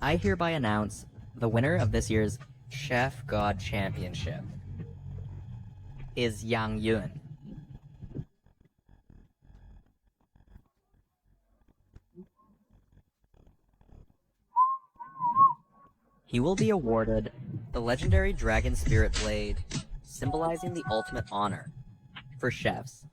I hereby announce the winner of this year's Chef God Championship is Yang Yun. He will be awarded the legendary Dragon Spirit Blade, symbolizing the ultimate honor for chefs.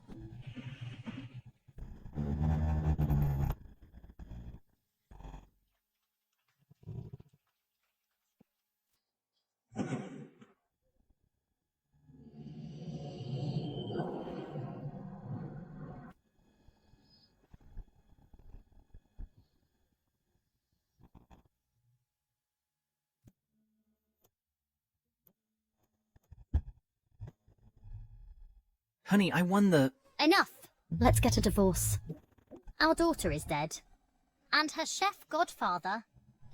Honey, I won the... Enough! Let's get a divorce. Our daughter is dead. And her chef godfather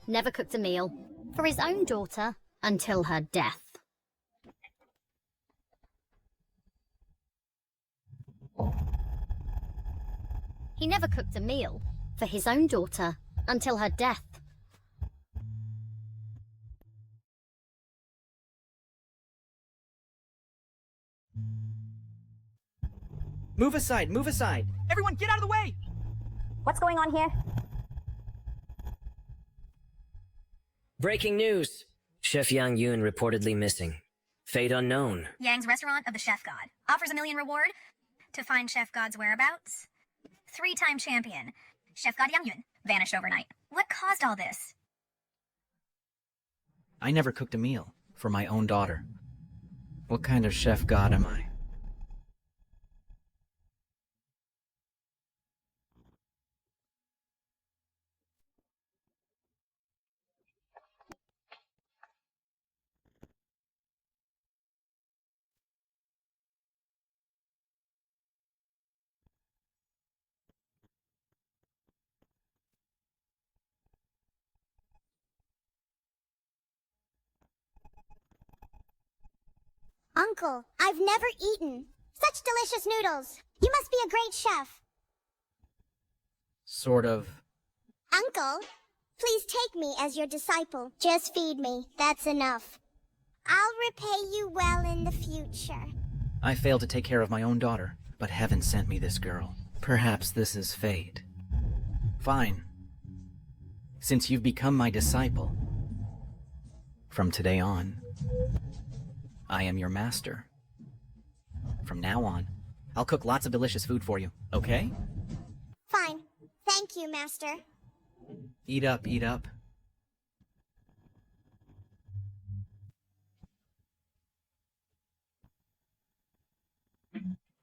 never cooked a meal for his own daughter until her death. He never cooked a meal for his own daughter until her death. Move aside, move aside! Everyone get out of the way! What's going on here? Breaking news! Chef Yang Yun reportedly missing. Fate unknown. Yang's Restaurant of the Chef God offers $1 million reward to find Chef God's whereabouts. 3-time champion, Chef God Yang Yun, vanished overnight. What caused all this? I never cooked a meal for my own daughter. What kind of chef god am I? Uncle, I've never eaten such delicious noodles. You must be a great chef. Sort of. Uncle, please take me as your disciple. Just feed me, that's enough. I'll repay you well in the future. I failed to take care of my own daughter, but heaven sent me this girl. Perhaps this is fate. Fine. Since you've become my disciple, from today on, I am your master. From now on, I'll cook lots of delicious food for you, okay? Fine. Thank you, Master. Eat up, eat up.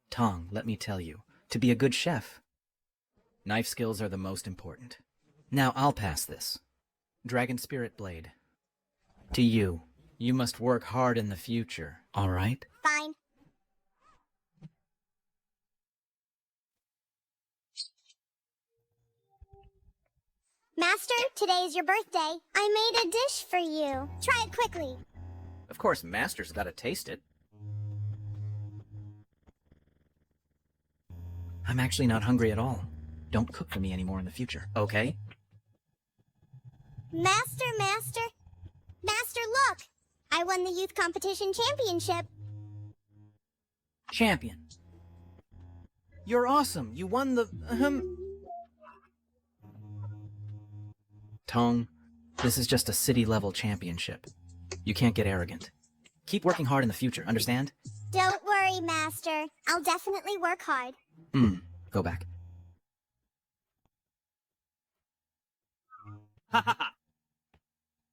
Tong, let me tell you, to be a good chef, knife skills are the most important. Now I'll pass this. Dragon Spirit Blade. To you. You must work hard in the future, all right? Fine. Master, today is your birthday. I made a dish for you. Try it quickly. Of course, Master's gotta taste it. I'm actually not hungry at all. Don't cook for me anymore in the future, okay? Master, Master. Master, look! I won the youth competition championship. Champion. You're awesome. You won the... Tong, this is just a city-level championship. You can't get arrogant. Keep working hard in the future, understand? Don't worry, Master. I'll definitely work hard. Go back.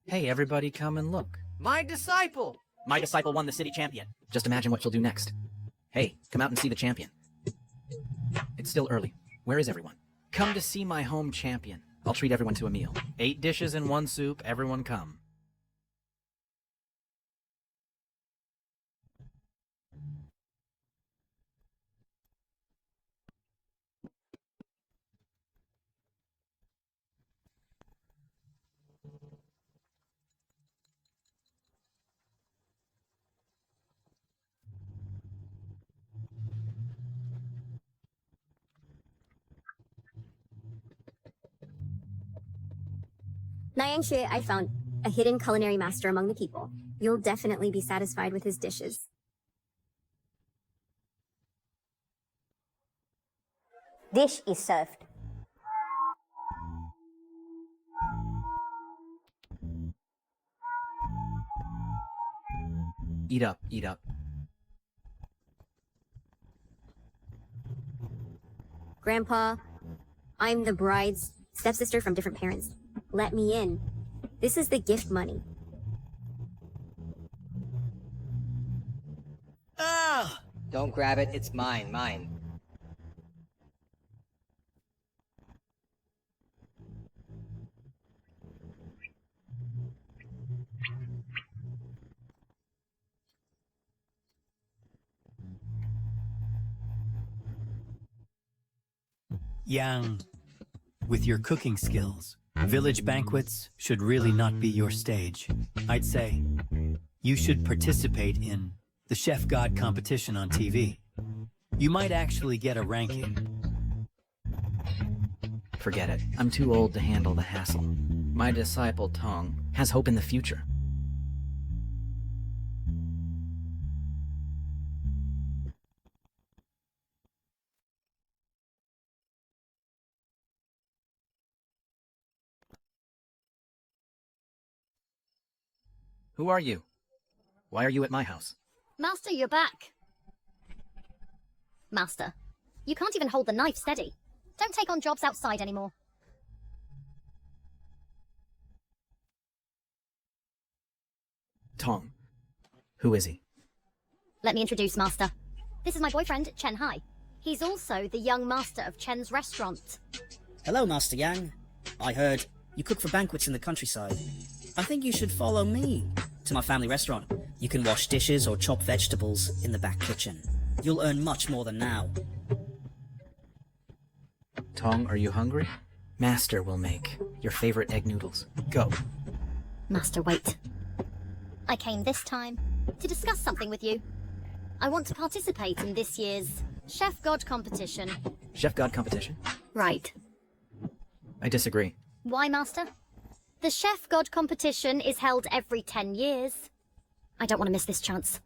Hey, everybody come and look. My disciple! My disciple won the city champion. Just imagine what she'll do next. Hey, come out and see the champion. It's still early. Where is everyone? Come to see my home champion. I'll treat everyone to a meal. 8 dishes and 1 soup, everyone come. Nayangshe, I found a hidden culinary master among the people. You'll definitely be satisfied with his dishes. Dish is served. Eat up, eat up. Grandpa, I'm the bride's stepsister from different parents. Let me in. This is the gift money. Ah! Don't grab it, it's mine. Yang, with your cooking skills, village banquets should really not be your stage. I'd say you should participate in the Chef God competition on TV. You might actually get a ranking. Forget it. I'm too old to handle the hassle. My disciple Tong has hope in the future. Who are you? Why are you at my house? Master, you're back. Master, you can't even hold the knife steady. Don't take on jobs outside anymore. Tong. Who is he? Let me introduce Master. This is my boyfriend, Chen Hai. He's also the young master of Chen's restaurant. Hello, Master Yang. I heard you cook for banquets in the countryside. I think you should follow me to my family restaurant. You can wash dishes or chop vegetables in the back kitchen. You'll earn much more than now. Tong, are you hungry? Master will make your favorite egg noodles. Go. Master, wait. I came this time to discuss something with you. I want to participate in this year's Chef God competition. Chef God competition? Right. I disagree. Why, Master? The Chef God competition is held every 10 years. I don't want to miss this chance.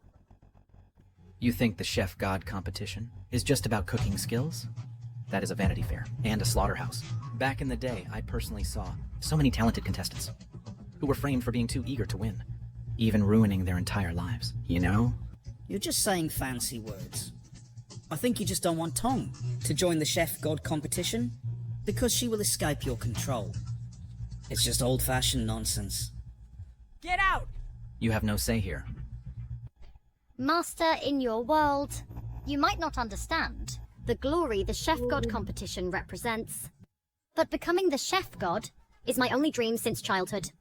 You think the Chef God competition is just about cooking skills? That is a Vanity Fair and a slaughterhouse. Back in the day, I personally saw so many talented contestants who were framed for being too eager to win, even ruining their entire lives, you know? You're just saying fancy words. I think you just don't want Tong to join the Chef God competition because she will escape your control. It's just old-fashioned nonsense. Get out! You have no say here. Master, in your world, you might not understand the glory the Chef God competition represents. But becoming the Chef God is my only dream since childhood.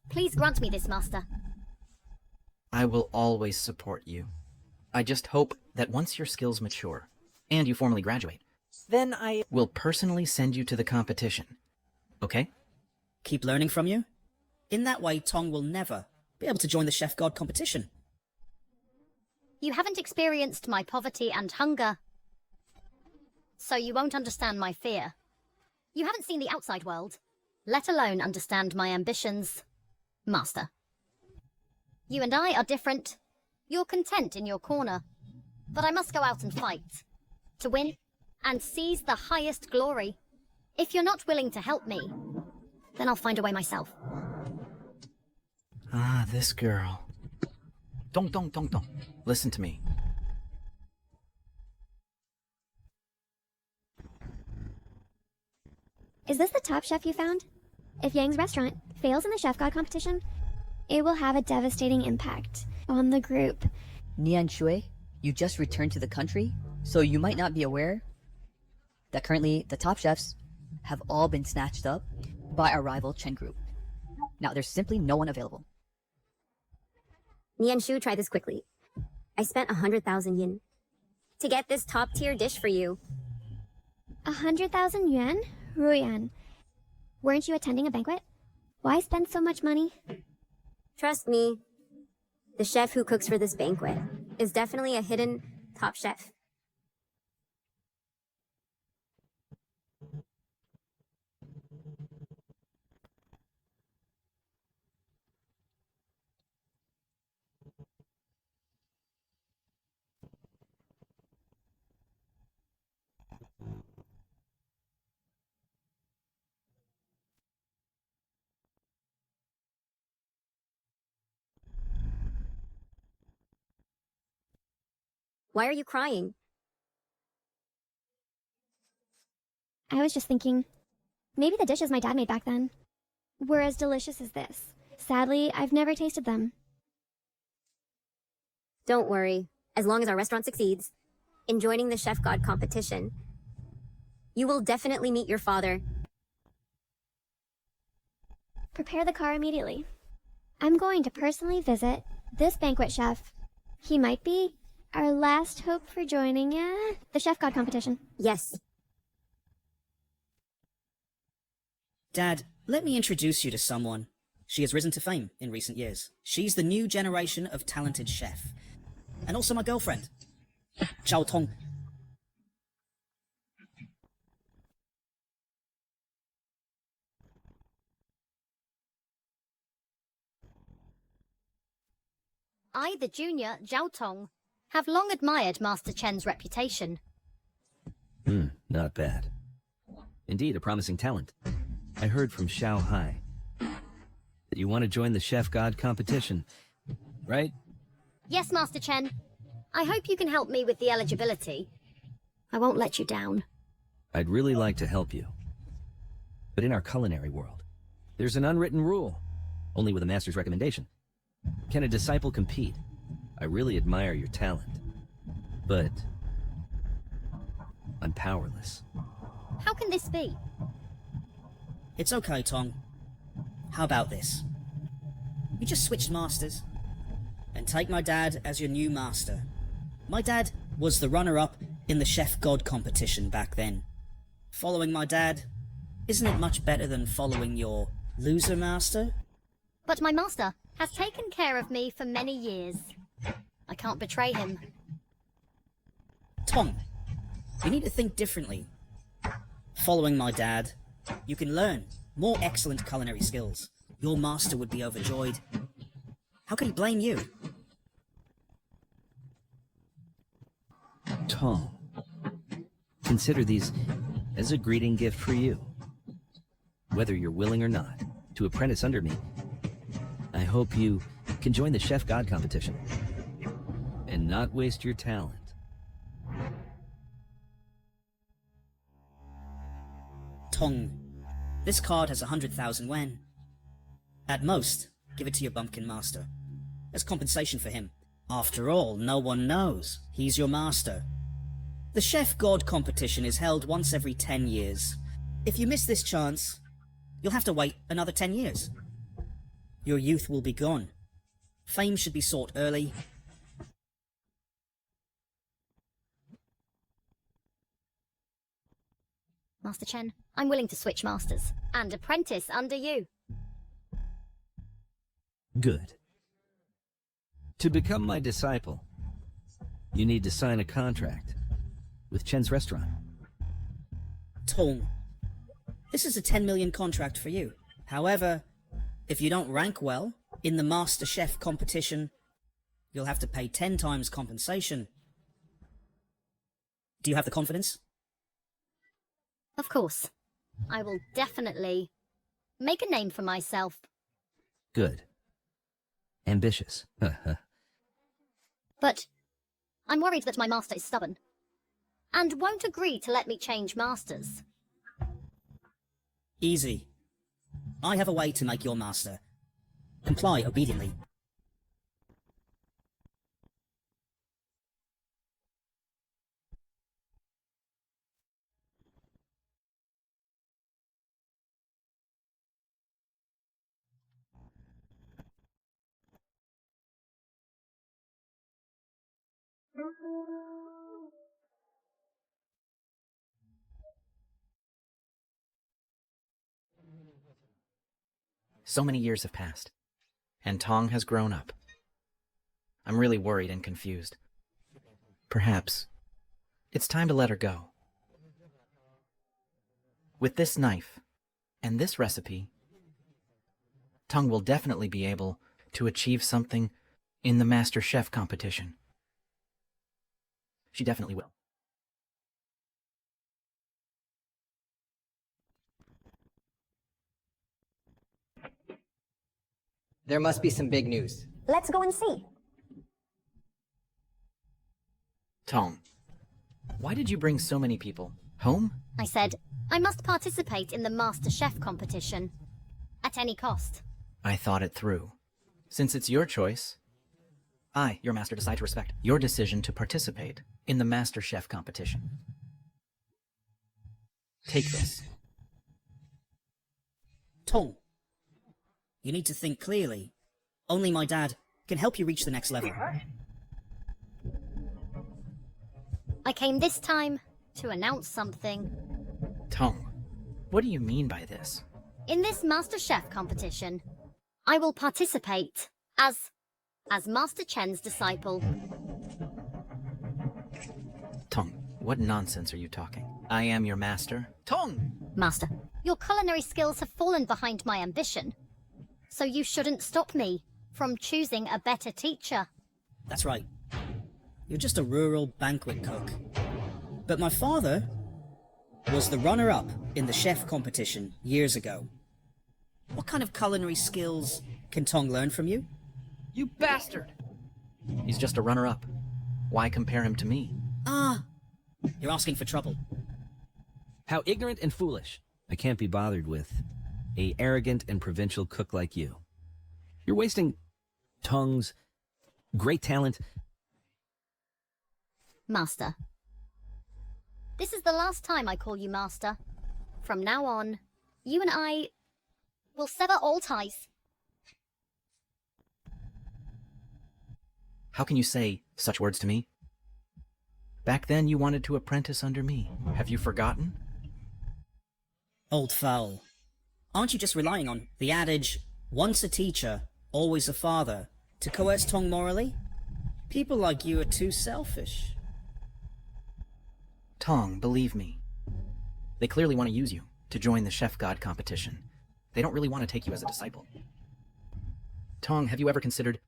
Please grant me this, Master. I will always support you. I just hope that once your skills mature, and you formally graduate, then I will personally send you to the competition. Okay? Keep learning from you? In that way, Tong will never be able to join the Chef God competition. You haven't experienced my poverty and hunger, so you won't understand my fear. You haven't seen the outside world, let alone understand my ambitions. Master. You and I are different. You're content in your corner. But I must go out and fight. To win and seize the highest glory. If you're not willing to help me, then I'll find a way myself. Ah, this girl. Dong. Listen to me. Is this the top chef you found? If Yang's restaurant fails in the Chef God competition, it will have a devastating impact on the group. Nian Shui, you just returned to the country, so you might not be aware that currently the top chefs have all been snatched up by our rival Chen Group. Now, there's simply no one available. Nian Shu, try this quickly. I spent 100,000 yin to get this top-tier dish for you. 100,000 yuan? Ruyan. Weren't you attending a banquet? Why spend so much money? Trust me, the chef who cooks for this banquet is definitely a hidden top chef. Why are you crying? I was just thinking, maybe the dishes my dad made back then were as delicious as this. Sadly, I've never tasted them. Don't worry. As long as our restaurant succeeds in joining the Chef God competition, you will definitely meet your father. Prepare the car immediately. I'm going to personally visit this banquet chef. He might be our last hope for joining the Chef God competition. Yes. Dad, let me introduce you to someone. She has risen to fame in recent years. She's the new generation of talented chef. And also my girlfriend, Chao Tong. I, the junior, Zhao Tong, have long admired Master Chen's reputation. Not bad. Indeed, a promising talent. I heard from Xiao Hai that you want to join the Chef God competition, right? Yes, Master Chen. I hope you can help me with the eligibility. I won't let you down. I'd really like to help you. But in our culinary world, there's an unwritten rule, only with a master's recommendation. Can a disciple compete? I really admire your talent, but I'm powerless. How can this be? It's okay, Tong. How about this? You just switched masters, and take my dad as your new master. My dad was the runner-up in the Chef God competition back then. Following my dad, isn't it much better than following your loser master? But my master has taken care of me for many years. I can't betray him. Tong, you need to think differently. Following my dad, you can learn more excellent culinary skills. Your master would be overjoyed. How could he blame you? Tong, consider these as a greeting gift for you. Whether you're willing or not, to apprentice under me, I hope you can join the Chef God competition and not waste your talent. Tong, this card has 100,000 wen. At most, give it to your bumpkin master as compensation for him. After all, no one knows he's your master. The Chef God competition is held once every 10 years. If you miss this chance, you'll have to wait another 10 years. Your youth will be gone. Fame should be sought early. Master Chen, I'm willing to switch masters and apprentice under you. Good. To become my disciple, you need to sign a contract with Chen's restaurant. Tong, this is a 10 million contract for you. However, if you don't rank well in the Master Chef competition, you'll have to pay 10 times compensation. Do you have the confidence? Of course. I will definitely make a name for myself. Good. Ambitious. But I'm worried that my master is stubborn and won't agree to let me change masters. Easy. I have a way to make your master. Comply obediently. So many years have passed, and Tong has grown up. I'm really worried and confused. Perhaps it's time to let her go. With this knife and this recipe, Tong will definitely be able to achieve something in the Master Chef competition. She definitely will. There must be some big news. Let's go and see. Tong, why did you bring so many people? Home? I said, I must participate in the Master Chef competition. At any cost. I thought it through. Since it's your choice, I, your master, decide to respect your decision to participate in the Master Chef competition. Take this. Tong, you need to think clearly. Only my dad can help you reach the next level. I came this time to announce something. Tong, what do you mean by this? In this Master Chef competition, I will participate as Master Chen's disciple. Tong, what nonsense are you talking? I am your master. Tong! Master, your culinary skills have fallen behind my ambition, so you shouldn't stop me from choosing a better teacher. That's right. You're just a rural banquet cook. But my father was the runner-up in the chef competition years ago. What kind of culinary skills can Tong learn from you? You bastard! He's just a runner-up. Why compare him to me? Ah, you're asking for trouble. How ignorant and foolish. I can't be bothered with a arrogant and provincial cook like you. You're wasting Tong's great talent. Master. This is the last time I call you Master. From now on, you and I will sever all ties. How can you say such words to me? Back then you wanted to apprentice under me. Have you forgotten? Old fowl. Aren't you just relying on the adage, once a teacher, always a father, to coerce Tong morally? People like you are too selfish. Tong, believe me. They clearly want to use you to join the Chef God competition. They don't really want to take you as a disciple. Tong, have you ever considered,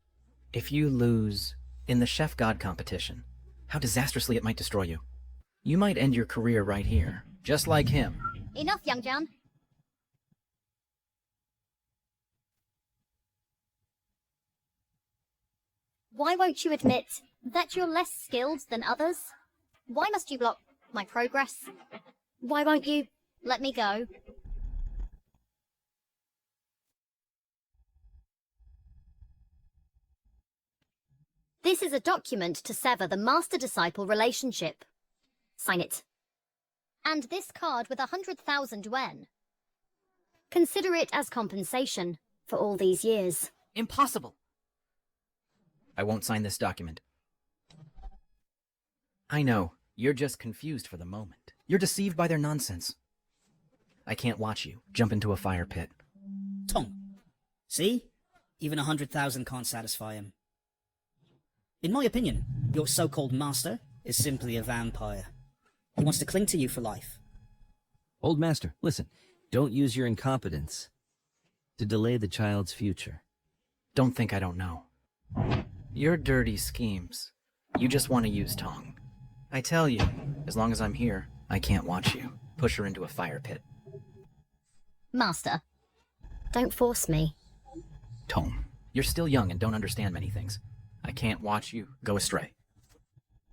if you lose in the Chef God competition, how disastrously it might destroy you? You might end your career right here, just like him. Enough, Young Jan. Why won't you admit that you're less skilled than others? Why must you block my progress? Why won't you let me go? This is a document to sever the master-disciple relationship. Sign it. And this card with 100,000 yuan. Consider it as compensation for all these years. Impossible! I won't sign this document. I know, you're just confused for the moment. You're deceived by their nonsense. I can't watch you jump into a fire pit. Tong, see? Even 100,000 can't satisfy him. In my opinion, your so-called master is simply a vampire. He wants to cling to you for life. Old master, listen. Don't use your incompetence to delay the child's future. Don't think I don't know. Your dirty schemes. You just want to use Tong. I tell you, as long as I'm here, I can't watch you push her into a fire pit. Master, don't force me. Tong, you're still young and don't understand many things. I can't watch you go astray.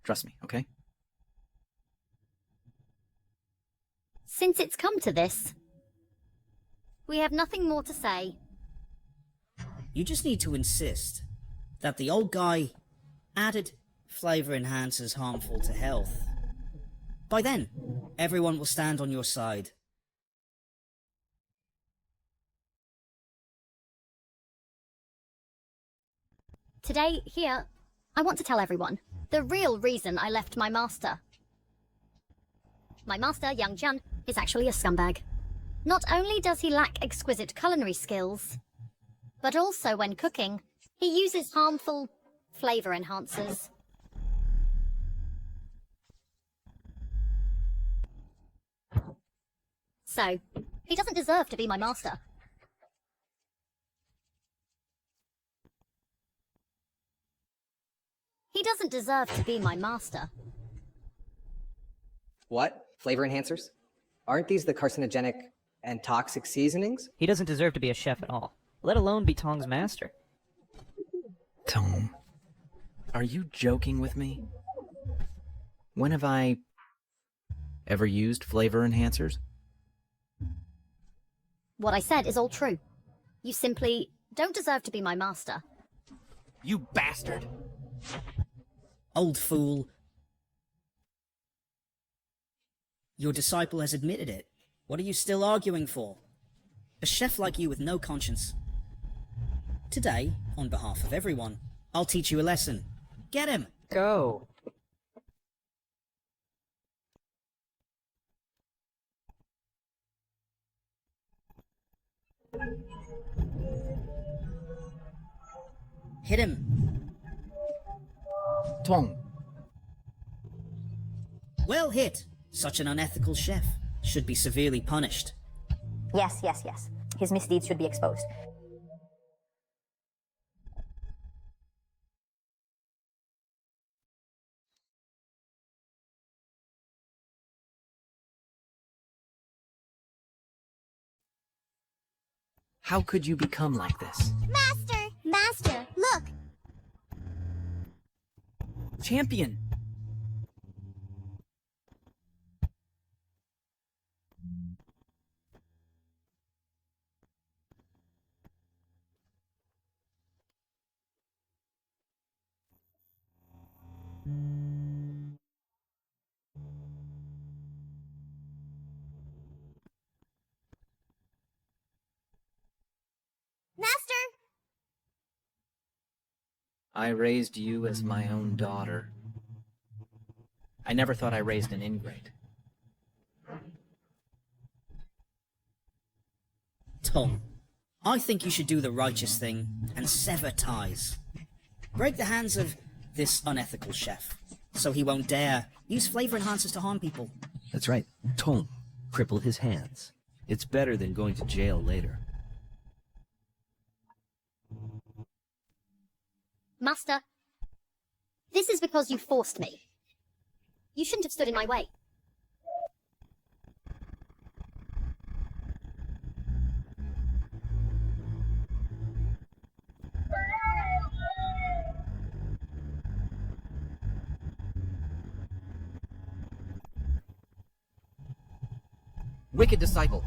Trust me, okay? Since it's come to this, we have nothing more to say. You just need to insist that the old guy added flavor enhancers harmful to health. By then, everyone will stand on your side. Today, here, I want to tell everyone the real reason I left my master. My master, Yang Jian, is actually a scumbag. Not only does he lack exquisite culinary skills, but also when cooking, he uses harmful flavor enhancers. So, he doesn't deserve to be my master. He doesn't deserve to be my master. What? Flavor enhancers? Aren't these the carcinogenic and toxic seasonings? He doesn't deserve to be a chef at all, let alone be Tong's master. Tong, are you joking with me? When have I ever used flavor enhancers? What I said is all true. You simply don't deserve to be my master. You bastard! Old fool. Your disciple has admitted it. What are you still arguing for? A chef like you with no conscience. Today, on behalf of everyone, I'll teach you a lesson. Get him! Go. Hit him! Tong! Well hit! Such an unethical chef should be severely punished. Yes, yes, yes. His misdeeds should be exposed. How could you become like this? Master! Master, look! Champion! Master! I raised you as my own daughter. I never thought I raised an ingrate. Tom, I think you should do the righteous thing and sever ties. Break the hands of this unethical chef, so he won't dare use flavor enhancers to harm people. That's right. Tong. Cripple his hands. It's better than going to jail later. Master, this is because you forced me. You shouldn't have stood in my way. Wicked disciple.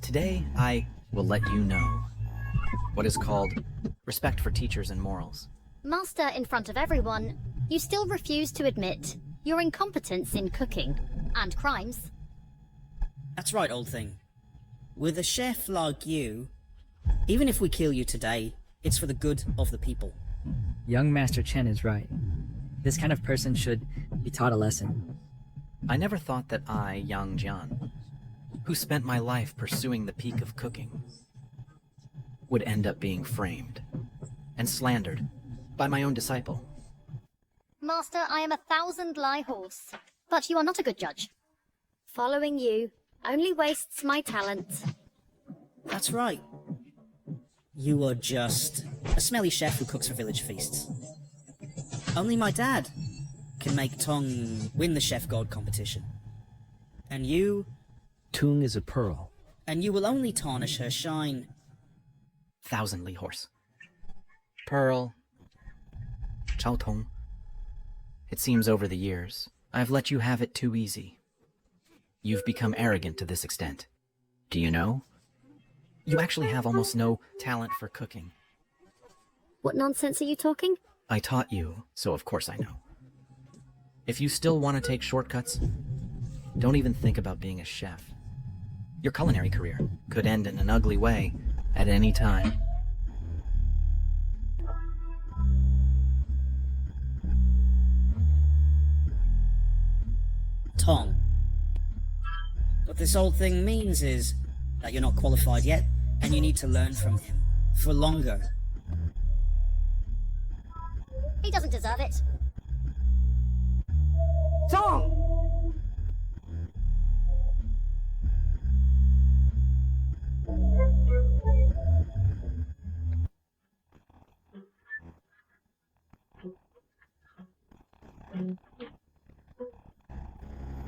Today, I will let you know what is called respect for teachers and morals. Master, in front of everyone, you still refuse to admit your incompetence in cooking and crimes. That's right, old thing. With a chef like you, even if we kill you today, it's for the good of the people. Young Master Chen is right. This kind of person should be taught a lesson. I never thought that I, Yang Jian, who spent my life pursuing the peak of cooking, would end up being framed and slandered by my own disciple. Master, I am 1,000 lie horse, but you are not a good judge. Following you only wastes my talent. That's right. You are just a smelly chef who cooks for village feasts. Only my dad can make Tong win the Chef God competition. And you... Tung is a pearl. And you will only tarnish her shine. 1,000 Li horse. Pearl. Chao Tong. It seems over the years, I've let you have it too easy. You've become arrogant to this extent. Do you know? You actually have almost no talent for cooking. What nonsense are you talking? I taught you, so of course I know. If you still want to take shortcuts, don't even think about being a chef. Your culinary career could end in an ugly way at any time. Tong. What this whole thing means is that you're not qualified yet, and you need to learn from him for longer. He doesn't deserve it. Tong!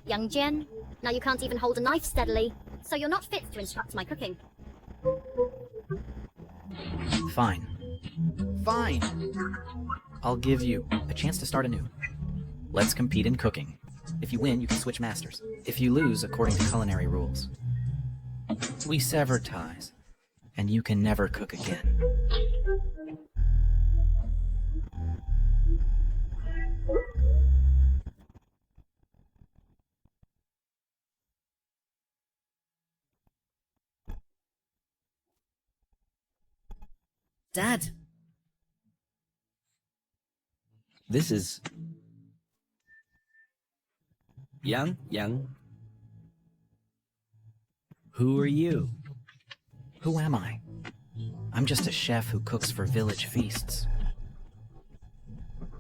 Young Jian, now you can't even hold a knife steadily, so you're not fit to instruct my cooking. Fine. Fine. I'll give you a chance to start anew. Let's compete in cooking. If you win, you can switch masters. If you lose, according to culinary rules, we sever ties, and you can never cook again. Dad! This is... Young. Who are you? Who am I? I'm just a chef who cooks for village feasts.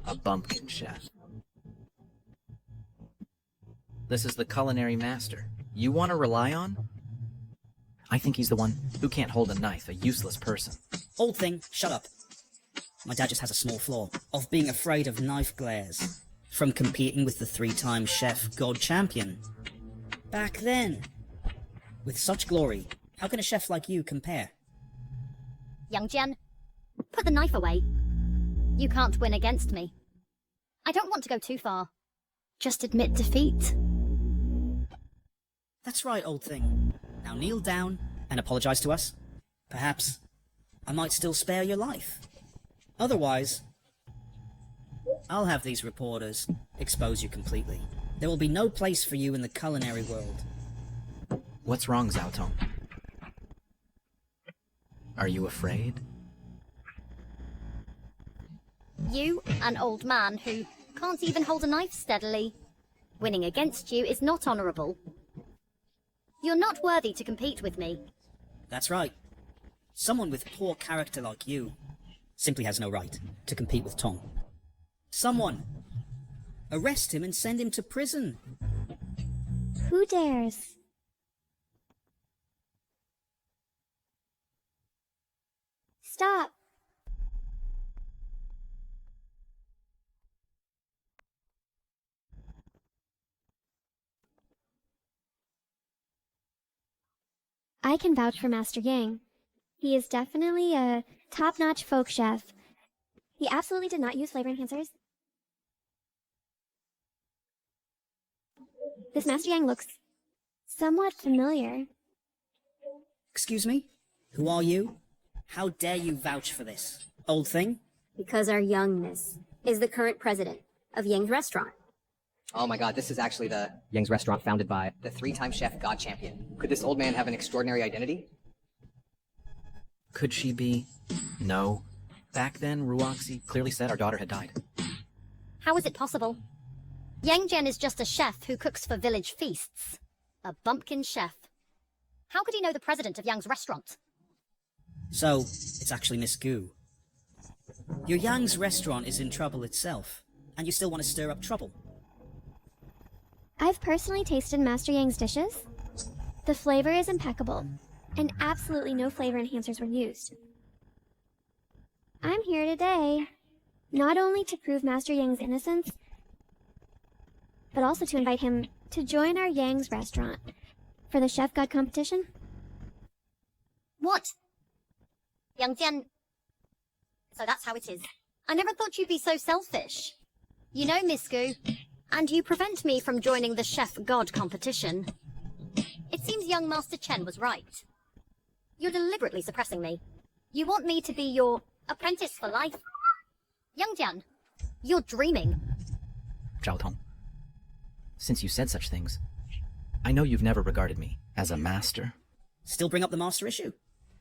A bumpkin chef. This is the culinary master you want to rely on? I think he's the one who can't hold a knife, a useless person. Old thing, shut up. My dad just has a small flaw of being afraid of knife glares from competing with the 3-time chef god champion. Back then. With such glory, how can a chef like you compare? Young Jian, put the knife away. You can't win against me. I don't want to go too far. Just admit defeat. That's right, old thing. Now kneel down and apologize to us. Perhaps I might still spare your life. Otherwise, I'll have these reporters expose you completely. There will be no place for you in the culinary world. What's wrong, Zhao Tong? Are you afraid? You, an old man who can't even hold a knife steadily. Winning against you is not honourable. You're not worthy to compete with me. That's right. Someone with poor character like you simply has no right to compete with Tong. Someone! Arrest him and send him to prison. Who dares? Stop! I can vouch for Master Yang. He is definitely a top-notch folk chef. He absolutely did not use flavor enhancers. This Master Yang looks somewhat familiar. Excuse me? Who are you? How dare you vouch for this? Old thing? Because our youngness is the current president of Yang's restaurant. Oh my god, this is actually the Yang's restaurant founded by the 3-time chef god champion. Could this old man have an extraordinary identity? Could she be? No. Back then, Ruoxi clearly said our daughter had died. How is it possible? Yang Jian is just a chef who cooks for village feasts. A bumpkin chef. How could he know the president of Yang's restaurant? So, it's actually Miss Gu. Your Yang's restaurant is in trouble itself, and you still want to stir up trouble. I've personally tasted Master Yang's dishes. The flavor is impeccable, and absolutely no flavor enhancers were used. I'm here today, not only to prove Master Yang's innocence, but also to invite him to join our Yang's restaurant for the Chef God competition. What? Yang Jian... So that's how it is. I never thought you'd be so selfish. You know, Miss Gu, and you prevent me from joining the Chef God competition. It seems young Master Chen was right. You're deliberately suppressing me. You want me to be your apprentice for life? Young Jian, you're dreaming. Zhao Tong, since you said such things, I know you've never regarded me as a master. Still bring up the master issue?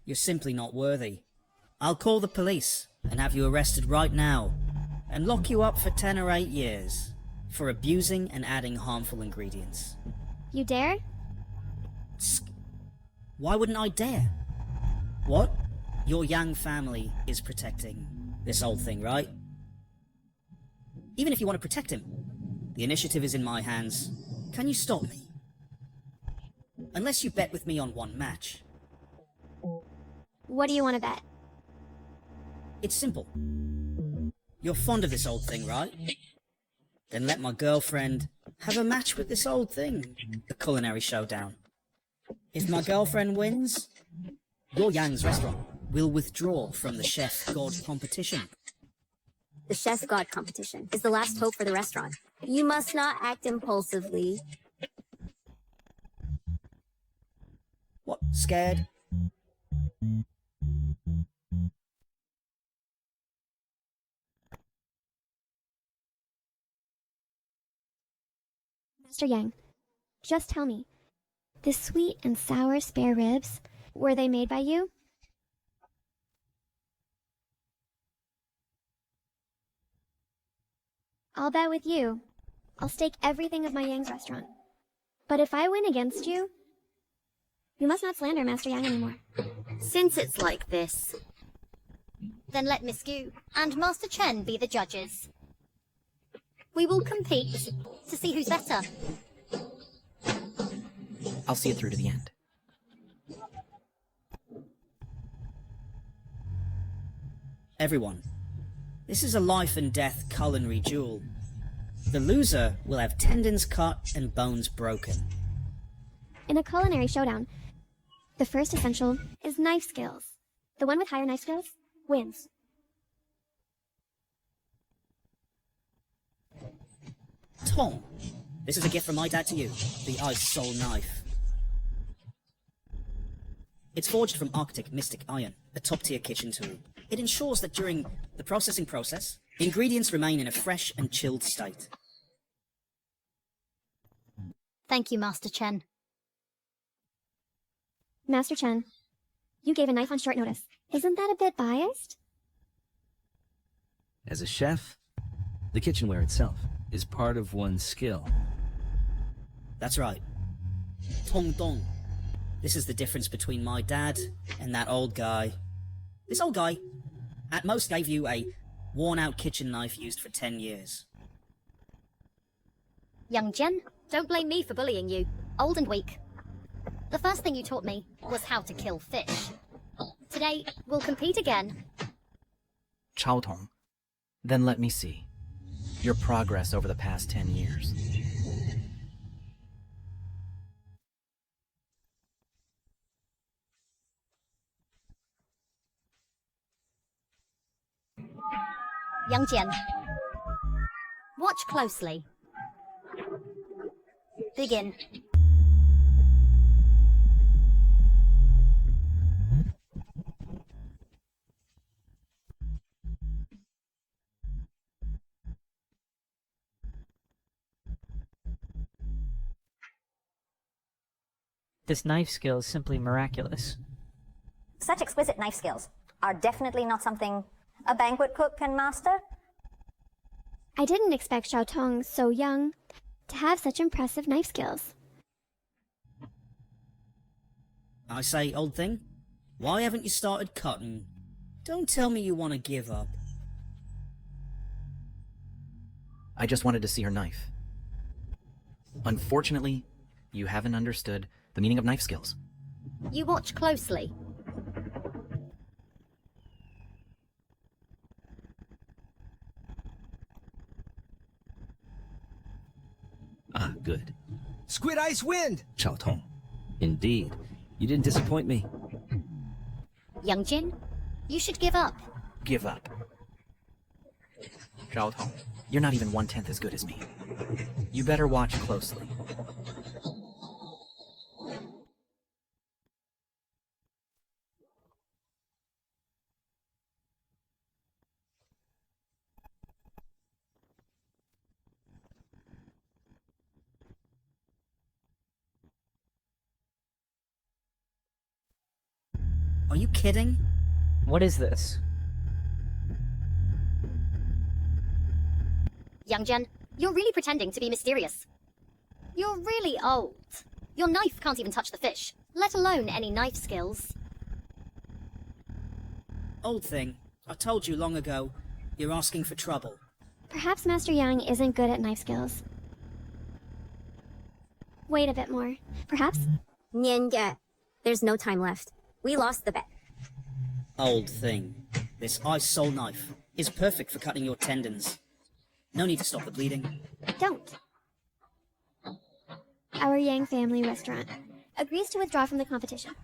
You're simply not worthy. I'll call the police and have you arrested right now and lock you up for 10 or 8 years for abusing and adding harmful ingredients. You dare? Why wouldn't I dare? What? Your Yang family is protecting this old thing, right? Even if you want to protect him, the initiative is in my hands. Can you stop me? Unless you bet with me on one match. What do you want to bet? It's simple. You're fond of this old thing, right? Then let my girlfriend have a match with this old thing. The culinary showdown. If my girlfriend wins, your Yang's restaurant will withdraw from the Chef God competition. The Chef God competition is the last hope for the restaurant. You must not act impulsively. What, scared? Master Yang, just tell me, the sweet and sour spare ribs, were they made by you? I'll bet with you. I'll stake everything of my Yang's restaurant. But if I win against you, you must not slander Master Yang anymore. Since it's like this, then let Miss Gu and Master Chen be the judges. We will compete to see who's better. I'll see it through to the end. Everyone, this is a life and death culinary duel. The loser will have tendons cut and bones broken. In a culinary showdown, the first essential is knife skills. The one with higher knife skills wins. Tong, this is a gift from my dad to you, the Ice Soul Knife. It's forged from Arctic Mystic Iron, a top-tier kitchen tool. It ensures that during the processing process, the ingredients remain in a fresh and chilled state. Thank you, Master Chen. Master Chen, you gave a knife on short notice. Isn't that a bit biased? As a chef, the kitchenware itself is part of one's skill. That's right. Tong Dong. This is the difference between my dad and that old guy. This old guy, at most, gave you a worn-out kitchen knife used for 10 years. Young Jen, don't blame me for bullying you. Old and weak. The first thing you taught me was how to kill fish. Today, we'll compete again. Chao Tong, then let me see your progress over the past 10 years. Young Jen, watch closely. Begin. This knife skill is simply miraculous. Such exquisite knife skills are definitely not something a banquet cook can master. I didn't expect Xiao Tong, so young, to have such impressive knife skills. I say, old thing, why haven't you started cutting? Don't tell me you want to give up. I just wanted to see her knife. Unfortunately, you haven't understood the meaning of knife skills. You watch closely. Ah, good. Squid Ice Wind! Chao Tong. Indeed. You didn't disappoint me. Young Jin, you should give up. Give up. Chao Tong, you're not even 1/10 as good as me. You better watch closely. Are you kidding? What is this? Young Jen, you're really pretending to be mysterious. You're really old. Your knife can't even touch the fish, let alone any knife skills. Old thing, I told you long ago, you're asking for trouble. Perhaps Master Yang isn't good at knife skills. Wait a bit more. Perhaps? Nian, there's no time left. We lost the bet. Old thing, this ice soul knife is perfect for cutting your tendons. No need to stop the bleeding. Don't. Our Yang family restaurant agrees to withdraw from the competition.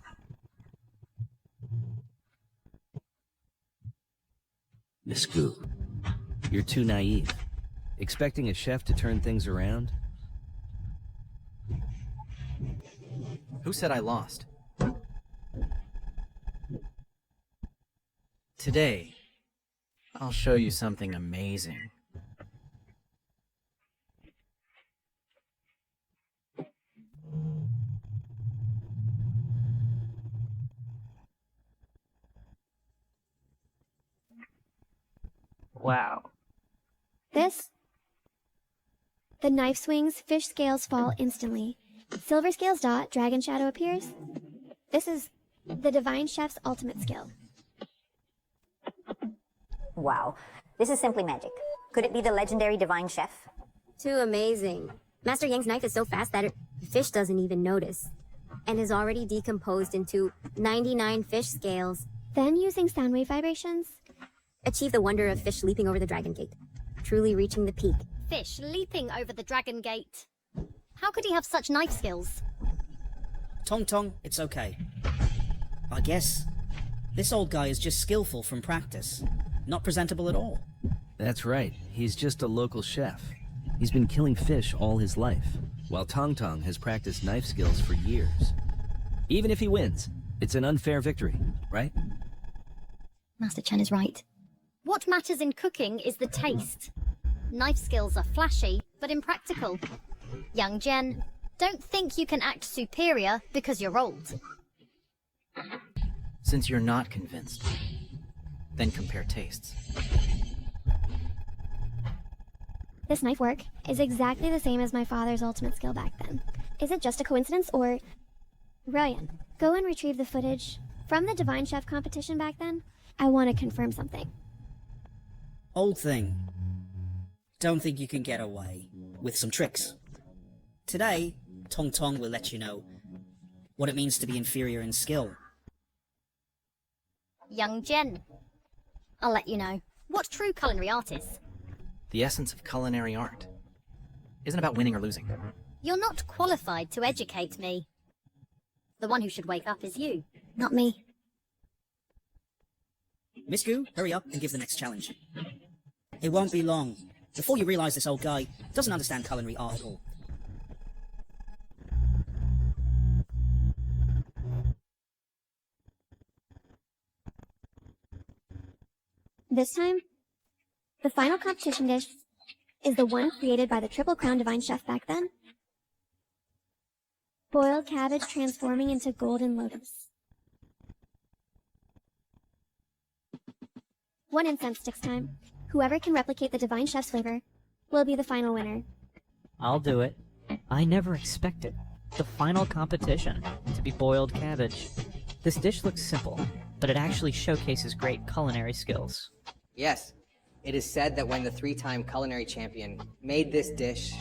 Miss Gu, you're too naive. Expecting a chef to turn things around? Who said I lost? Today, I'll show you something amazing. Wow. This? The knife swings, fish scales fall instantly. Silver scales dot, dragon shadow appears. This is the divine chef's ultimate skill. Wow. This is simply magic. Could it be the legendary divine chef? Too amazing. Master Yang's knife is so fast that the fish doesn't even notice, and is already decomposed into 99 fish scales. Then, using sound wave vibrations, achieve the wonder of fish leaping over the dragon gate, truly reaching the peak. Fish leaping over the dragon gate. How could he have such knife skills? Tong Tong, it's okay. I guess this old guy is just skillful from practice, not presentable at all. That's right, he's just a local chef. He's been killing fish all his life, while Tong Tong has practiced knife skills for years. Even if he wins, it's an unfair victory, right? Master Chen is right. What matters in cooking is the taste. Knife skills are flashy, but impractical. Young Jen, don't think you can act superior because you're old. Since you're not convinced, then compare tastes. this knife work is exactly the same as my father's ultimate skill back then. Is it just a coincidence, or... Ryan, go and retrieve the footage from the Divine Chef competition back then. I want to confirm something. Old thing. Don't think you can get away with some tricks. Today, Tong Tong will let you know what it means to be inferior in skill. Young Jen, I'll let you know what true culinary art is. The essence of culinary art isn't about winning or losing. You're not qualified to educate me. The one who should wake up is you, not me. Miss Gu, hurry up and give the next challenge. It won't be long before you realize this old guy doesn't understand culinary art at all. This time, the final competition dish is the one created by the Triple Crown Divine Chef back then. Boiled cabbage transforming into golden lotus. 1 incense sticks time. Whoever can replicate the Divine Chef's flavor will be the final winner. I'll do it. I never expected the final competition to be boiled cabbage. This dish looks simple, but it actually showcases great culinary skills. Yes, it is said that when the 3-time culinary champion made this dish,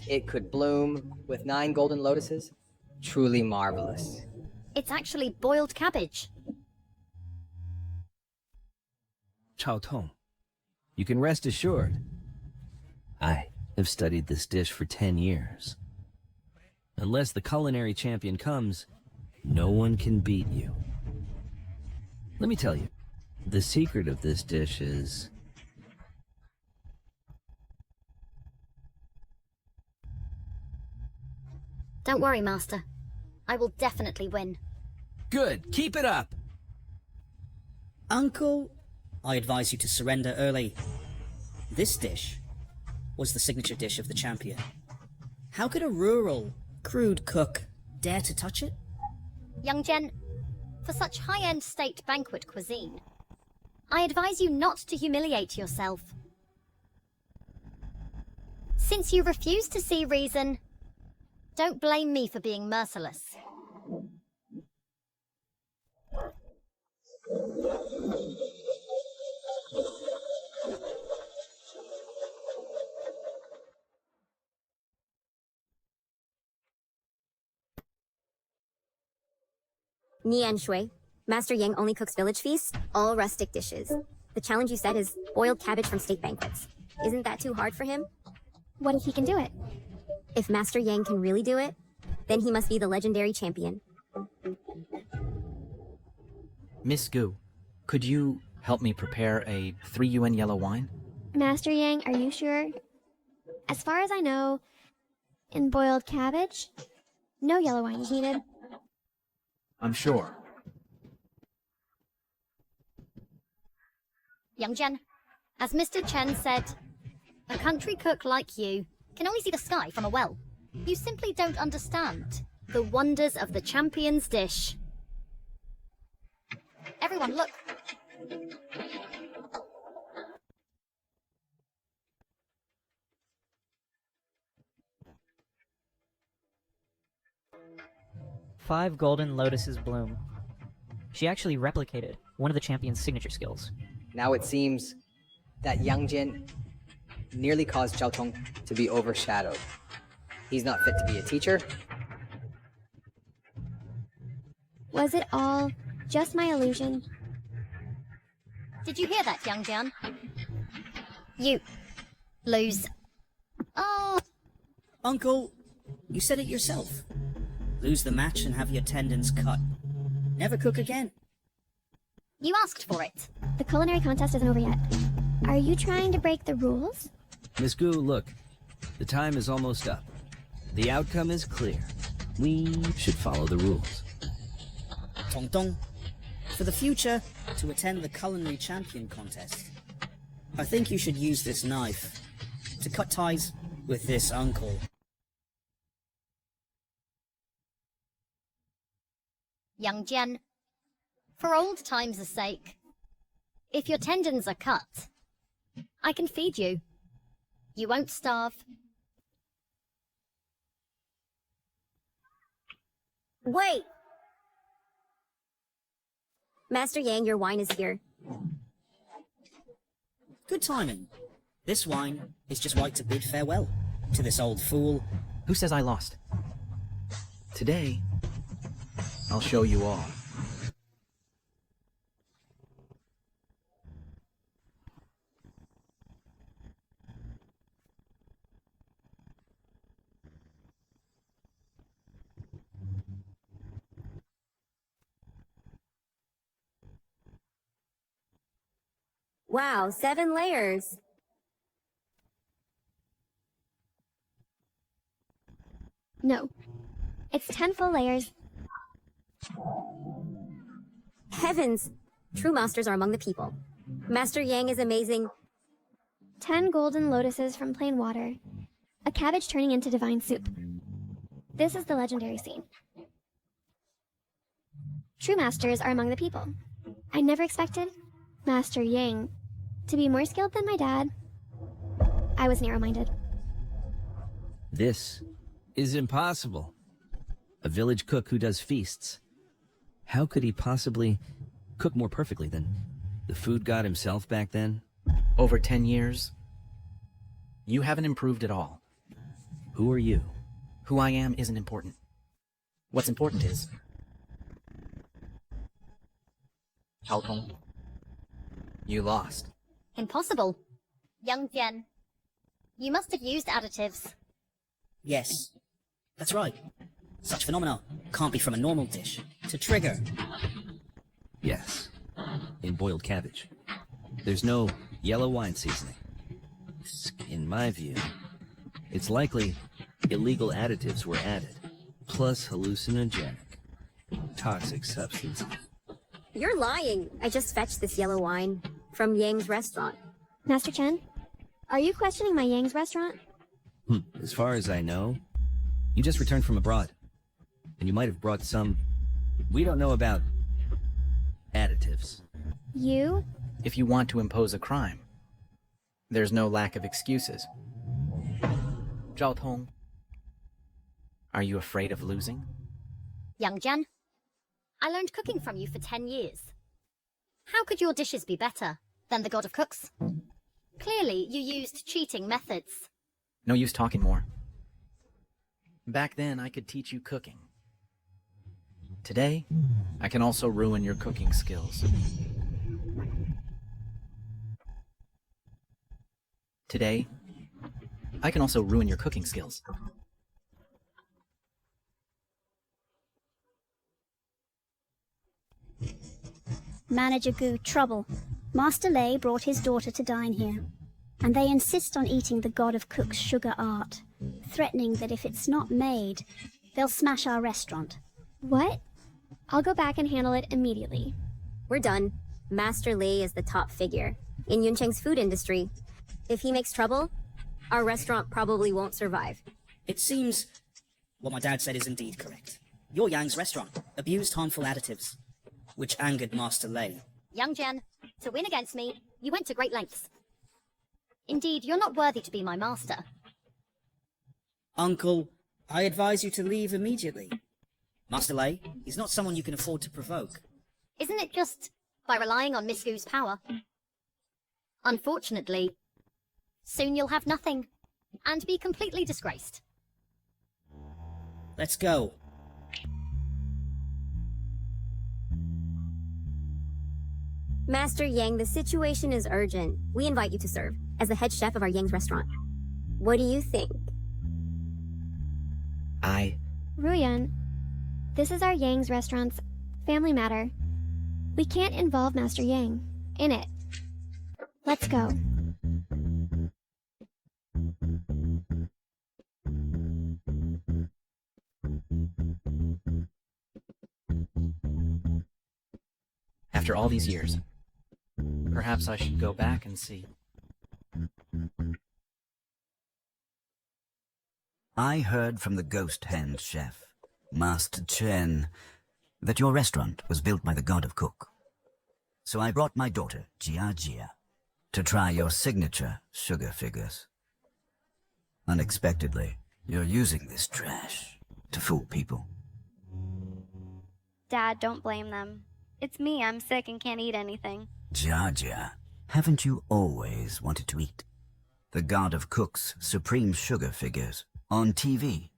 it could bloom with 9 golden lotuses. Truly marvelous. It's actually boiled cabbage. Chao Tong, you can rest assured. I have studied this dish for 10 years. Unless the culinary champion comes, no one can beat you. Let me tell you, the secret of this dish is... Don't worry, Master. I will definitely win. Good, keep it up! Uncle, I advise you to surrender early. This dish was the signature dish of the champion. How could a rural, crude cook dare to touch it? Young Jen, for such high-end state banquet cuisine, I advise you not to humiliate yourself. Since you refuse to see reason, don't blame me for being merciless. Nian Shui, Master Yang only cooks village feasts, all rustic dishes. The challenge you set is boiled cabbage from state banquets. Isn't that too hard for him? What if he can do it? If Master Yang can really do it, then he must be the legendary champion. Miss Gu, could you help me prepare a 3 UN yellow wine? Master Yang, are you sure As far as I know, in boiled cabbage, no yellow wine is needed. I'm sure. Young Jen, as Mr. Chen said, a country cook like you can only see the sky from a well. You simply don't understand the wonders of the champion's dish. Everyone, look. Five golden lotuses bloom. She actually replicated one of the champion's signature skills. Now it seems that Yang Jin nearly caused Zhao Tong to be overshadowed. He's not fit to be a teacher. Was it all just my illusion? Did you hear that, Young Jian? You lose. Oh. Uncle, you said it yourself. Lose the match and have your tendons cut. Never cook again. You asked for it. The culinary contest isn't over yet. Are you trying to break the rules? Miss Gu, look. The time is almost up. The outcome is clear. We should follow the rules. Tong Tong, for the future, to attend the culinary champion contest, I think you should use this knife to cut ties with this uncle. Young Jian, for old times' sake, if your tendons are cut, I can feed you. You won't starve. Wait! Master Yang, your wine is here. Good timing. This wine is just right to bid farewell to this old fool. Who says I lost? Today, I'll show you all. Wow, 7 layers. No. It's 10 full layers. Heavens! True masters are among the people. Master Yang is amazing. 10 golden lotuses from plain water. A cabbage turning into divine soup. This is the legendary scene. True masters are among the people. I never expected Master Yang to be more skilled than my dad. I was narrow-minded. This is impossible. A village cook who does feasts. How could he possibly cook more perfectly than the food god himself back then? Over 10 years, you haven't improved at all. Who are you? Who I am isn't important. What's important is Zhao Tong, you lost. Impossible. Young Jian, you must have used additives. Yes, that's right. Such phenomena can't be from a normal dish to trigger. Yes, in boiled cabbage. There's no yellow wine seasoning. In my view, it's likely illegal additives were added, plus hallucinogenic, toxic substances. You're lying. I just fetched this yellow wine from Yang's restaurant. Master Chen, are you questioning my Yang's restaurant? As far as I know, you just returned from abroad. And you might have brought some... We don't know about... additives. You? If you want to impose a crime, there's no lack of excuses. Zhao Tong, are you afraid of losing? Young Jian, I learned cooking from you for 10 years. How could your dishes be better than the god of cooks? Clearly, you used cheating methods. No use talking more. Back then, I could teach you cooking. Today, I can also ruin your cooking skills. Today, I can also ruin your cooking skills. Manager Gu, trouble. Master Lei brought his daughter to dine here. and they insist on eating the god of cooks' sugar art, threatening that if it's not made, they'll smash our restaurant. What? I'll go back and handle it immediately. We're done. Master Lei is the top figure in Yuncheng's food industry. If he makes trouble, our restaurant probably won't survive. It seems what my dad said is indeed correct. Your Yang's restaurant abused harmful additives, which angered Master Lei. Young Jen, to win against me, you went to great lengths. Indeed, you're not worthy to be my master. Uncle, I advise you to leave immediately. Master Lei, he's not someone you can afford to provoke. Isn't it just by relying on Miss Gu's power? Unfortunately, soon you'll have nothing, and be completely disgraced. Let's go. Master Yang, the situation is urgent. We invite you to serve as the head chef of our Yang's restaurant. What do you think? Ruyan, this is our Yang's restaurant's family matter. We can't involve Master Yang in it. Let's go. After all these years, perhaps I should go back and see. I heard from the ghost hand chef, Master Chen, that your restaurant was built by the god of cook. So I brought my daughter, Jia, to try your signature sugar figures. Unexpectedly, you're using this trash to fool people. Dad, don't blame them. It's me, I'm sick and can't eat anything. Jia, haven't you always wanted to eat the god of cook's supreme sugar figures on TV?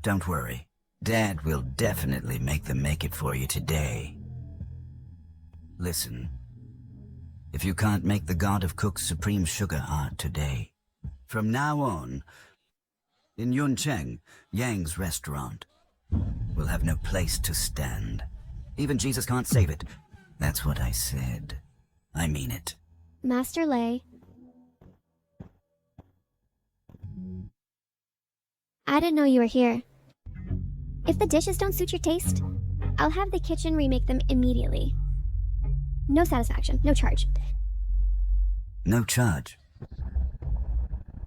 Don't worry, Dad will definitely make it for you today. Listen, if you can't make the god of cook's supreme sugar art today, from now on, in Yuncheng, Yang's restaurant will have no place to stand. Even Jesus can't save it. That's what I said. I mean it. Master Lei, I didn't know you were here. If the dishes don't suit your taste, I'll have the kitchen remake them immediately. No satisfaction, no charge. No charge?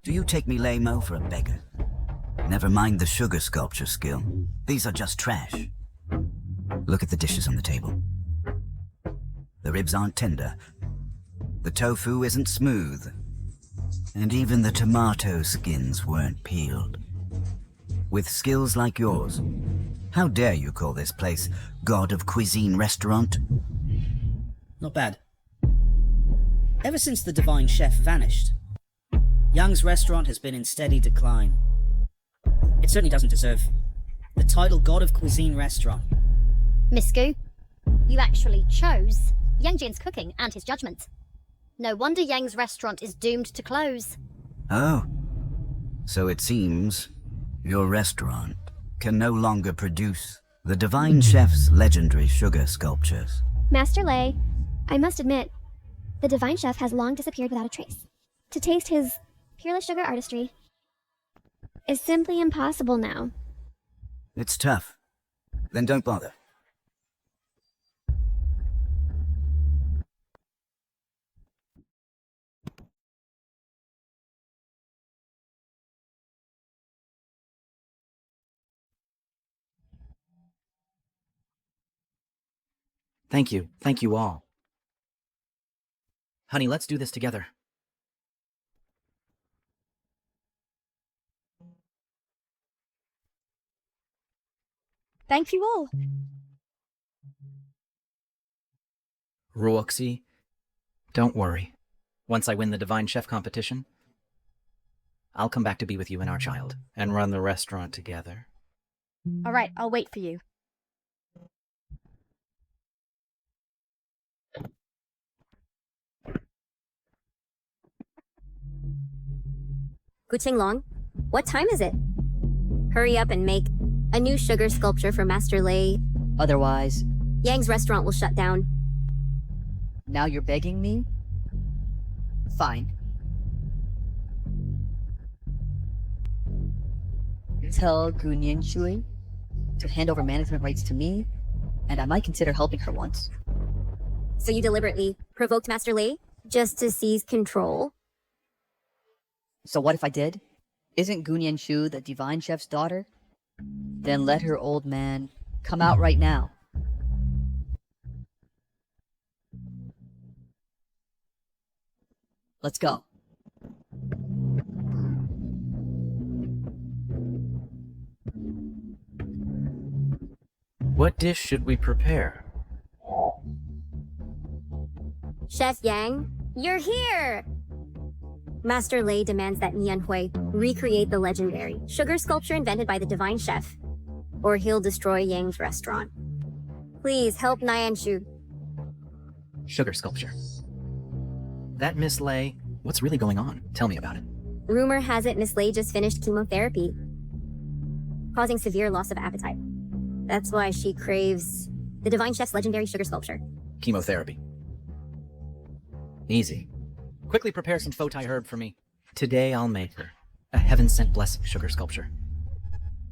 Do you take me, Lei-Mo, for a beggar? Never mind the sugar sculpture skill. These are just trash. Look at the dishes on the table. The ribs aren't tender. The tofu isn't smooth. And even the tomato skins weren't peeled. With skills like yours, how dare you call this place God of Cuisine Restaurant? Not bad. Ever since the divine chef vanished, Yang's restaurant has been in steady decline. It certainly doesn't deserve the title God of Cuisine Restaurant. Miss Gu, you actually chose Yang Jin's cooking and his judgment. No wonder Yang's restaurant is doomed to close. Oh, so it seems your restaurant can no longer produce the divine chef's legendary sugar sculptures. Master Lei, I must admit, the divine chef has long disappeared without a trace. To taste his peerless sugar artistry is simply impossible now. It's tough. Then don't bother. Thank you. Thank you all. Honey, let's do this together. Thank you all. Ruoxi, don't worry. Once I win the Divine Chef competition, I'll come back to be with you and our child, and run the restaurant together. All right, I'll wait for you. Guqing Long, what time is it? Hurry up and make a new sugar sculpture for Master Lei. Otherwise, Yang's restaurant will shut down. now you're begging me? Fine. tell Gunyan Shui to hand over management rights to me, and I might consider helping her once. So you deliberately provoked Master Lei just to seize control? So what if I did? Isn't Gunyan Shu the Divine Chef's daughter? Then let her old man come out right now. Let's go. What dish should we prepare? Chef Yang, you're here! Master Lei demands that Nian Hui recreate the legendary sugar sculpture invented by the Divine Chef, or he'll destroy Yang's restaurant. Please help Nian Shu. Sugar sculpture. That Miss Lei, what's really going on? Tell me about it. Rumor has it Miss Lei just finished chemotherapy, causing severe loss of appetite. That's why she craves the Divine Chef's legendary sugar sculpture. Chemotherapy. Easy. Quickly prepare some Fotai herb for me. Today I'll make her a heaven-sent blessing sugar sculpture.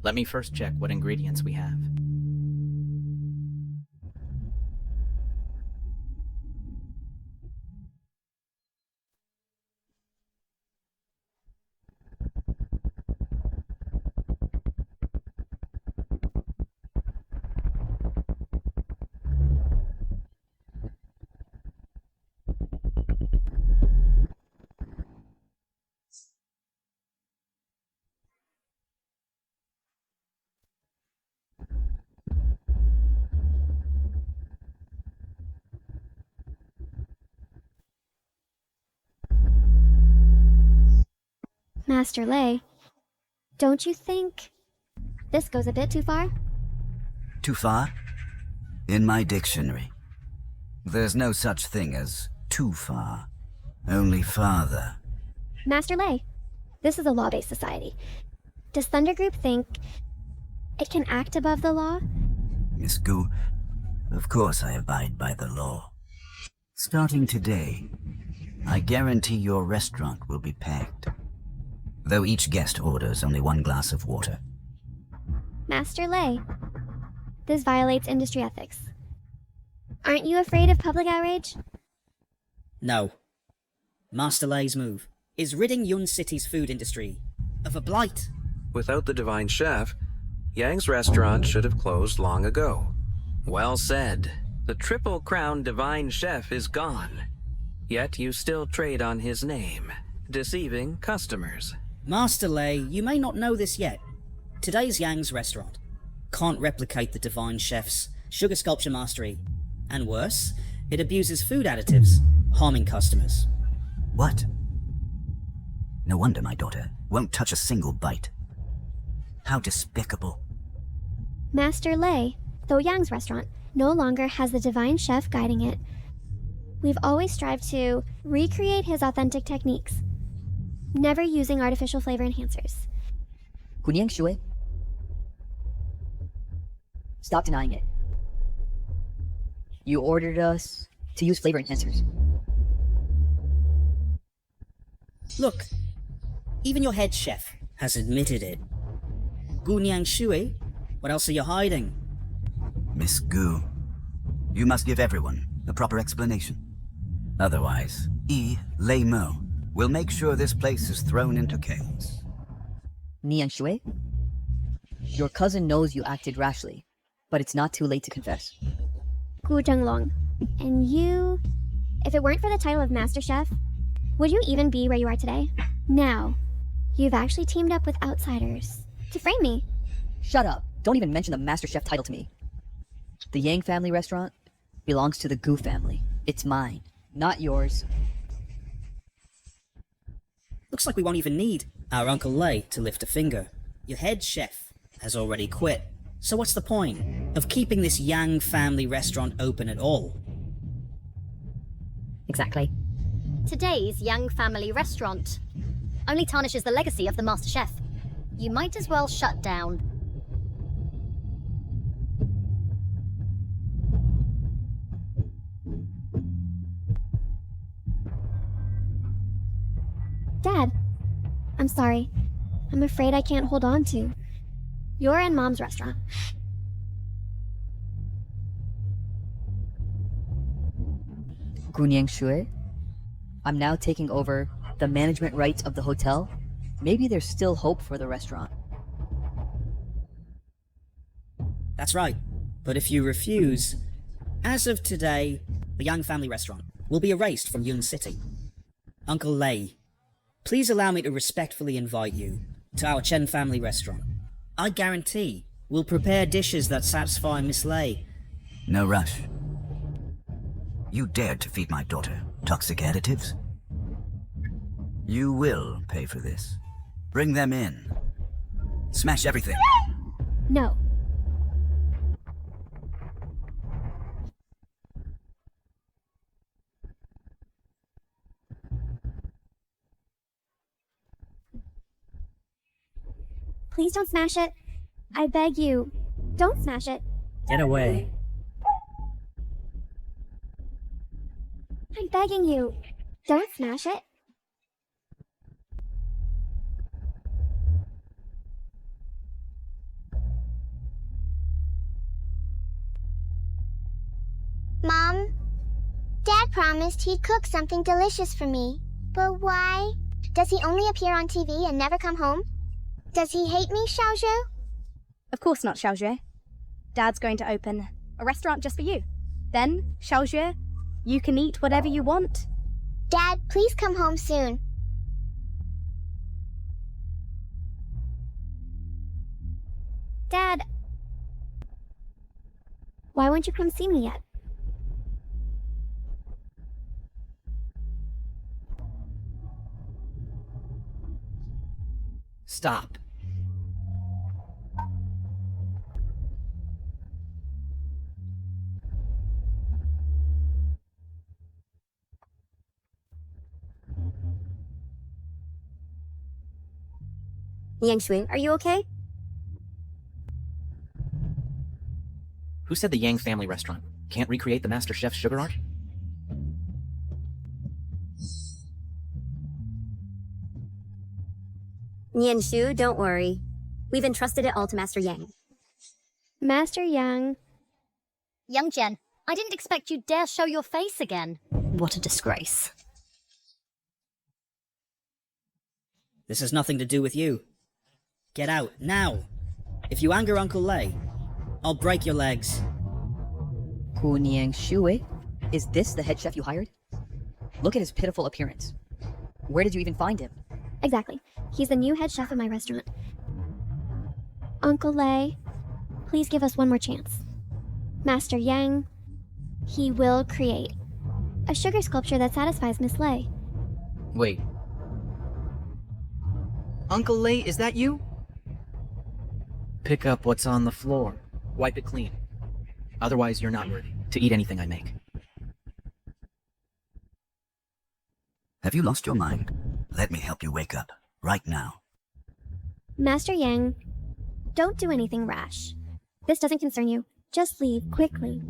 Let me first check what ingredients we have. Master Lei, don't you think this goes a bit too far? Too far? In my dictionary, there's no such thing as too far, only farther. Master Lei, this is a law-based society. Does Thunder Group think it can act above the law? Miss Gu, of course I abide by the law. Starting today, I guarantee your restaurant will be packed, though each guest orders only one glass of water. Master Lei, this violates industry ethics. Aren't you afraid of public outrage? No. Master Lei's move is ridding Yun City's food industry of a blight. Without the Divine Chef, Yang's restaurant should have closed long ago. Well said. The Triple Crown Divine Chef is gone. Yet you still trade on his name, deceiving customers. Master Lei, you may not know this yet. Today's Yang's restaurant can't replicate the Divine Chef's sugar sculpture mastery. And worse, it abuses food additives, harming customers. What? No wonder my daughter won't touch a single bite. How despicable. Master Lei, though Yang's restaurant no longer has the Divine Chef guiding it, we've always strived to recreate his authentic techniques, never using artificial flavor enhancers. Gunyan Shui, stop denying it. You ordered us to use flavor enhancers. Look, even your head chef has admitted it. Gunyan Shui, what else are you hiding? Miss Gu, you must give everyone a proper explanation. Otherwise, Lei Mo will make sure this place is thrown into chaos. Nian Shui, your cousin knows you acted rashly, but it's not too late to confess. Gu Zhenglong, and you, if it weren't for the title of Master Chef, would you even be where you are today? Now, you've actually teamed up with outsiders to frame me. Shut up. Don't even mention the Master Chef title to me. The Yang family restaurant belongs to the Gu family. It's mine, not yours. Looks like we won't even need our Uncle Lei to lift a finger. Your head chef has already quit. So what's the point of keeping this Yang family restaurant open at all? Exactly. Today's Yang family restaurant only tarnishes the legacy of the Master Chef. You might as well shut down. Dad, I'm sorry. I'm afraid I can't hold on to You're in Mom's restaurant. Gunyang Shui, I'm now taking over the management rights of the hotel. Maybe there's still hope for the restaurant. That's right. But if you refuse, as of today, the Yang family restaurant will be erased from Yun City. Uncle Lei, please allow me to respectfully invite you to our Chen family restaurant. I guarantee we'll prepare dishes that satisfy Miss Lei. No rush. You dared to feed my daughter toxic additives? You will pay for this. Bring them in. Smash everything. No. Please don't smash it. I beg you. Don't smash it. Get away. I'm begging you. Don't smash it. Mom, Dad promised he'd cook something delicious for me. But why? Does he only appear on TV and never come home? Does he hate me, Xiaozhou? Of course not, Xiaozhue. Dad's going to open a restaurant just for you. Then, Xiaozhue, you can eat whatever you want. Dad, please come home soon. Dad. Why won't you come see me yet? Stop. Yang Shui, are you okay? Who said the Yang family restaurant can't recreate the master chef's sugar art? Nian Shu, don't worry. We've entrusted it all to Master Yang. Master Yang. Young Jen, I didn't expect you'd dare show your face again. What a disgrace. This has nothing to do with you. Get out, now! If you anger Uncle Lei, I'll break your legs. Gunyang Shui, is this the head chef you hired? Look at his pitiful appearance. Where did you even find him? Exactly. He's the new head chef of my restaurant. Uncle Lei, please give us one more chance. Master Yang, he will create a sugar sculpture that satisfies Miss Lei. Wait. Uncle Lei, is that you? Pick up what's on the floor. Wipe it clean. Otherwise, you're not worthy to eat anything I make. Have you lost your mind? Let me help you wake up, right now. Master Yang, don't do anything rash. This doesn't concern you. Just leave quickly.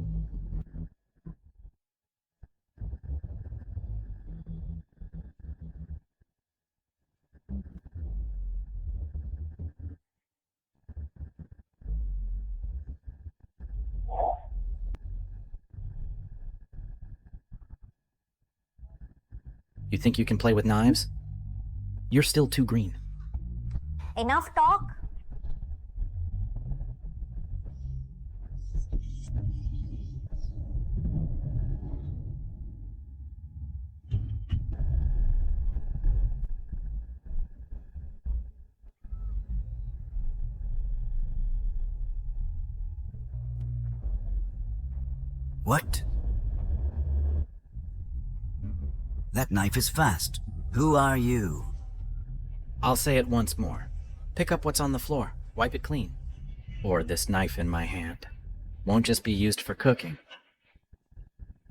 You think you can play with knives? You're still too green. Enough talk. What? That knife is fast. Who are you? I'll say it once more. Pick up what's on the floor. Wipe it clean. Or this knife in my hand won't just be used for cooking.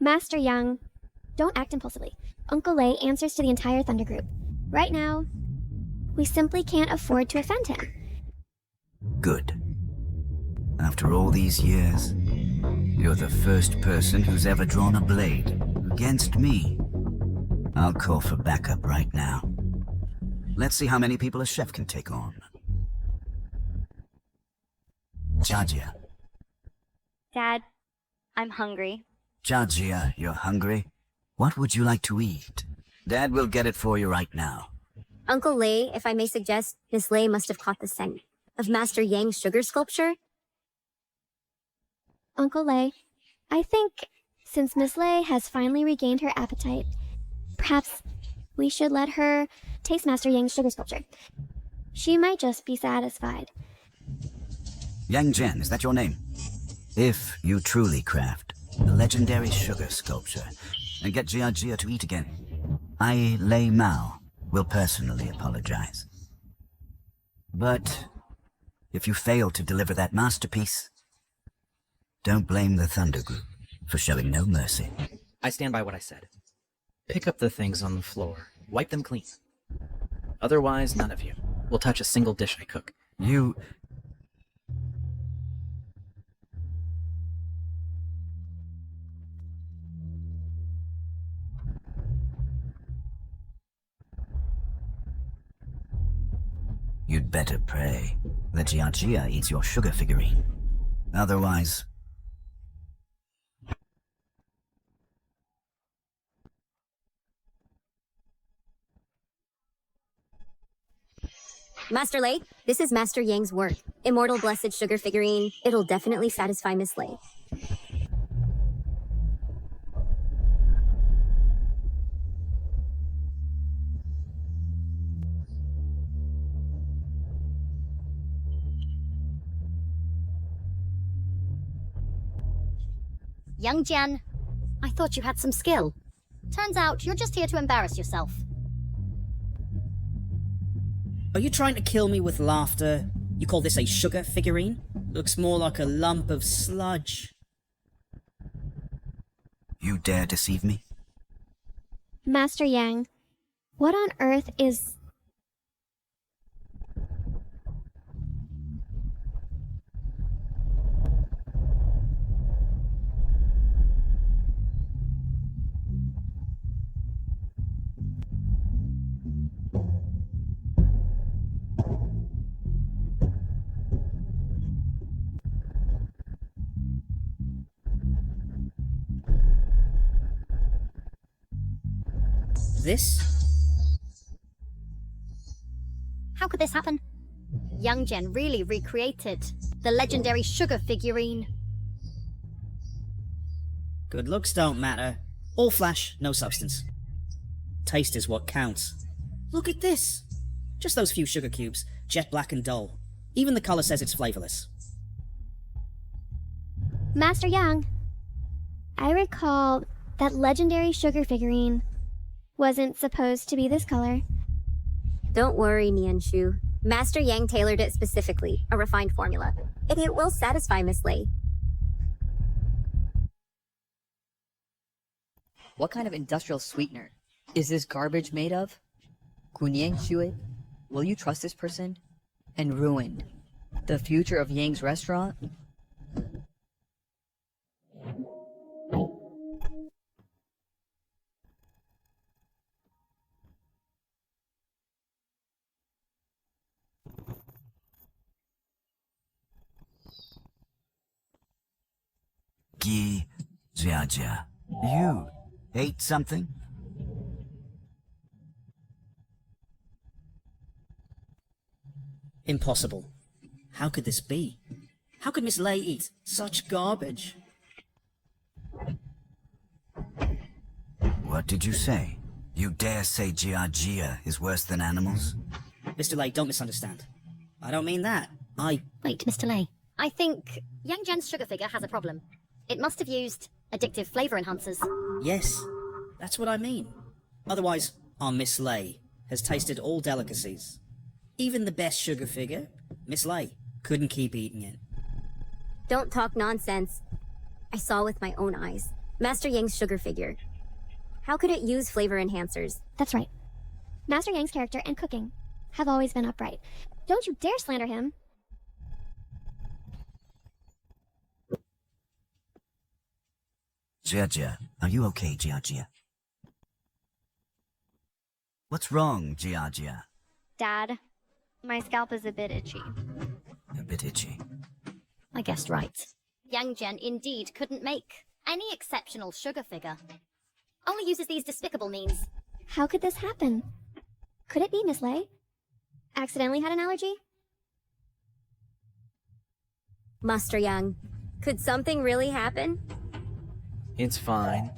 Master Yang, don't act impulsively. Uncle Lei answers to the entire Thunder Group. Right now, we simply can't afford to offend him. Good. After all these years, you're the first person who's ever drawn a blade against me. I'll call for backup right now. Let's see how many people a chef can take on. Jiajia. Dad, I'm hungry. Jiajia, you're hungry? What would you like to eat? Dad will get it for you right now. Uncle Lei, if I may suggest, Miss Lei must have caught the scent of Master Yang's sugar sculpture. Uncle Lei, I think since Miss Lei has finally regained her appetite, perhaps we should let her taste Master Yang's sugar sculpture. She might just be satisfied. Yang Jian, is that your name? If you truly craft the legendary sugar sculpture and get Jiajia to eat again, I, Lei Mao, will personally apologize. But if you fail to deliver that masterpiece, don't blame the Thunder Group for showing no mercy. I stand by what I said. Pick up the things on the floor. Wipe them clean. Otherwise, none of you will touch a single dish I cook. You'd better pray that Jiajia eats your sugar figurine. Otherwise... Master Lei, this is Master Yang's work. Immortal Blessed Sugar Figurine. It'll definitely satisfy Miss Lei. Young Jian, I thought you had some skill. Turns out you're just here to embarrass yourself. Are you trying to kill me with laughter? You call this a sugar figurine? Looks more like a lump of sludge. You dare deceive me? Master Yang, what on earth is... This? How could this happen? Young Jian really recreated the legendary sugar figurine. Good looks don't matter. All flash, no substance. Taste is what counts. Look at this! Just those few sugar cubes, jet black and dull. Even the color says it's flavorless. Master Yang, I recall that legendary sugar figurine wasn't supposed to be this color. Don't worry, Nianshu. Master Yang tailored it specifically, a refined formula. It will satisfy Miss Lei. What kind of industrial sweetener is this garbage made of? Gunyang Shui, will you trust this person? And ruin the future of Yang's restaurant? Gi Jiajia, you ate something? Impossible. How could this be? How could Miss Lei eat such garbage? What did you say? You dare say Jiajia is worse than animals? Mr. Lei, don't misunderstand. I don't mean that. Wait, Mr. Lei. I think Young Jian's sugar figure has a problem. It must have used addictive flavor enhancers. Yes, that's what I mean. Otherwise, our Miss Lei has tasted all delicacies. Even the best sugar figure, Miss Lei, couldn't keep eating it. Don't talk nonsense. I saw with my own eyes. Master Yang's sugar figure. How could it use flavor enhancers? That's right. Master Yang's character and cooking have always been upright. Don't you dare slander him. Jiajia, are you okay, Jiajia? What's wrong, Jiajia? Dad, my scalp is a bit itchy. A bit itchy. I guessed right. Yang Jian indeed couldn't make any exceptional sugar figure. Only uses these despicable means. How could this happen? Could it be Miss Lei? Accidentally had an allergy? Master Yang, could something really happen? It's fine.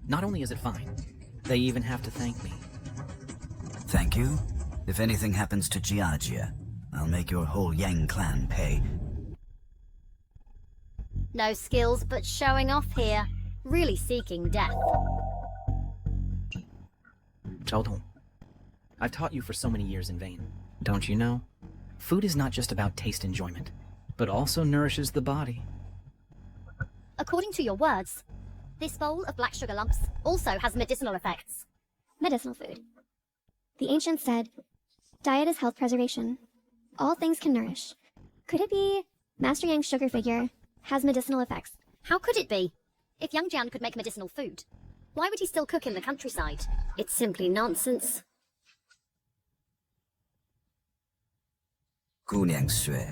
Not only is it fine, they even have to thank me. Thank you. If anything happens to Jiajia, I'll make your whole Yang clan pay. No skills but showing off here. Really seeking death. Zhao Tong, I've taught you for so many years in vain. Don't you know? Food is not just about taste enjoyment, but also nourishes the body. According to your words, this bowl of black sugar lumps also has medicinal effects. Medicinal food. The ancients said, diet is health preservation. All things can nourish. Could it be Master Yang's sugar figure has medicinal effects? How could it be? If Yang Jian could make medicinal food, why would he still cook in the countryside? It's simply nonsense. Gunyang Sui,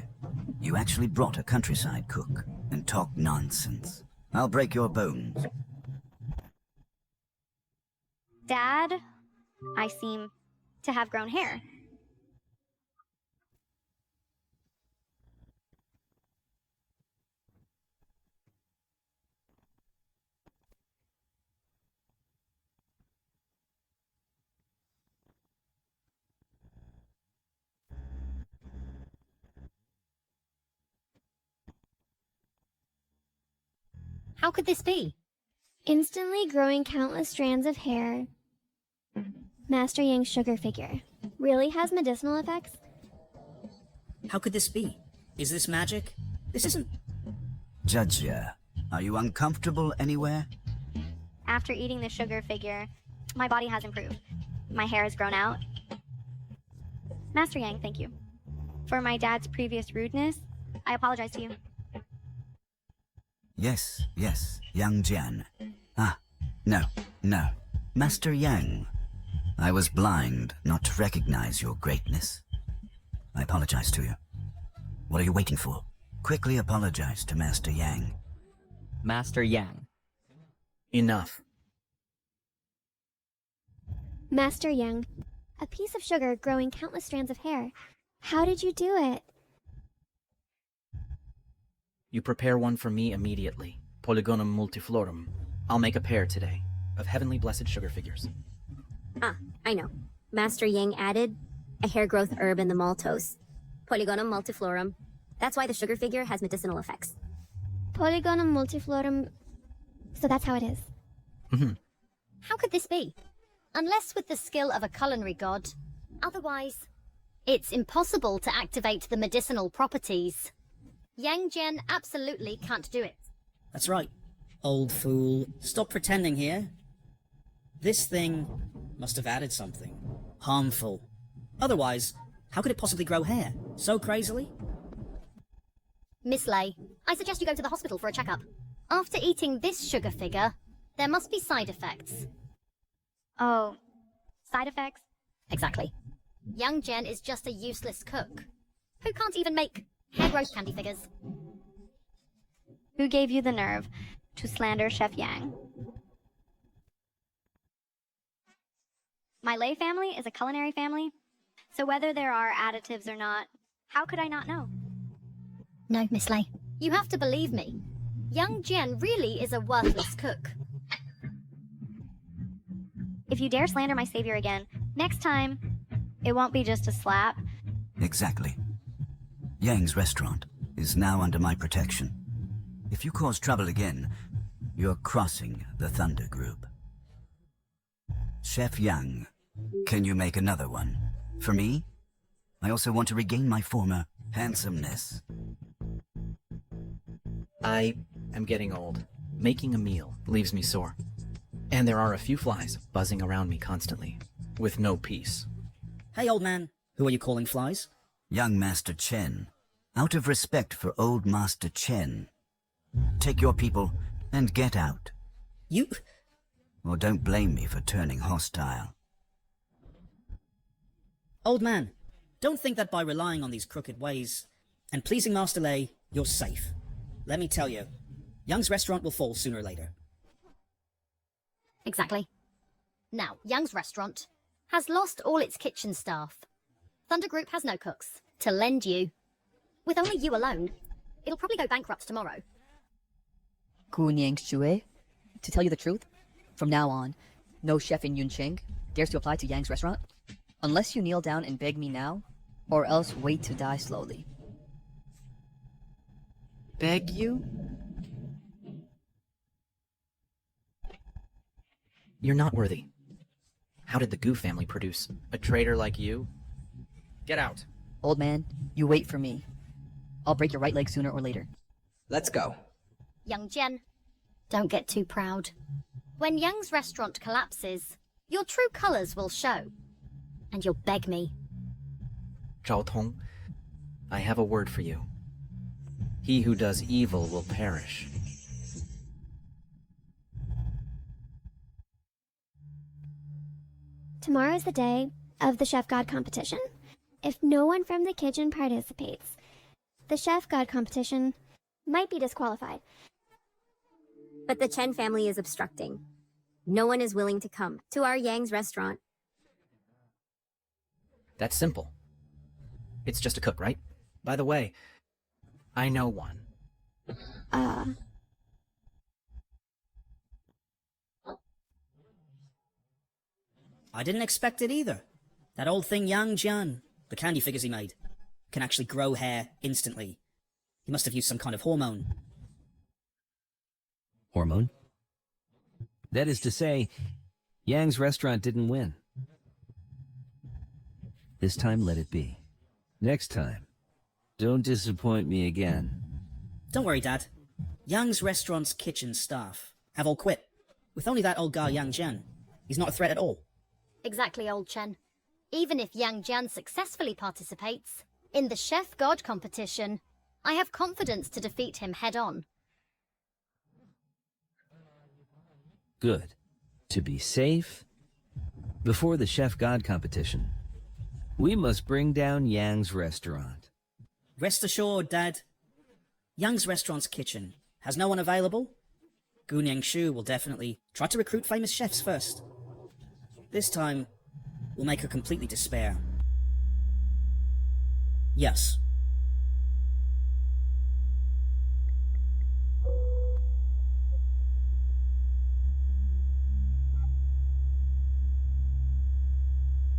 you actually brought a countryside cook and talk nonsense. I'll break your bones. Dad, I seem to have grown hair. How could this be? Instantly growing countless strands of hair. Master Yang's sugar figure really has medicinal effects? How could this be? Is this magic? This isn't... Judgia, are you uncomfortable anywhere? After eating the sugar figure, my body has improved. My hair has grown out. Master Yang, thank you. For my dad's previous rudeness, I apologize to you. Yes, Yang Jian. Ah, no. Master Yang. I was blind not to recognize your greatness. I apologize to you. What are you waiting for? Quickly apologize to Master Yang. Master Yang. Enough. Master Yang, a piece of sugar growing countless strands of hair. How did you do it? You prepare one for me immediately. Polygonum multiflorum. I'll make a pair today of heavenly blessed sugar figures. Ah, I know. Master Yang added a hair growth herb in the maltose. Polygonum multiflorum. That's why the sugar figure has medicinal effects. Polygonum multiflorum. So that's how it is. How could this be? Unless with the skill of a culinary god. Otherwise, it's impossible to activate the medicinal properties. Yang Jian absolutely can't do it. That's right. Old fool. Stop pretending here. This thing must have added something. Harmful. Otherwise, how could it possibly grow hair? So crazily? Miss Lei, I suggest you go to the hospital for a checkup. After eating this sugar figure, there must be side effects. Oh, side effects? Exactly. Yang Jian is just a useless cook, who can't even make hair growth candy figures. Who gave you the nerve to slander Chef Yang? My Lei family is a culinary family, so whether there are additives or not, how could I not know? No, Miss Lei, you have to believe me. Yang Jian really is a worthless cook. If you dare slander my savior again, next time, it won't be just a slap. Exactly. Yang's restaurant is now under my protection. If you cause trouble again, you're crossing the Thunder Group. Chef Yang, can you make another one? For me? I also want to regain my former handsomeness. I am getting old. Making a meal leaves me sore. And there are a few flies buzzing around me constantly, with no peace. Hey, old man. Who are you calling flies? Young Master Chen. Out of respect for old Master Chen, take your people and get out. You... Or don't blame me for turning hostile. Old man, don't think that by relying on these crooked ways and pleasing Master Lei, you're safe. Let me tell you, Young's restaurant will fall sooner or later. Exactly. Now, Young's restaurant has lost all its kitchen staff. Thunder Group has no cooks to lend you. With only you alone, it'll probably go bankrupt tomorrow. Gunyang Shui, to tell you the truth, from now on, no chef in Yunqing dares to apply to Yang's restaurant, unless you kneel down and beg me now, or else wait to die slowly. Beg you? You're not worthy. How did the Gu family produce a traitor like you? Get out. Old man, you wait for me. I'll break your right leg sooner or later. Let's go. Young Jen, don't get too proud. When Young's restaurant collapses, your true colors will show. And you'll beg me. Zhao Tong, I have a word for you. He who does evil will perish. Tomorrow's the day of the Chef God competition. If no one from the kitchen participates, the Chef God competition might be disqualified. But the Chen family is obstructing. No one is willing to come to our Yang's restaurant. That's simple. It's just a cook, right? By the way, I know one. I didn't expect it either. That old thing Yang Jian, the candy figures he made, can actually grow hair instantly. He must have used some kind of hormone. Hormone? That is to say, Yang's restaurant didn't win. This time, let it be. Next time, don't disappoint me again. Don't worry, Dad. Yang's restaurant's kitchen staff have all quit. With only that old guy Yang Jian, he's not a threat at all. Exactly, old Chen. Even if Yang Jian successfully participates in the Chef God competition, I have confidence to defeat him head-on. Good. To be safe, before the Chef God competition, we must bring down Yang's restaurant. Rest assured, Dad. Yang's restaurant's kitchen has no one available. Gunyang Shu will definitely try to recruit famous chefs first. This time, we'll make her completely despair. Yes.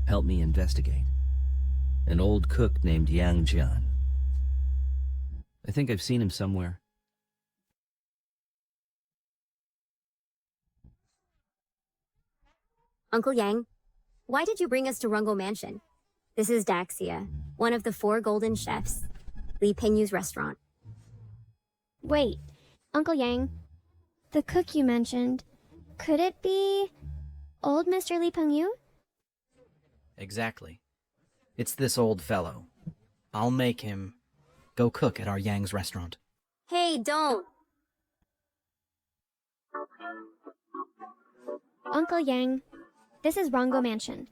Help me investigate. An old cook named Yang Jian. I think I've seen him somewhere. Uncle Yang, why did you bring us to Rungo Mansion? This is Daxia, one of the 4 golden chefs, Li Pingyu's restaurant. Wait, Uncle Yang, the cook you mentioned, could it be old Mr. Li Pengyu? Exactly. It's this old fellow. I'll make him go cook at our Yang's restaurant. Hey, don't! Uncle Yang, this is Rongo Mansion,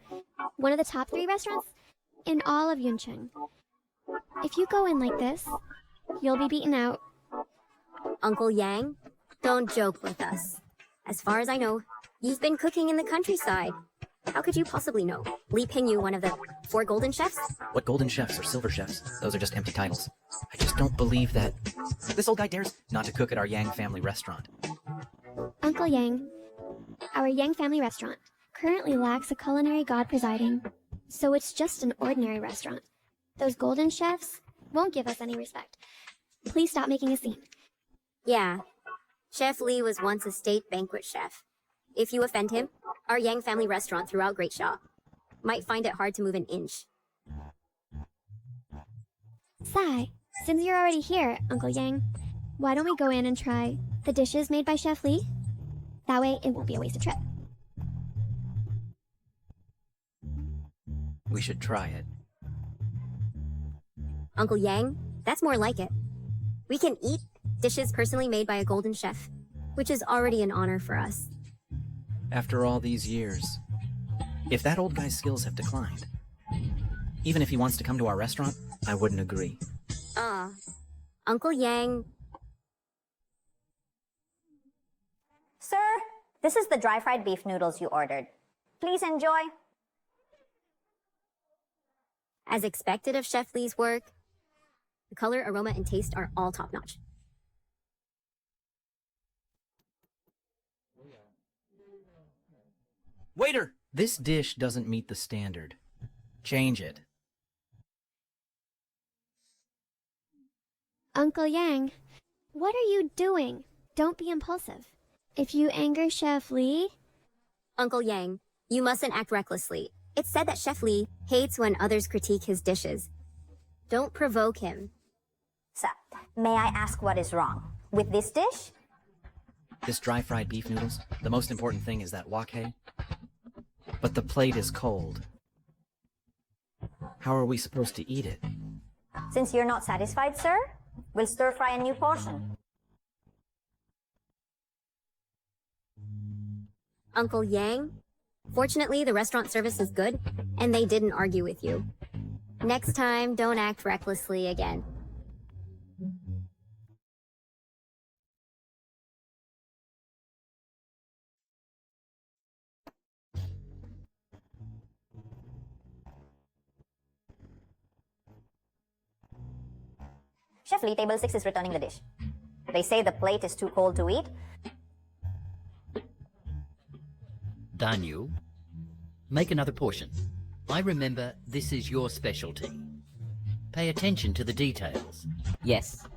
one of the top 3 restaurants in all of Yunqing. If you go in like this, you'll be beaten out. Uncle Yang, don't joke with us. As far as I know, you've been cooking in the countryside. How could you possibly know? Li Pingyu, one of the 4 golden chefs? What golden chefs or silver chefs? Those are just empty titles. I just don't believe that this old guy dares not to cook at our Yang family restaurant. Uncle Yang, our Yang family restaurant currently lacks a culinary god presiding, so it's just an ordinary restaurant. Those golden chefs won't give us any respect. Please stop making a scene. Yeah. Chef Li was once a state banquet chef. If you offend him, our Yang family restaurant throughout Great Shaw might find it hard to move an inch. Sai, since you're already here, Uncle Yang, why don't we go in and try the dishes made by Chef Li? That way, it won't be a wasted trip. We should try it. Uncle Yang, that's more like it. We can eat dishes personally made by a golden chef, which is already an honor for us. After all these years, if that old guy's skills have declined, even if he wants to come to our restaurant, I wouldn't agree. Uncle Yang, This is the dry-fried beef noodles you ordered. Please enjoy. As expected of Chef Lee's work, the color, aroma, and taste are all top-notch. Waiter! This dish doesn't meet the standard. Change it. Uncle Yang, what are you doing? Don't be impulsive. If you anger Chef Lee... Uncle Yang, you mustn't act recklessly. It's said that Chef Lee hates when others critique his dishes. Don't provoke him. Sir, may I ask what is wrong with this dish? This dry-fried beef noodles, the most important thing is that wok hei. But the plate is cold. How are we supposed to eat it? Since you're not satisfied, sir, we'll stir-fry a new portion. Uncle Yang, fortunately the restaurant service is good, and they didn't argue with you. Next time, don't act recklessly again. Chef Lee, table 6 is returning the dish. They say the plate is too cold to eat. Daniel, make another portion. I remember this is your specialty. Pay attention to the details. Yes.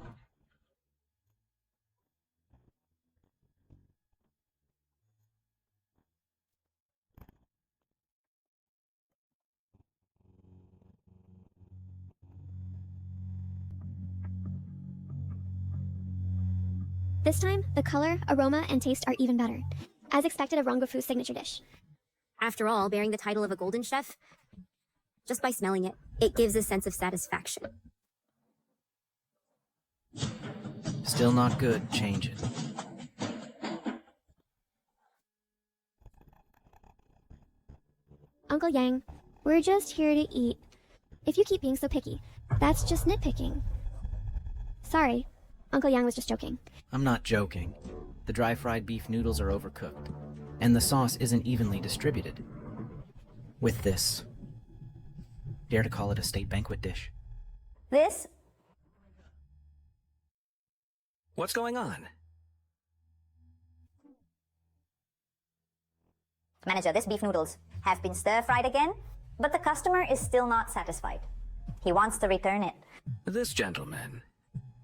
This time, the color, aroma, and taste are even better, as expected of Rongguofu's signature dish. After all, bearing the title of a golden chef, just by smelling it, it gives a sense of satisfaction. Still not good, change it. Uncle Yang, we're just here to eat. If you keep being so picky, that's just nitpicking. Sorry, Uncle Yang was just joking. I'm not joking. The dry-fried beef noodles are overcooked, and the sauce isn't evenly distributed. With this, dare to call it a state banquet dish. This? What's going on? Manager, this beef noodles have been stir-fried again, but the customer is still not satisfied. He wants to return it. This gentleman.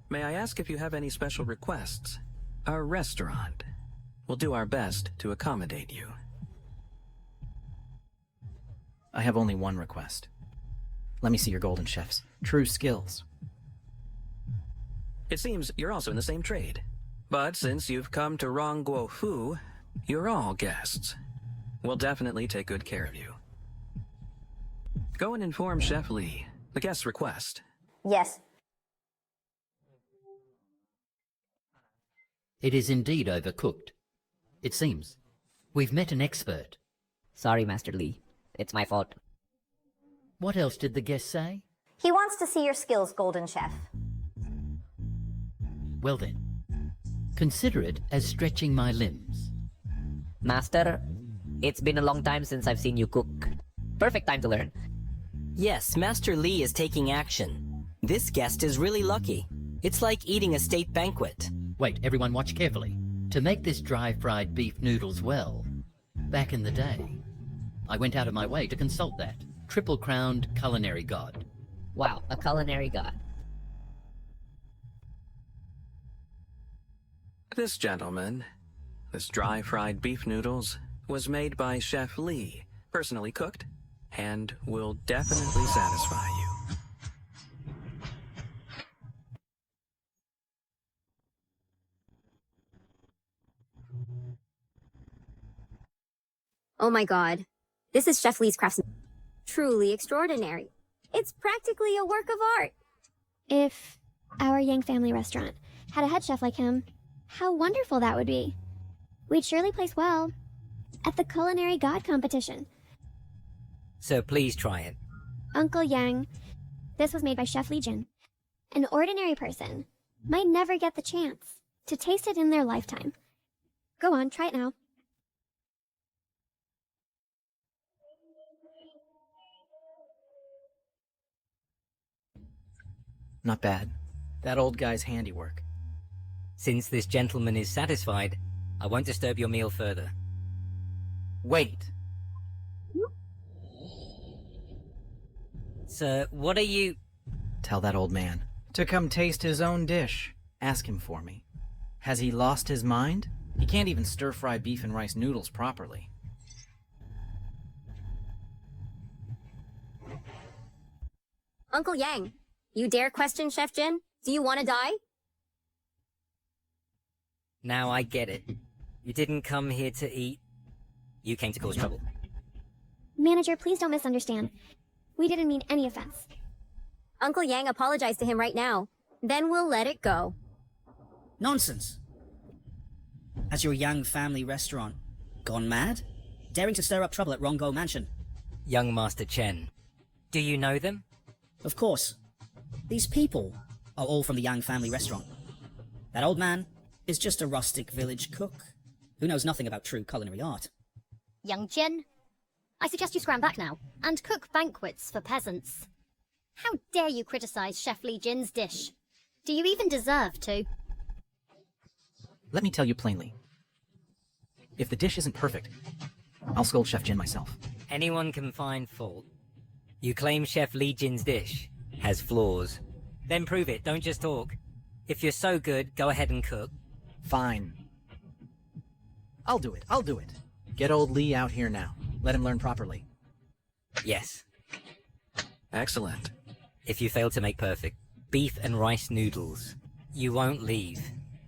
May I ask if you have any special requests? Our restaurant will do our best to accommodate you. I have only one request. Let me see your golden chef's true skills. It seems you're also in the same trade. But since you've come to Rongguofu, you're all guests. We'll definitely take good care of you. Go and inform Chef Lee, the guest's request. Yes. It is indeed overcooked. It seems. We've met an expert. Sorry, Master Lee. It's my fault. What else did the guest say? He wants to see your skills, Golden Chef. Well then, consider it as stretching my limbs. Master, it's been a long time since I've seen you cook. Perfect time to learn. Yes, Master Lee is taking action. This guest is really lucky. It's like eating a state banquet. Wait, everyone watch carefully. To make this dry-fried beef noodles well, back in the day, I went out of my way to consult that triple-crowned culinary god. Wow, a culinary god. This gentleman, this dry-fried beef noodles, was made by Chef Lee, personally cooked, and will definitely satisfy you. Oh my god. This is Chef Lee's craftsmanship. Truly extraordinary. It's practically a work of art. If our Yang family restaurant had a head chef like him, how wonderful that would be. We'd surely place well at the culinary god competition. So please try it. Uncle Yang, this was made by Chef Lee Jin. An ordinary person might never get the chance to taste it in their lifetime. Go on, try it now. Not bad. That old guy's handiwork. Since this gentleman is satisfied, I won't disturb your meal further. Wait. Sir, what are you... Tell that old man to come taste his own dish. Ask him for me. Has he lost his mind? He can't even stir-fry beef and rice noodles properly. Uncle Yang, you dare question Chef Jin? Do you want to die? Now I get it. You didn't come here to eat. You came to cause trouble. Manager, please don't misunderstand. We didn't mean any offense. Uncle Yang, apologize to him right now. Then we'll let it go. Nonsense. Has your Yang family restaurant gone mad? Daring to stir up trouble at Rongo Mansion? Young Master Chen. Do you know them? Of course. These people are all from the Yang family restaurant. That old man is just a rustic village cook who knows nothing about true culinary art. Young Jin, I suggest you scram back now and cook banquets for peasants. How dare you criticize Chef Li Jin's dish? Do you even deserve to? Let me tell you plainly. If the dish isn't perfect, I'll scold Chef Jin myself. Anyone can find fault. You claim Chef Li Jin's dish has flaws. Then prove it, don't just talk. If you're so good, go ahead and cook. Fine. I'll do it. Get old Lee out here now. Let him learn properly. Yes. Excellent. If you fail to make perfect beef and rice noodles, you won't leave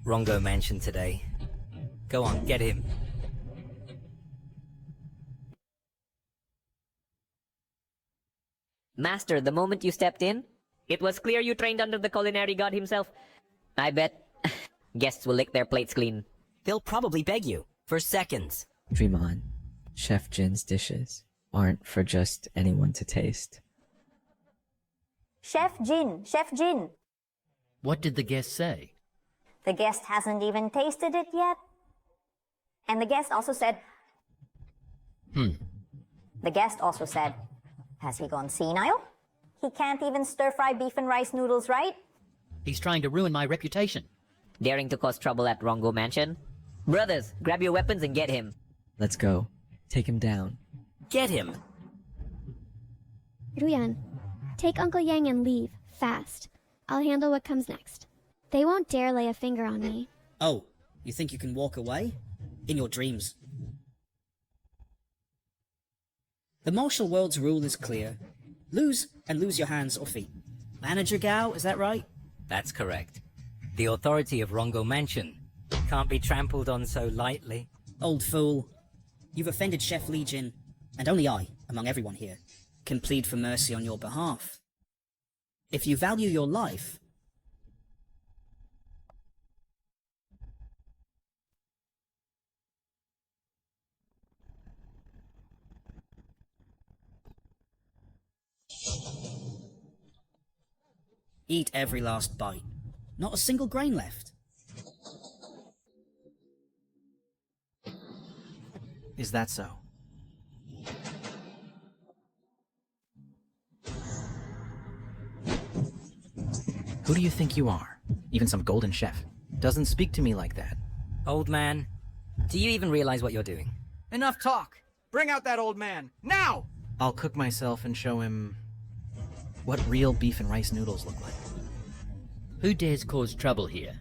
Rongo Mansion today. Go on, get him. Master, the moment you stepped in, it was clear you trained under the culinary god himself. I bet guests will lick their plates clean. They'll probably beg you for seconds. Dream on. Chef Jin's dishes aren't for just anyone to taste. Chef Jin. What did the guest say? The guest hasn't even tasted it yet. And the guest also said... The guest also said, has he gone senile? He can't even stir-fry beef and rice noodles, right? He's trying to ruin my reputation. Daring to cause trouble at Rongo Mansion? Brothers, grab your weapons and get him. Let's go. Take him down. Get him! Ruyan, take Uncle Yang and leave, fast. I'll handle what comes next. They won't dare lay a finger on me. Oh, you think you can walk away? In your dreams. The martial world's rule is clear. Lose and lose your hands or feet. Manager Gao, is that right? That's correct. The authority of Rongo Mansion can't be trampled on so lightly. Old fool. You've offended Chef Li Jin, and only I, among everyone here, can plead for mercy on your behalf. If you value your life, eat every last bite. Not a single grain left. Is that so? Who do you think you are? Even some golden chef. Doesn't speak to me like that. Old man, do you even realize what you're doing? Enough talk! Bring out that old man, now! I'll cook myself and show him what real beef and rice noodles look like. Who dares cause trouble here?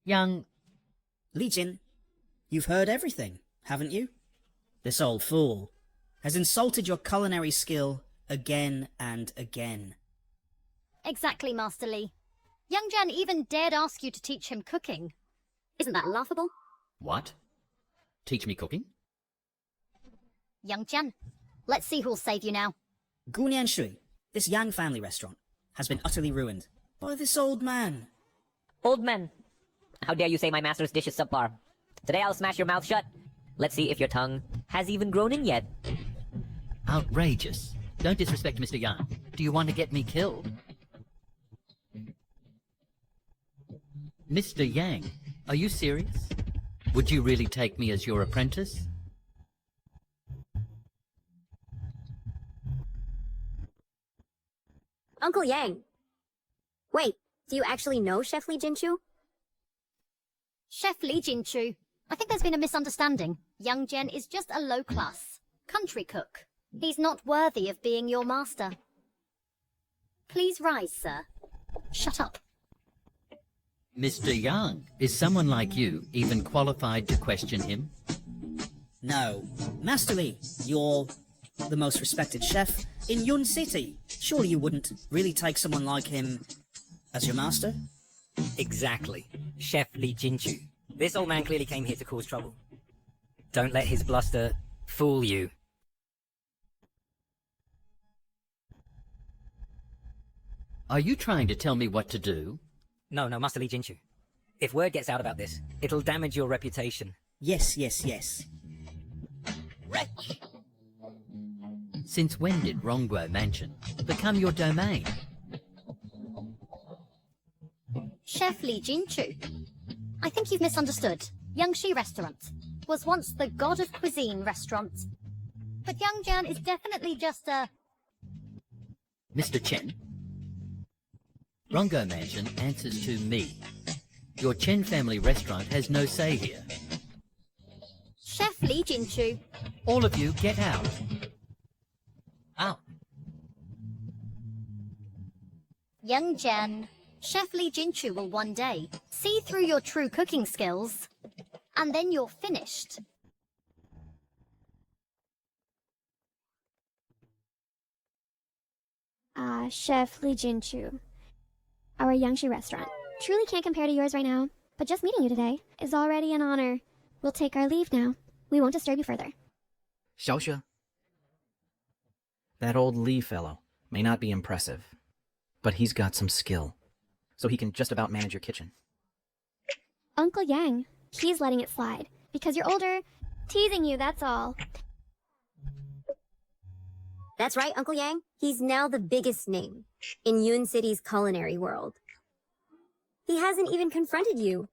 Young... Li Jin, you've heard everything, haven't you? This old fool has insulted your culinary skill again and again. Exactly, Master Li. Young Jen even dared ask you to teach him cooking. Isn't that laughable? What? Teach me cooking? Young Jen, let's see who'll save you now. Gunian Shui, this Yang family restaurant, has been utterly ruined by this old man. Old man, how dare you say my master's dish is subpar? Today I'll smash your mouth shut. Let's see if your tongue has even grown in yet. Outrageous. Don't disrespect Mr. Yang. Do you want to get me killed? Mr. Yang, are you serious? Would you really take me as your apprentice? Uncle Yang. Wait, do you actually know Chef Li Jinchu? Chef Li Jinchu, I think there's been a misunderstanding. Young Jen is just a low-class country cook. He's not worthy of being your master. Please rise, sir. Shut up. Mr. Yang, is someone like you even qualified to question him? No. Master Li, you're the most respected chef in Yun City. Surely you wouldn't really take someone like him as your master? Exactly. Chef Li Jinchu. This old man clearly came here to cause trouble. Don't let his bluster fool you. Are you trying to tell me what to do? No, Master Li Jinchu. If word gets out about this, it'll damage your reputation. Yes, yes, yes. Wretch. Since when did Rongguo Mansion become your domain? Chef Li Jinchu, I think you've misunderstood. Yangshi Restaurant was once the God of Cuisine restaurant. But Yang Jan is definitely just a... Mr. Chen? Rongguo Mansion answers to me. Your Chen family restaurant has no say here. Chef Li Jinchu. All of you, get out. Out. Young Jen, Chef Li Jinchu will one day see through your true cooking skills, and then you're finished. Chef Li Jinchu. Our Yangshi restaurant truly can't compare to yours right now, but just meeting you today is already an honor. We'll take our leave now. We won't disturb you further. Xiaoxue. That old Li fellow may not be impressive, but he's got some skill, so he can just about manage your kitchen. Uncle Yang, he's letting it slide because you're older, teasing you, that's all. That's right, Uncle Yang. He's now the biggest name in Yun City's culinary world. He hasn't even confronted you,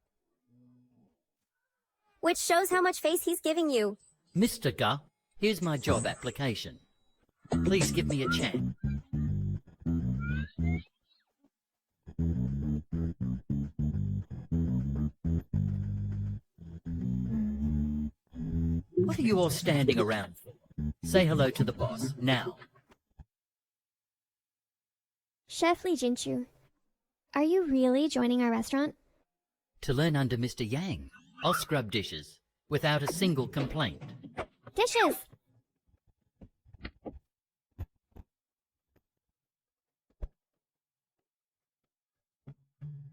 which shows how much face he's giving you. Mr. Ga, here's my job application. Please give me a chance. What are you all standing around for? Say hello to the boss, now. Chef Li Jinchu, are you really joining our restaurant? To learn under Mr. Yang, I'll scrub dishes without a single complaint. Dishes!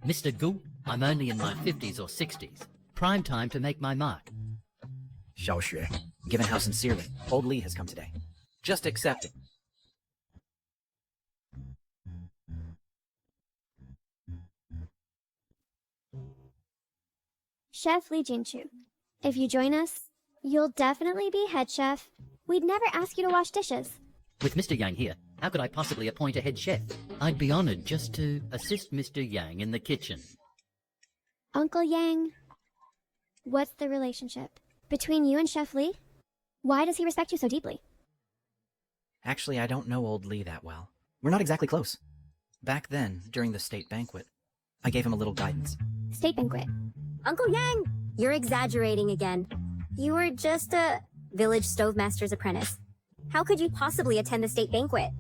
Mr. Gu, I'm only in my 50s or 60s. Prime time to make my mark. Xiaoxue, given how sincerely old Li has come today, just accept it. Chef Li Jinchu, if you join us, you'll definitely be head chef. We'd never ask you to wash dishes. With Mr. Yang here, how could I possibly appoint a head chef? I'd be honored just to assist Mr. Yang in the kitchen. Uncle Yang, what's the relationship between you and Chef Li? Why does he respect you so deeply? Actually, I don't know old Li that well. We're not exactly close. Back then, during the state banquet, I gave him a little guidance. State banquet. Uncle Yang, you're exaggerating again. You were just a village stovemaster's apprentice. How could you possibly attend the state banquet?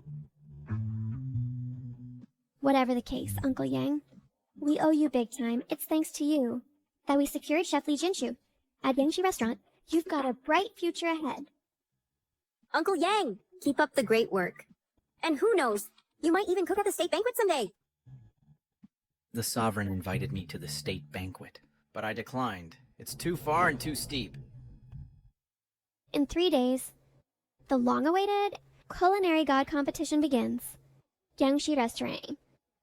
Whatever the case, Uncle Yang, we owe you big time. It's thanks to you that we secured Chef Li Jinchu. At Yangshi Restaurant, you've got a bright future ahead. Uncle Yang, keep up the great work. And who knows, you might even cook at the state banquet someday. The sovereign invited me to the state banquet, but I declined. It's too far and too steep. In 3 days, the long-awaited Culinary God competition begins. Yangshi Restaurant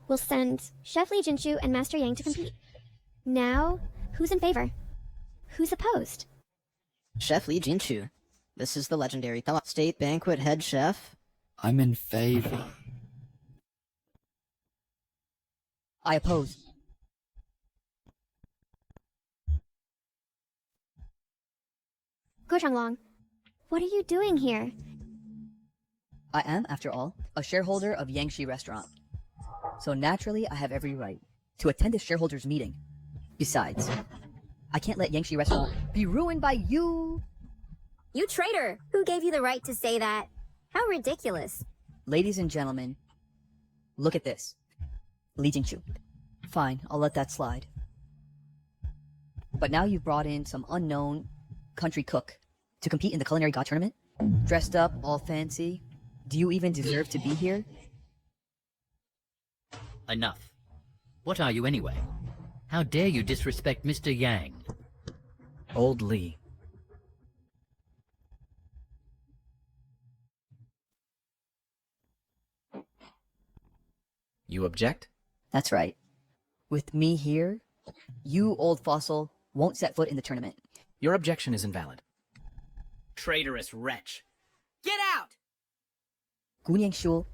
will send Chef Li Jinchu and Master Yang to compete. Now, who's in favor? Who's opposed? Chef Li Jinchu. This is the legendary state banquet head chef. I'm in favor. I oppose. Go Changlong, what are you doing here? I am, after all, a shareholder of Yangshi Restaurant. So naturally, I have every right to attend this shareholders meeting. Besides, I can't let Yangshi Restaurant be ruined by you. You traitor! Who gave you the right to say that? How ridiculous. Ladies and gentlemen, look at this. Li Jingchu. Fine, I'll let that slide. But now you've brought in some unknown country cook to compete in the Culinary God tournament? Dressed up, all fancy. Do you even deserve to be here? Enough. What are you anyway? How dare you disrespect Mr. Yang? Old Lee. You object? That's right. With me here, you, old fossil, won't set foot in the tournament. Your objection is invalid. Traitorous wretch! Get out! Gunyang Shul,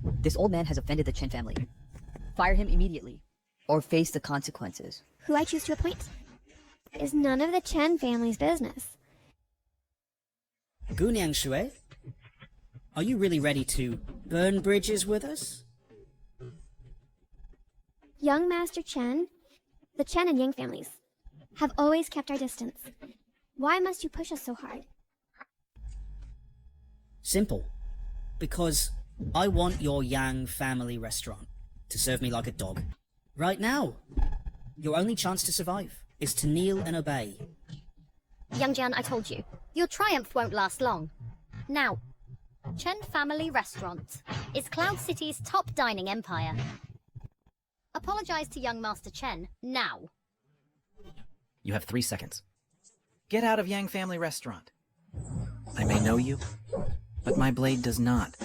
this old man has offended the Chen family. Fire him immediately, or face the consequences. Who I choose to appoint is none of the Chen family's business. Gunyang Shui, are you really ready to burn bridges with us? Young Master Chen, the Chen and Yang families, have always kept our distance. Why must you push us so hard? Simple. Because I want your Yang family restaurant to serve me like a dog. Right now. Your only chance to survive is to kneel and obey. Young Jian, I told you, your triumph won't last long. Now, Chen Family Restaurant is Cloud City's top dining empire. Apologize to young Master Chen, now. You have 3 seconds. Get out of Yang Family Restaurant. I may know you, but my blade does not.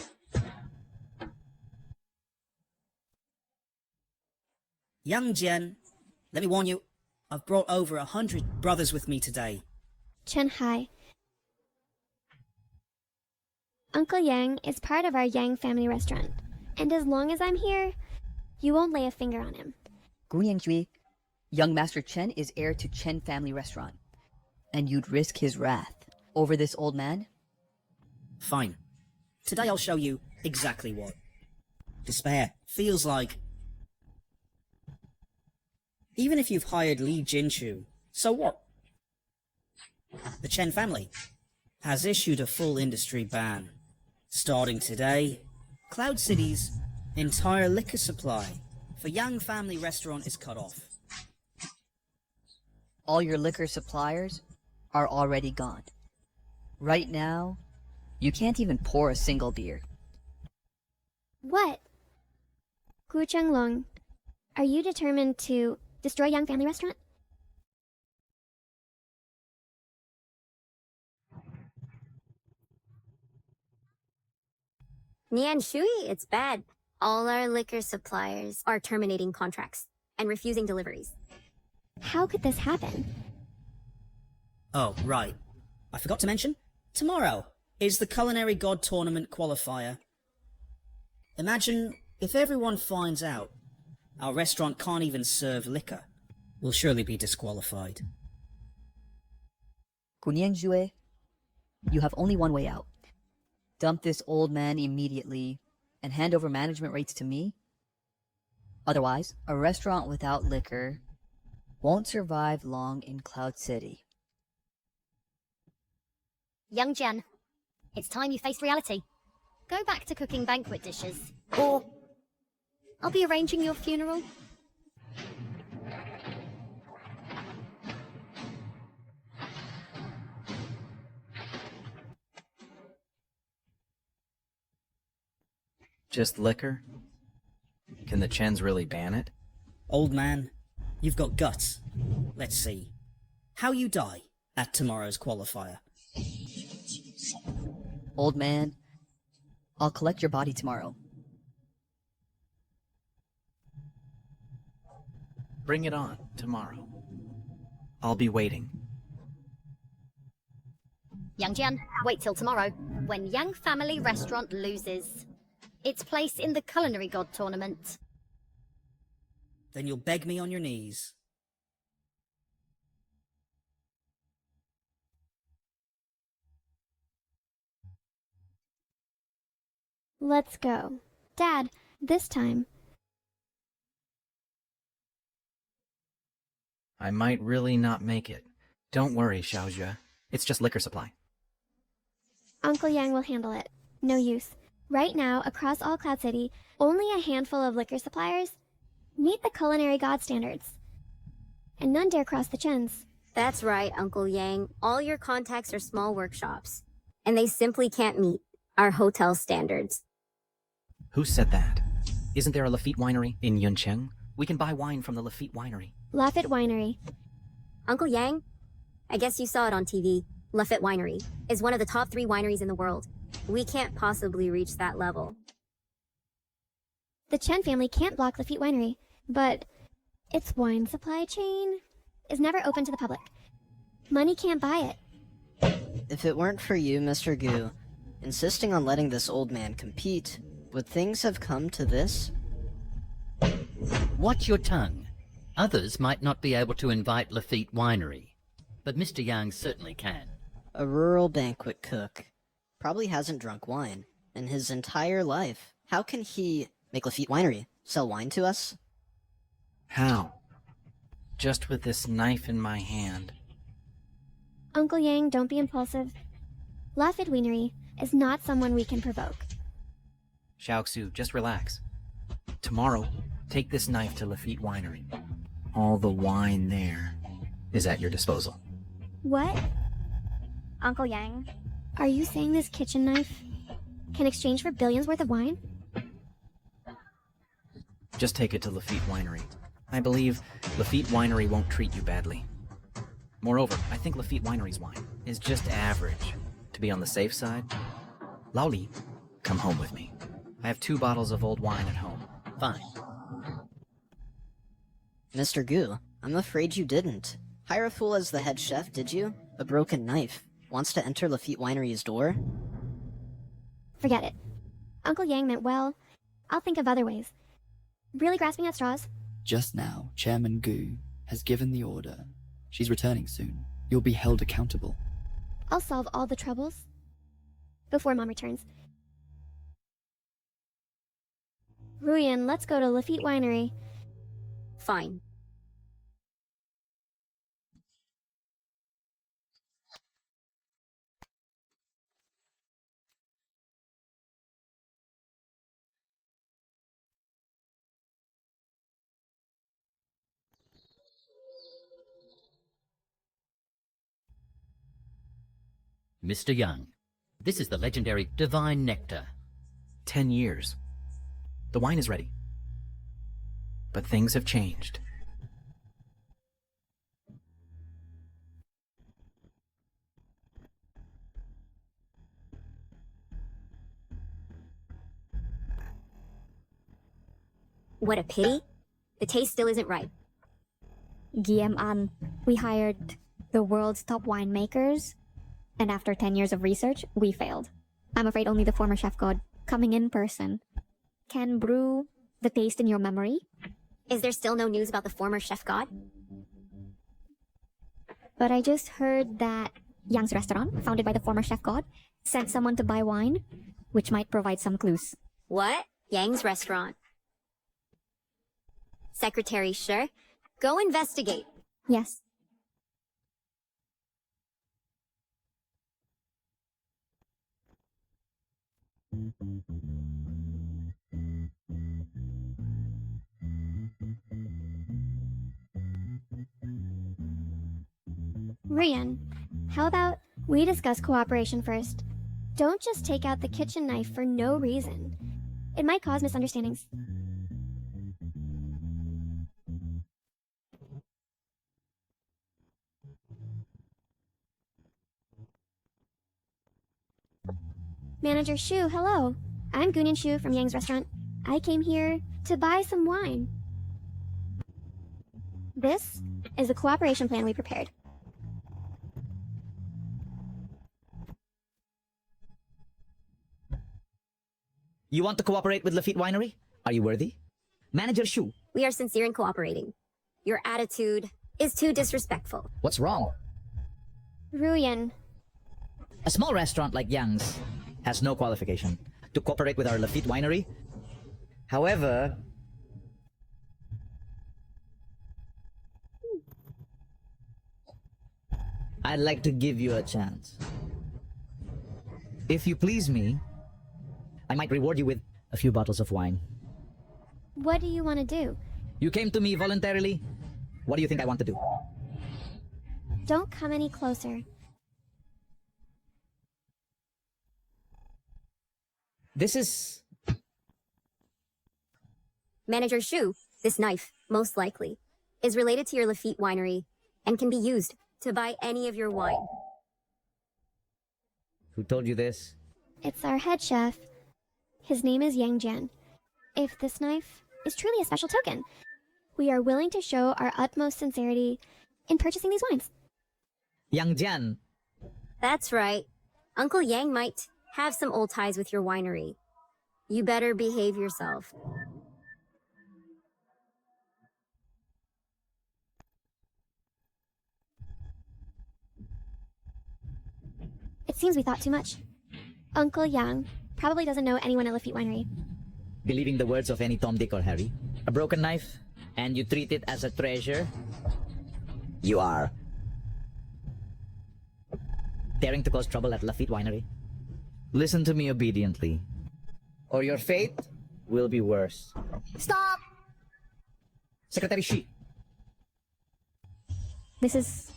Young Jian, let me warn you, I've brought over 100 brothers with me today. Chen Hai. Uncle Yang is part of our Yang Family Restaurant, and as long as I'm here, you won't lay a finger on him. Gunyang Jui, young Master Chen is heir to Chen Family Restaurant, and you'd risk his wrath over this old man? Fine. Today I'll show you exactly what. Despair feels like. Even if you've hired Li Jinchu, so what? The Chen family has issued a full industry ban. Starting today, Cloud City's entire liquor supply for Yang Family Restaurant is cut off. All your liquor suppliers are already gone. Right now, you can't even pour a single beer. What? Gu Chenglong, are you determined to destroy Yang Family Restaurant? Nian Shui, it's bad. All our liquor suppliers are terminating contracts and refusing deliveries. How could this happen? Oh, right. I forgot to mention, tomorrow is the Culinary God Tournament qualifier. Imagine if everyone finds out our restaurant can't even serve liquor. We'll surely be disqualified. Gunyang Jue, you have only one way out. Dump this old man immediately and hand over management rights to me. Otherwise, a restaurant without liquor won't survive long in Cloud City. Young Jian, it's time you faced reality. Go back to cooking banquet dishes, or I'll be arranging your funeral. Just liquor? Can the Chens really ban it? Old man, you've got guts. Let's see. How you die at tomorrow's qualifier. Old man, I'll collect your body tomorrow. Bring it on, tomorrow. I'll be waiting. Yang Jian, wait till tomorrow, when Yang Family Restaurant loses its place in the Culinary God Tournament. Then you'll beg me on your knees. Let's go. Dad, this time. I might really not make it. Don't worry, Xiaojue. It's just liquor supply. Uncle Yang will handle it. No use. Right now, across all Cloud City, only a handful of liquor suppliers meet the Culinary God standards. And none dare cross the chins. That's right, Uncle Yang. All your contacts are small workshops. And they simply can't meet our hotel standards. Who said that? Isn't there a Lafitte winery in Yuncheng? We can buy wine from the Lafitte winery. Lafitte Winery. Uncle Yang, I guess you saw it on TV. Lafitte Winery is one of the top 3 wineries in the world. We can't possibly reach that level. The Chen family can't block Lafitte Winery, but its wine supply chain is never open to the public. Money can't buy it. If it weren't for you, Mr. Gu, insisting on letting this old man compete, would things have come to this? Watch your tongue. Others might not be able to invite Lafitte Winery, but Mr. Yang certainly can. A rural banquet cook. Probably hasn't drunk wine in his entire life. How can he make Lafitte Winery? Sell wine to us? How? Just with this knife in my hand. Uncle Yang, don't be impulsive. Lafitte Winery is not someone we can provoke. Xiaoxu, just relax. Tomorrow, take this knife to Lafitte Winery. All the wine there is at your disposal. What? Uncle Yang? Are you saying this kitchen knife can exchange for billions worth of wine? Just take it to Lafitte Winery. I believe Lafitte Winery won't treat you badly. Moreover, I think Lafitte Winery's wine is just average. To be on the safe side, Lao Li, come home with me. I have 2 bottles of old wine at home. Fine. Mr. Gu, I'm afraid you didn't. Hire a fool as the head chef, did you? A broken knife. Wants to enter Lafitte Winery's door? Forget it. Uncle Yang meant well. I'll think of other ways. Really grasping at straws? Just now, Chairman Gu has given the order. She's returning soon. You'll be held accountable. I'll solve all the troubles before Mom returns. Ruyan, let's go to Lafitte Winery. Fine. Mr. Young, this is the legendary Divine Nectar. 10 years. The wine is ready. But things have changed. What a pity. The taste still isn't right. GM we hired the world's top winemakers, and after 10 years of research, we failed. I'm afraid only the former chef god, coming in person, can brew the taste in your memory. Is there still no news about the former chef god? But I just heard that Yang's restaurant, founded by the former chef god, sent someone to buy wine, which might provide some clues. What? Yang's restaurant. Secretary Shi, go investigate. Yes. Ruyan, how about we discuss cooperation first? Don't just take out the kitchen knife for no reason. It might cause misunderstandings. Manager Shu, hello. I'm Gunin Shu from Yang's restaurant. I came here to buy some wine. This is the cooperation plan we prepared. You want to cooperate with Lafitte Winery? Are you worthy? Manager Shu. We are sincere in cooperating. Your attitude is too disrespectful. What's wrong? Ruyan, A small restaurant like Yang's has no qualification to cooperate with our Lafitte Winery. However, I'd like to give you a chance. If you please me, I might reward you with a few bottles of wine. what do you want to do? You came to me voluntarily. What do you think I want to do? Don't come any closer. This is... Manager Shu, this knife, most likely, is related to your Lafitte winery and can be used to buy any of your wine. Who told you this? It's our head chef. His name is Yang Jian. If this knife is truly a special token, we are willing to show our utmost sincerity in purchasing these wines. Yang Jian. That's right. Uncle Yang might have some old ties with your winery. You better behave yourself. It seems we thought too much. Uncle Yang probably doesn't know anyone at Lafitte Winery. Believing the words of any Tom, Dick, or Harry. A broken knife, and you treat it as a treasure. You are daring to cause trouble at Lafitte Winery. Listen to me obediently, or your fate will be worse. Stop! Secretary Shi. This is...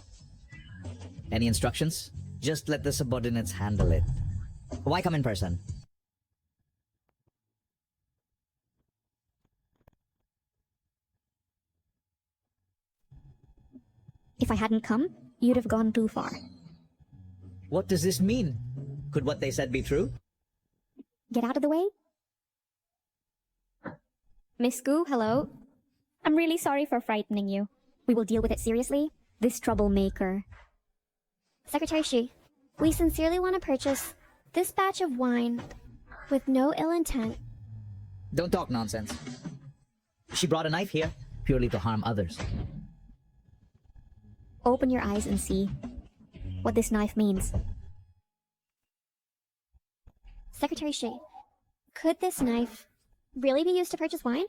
Any instructions? Just let the subordinates handle it. Why come in person? If I hadn't come, you'd have gone too far. What does this mean? Could what they said be true? Get out of the way. Miss Gu, hello. I'm really sorry for frightening you. We will deal with it seriously. This troublemaker. Secretary Shi, we sincerely want to purchase this batch of wine with no ill intent. Don't talk nonsense. She brought a knife here purely to harm others. Open your eyes and see what this knife means. Secretary Shi, could this knife really be used to purchase wine?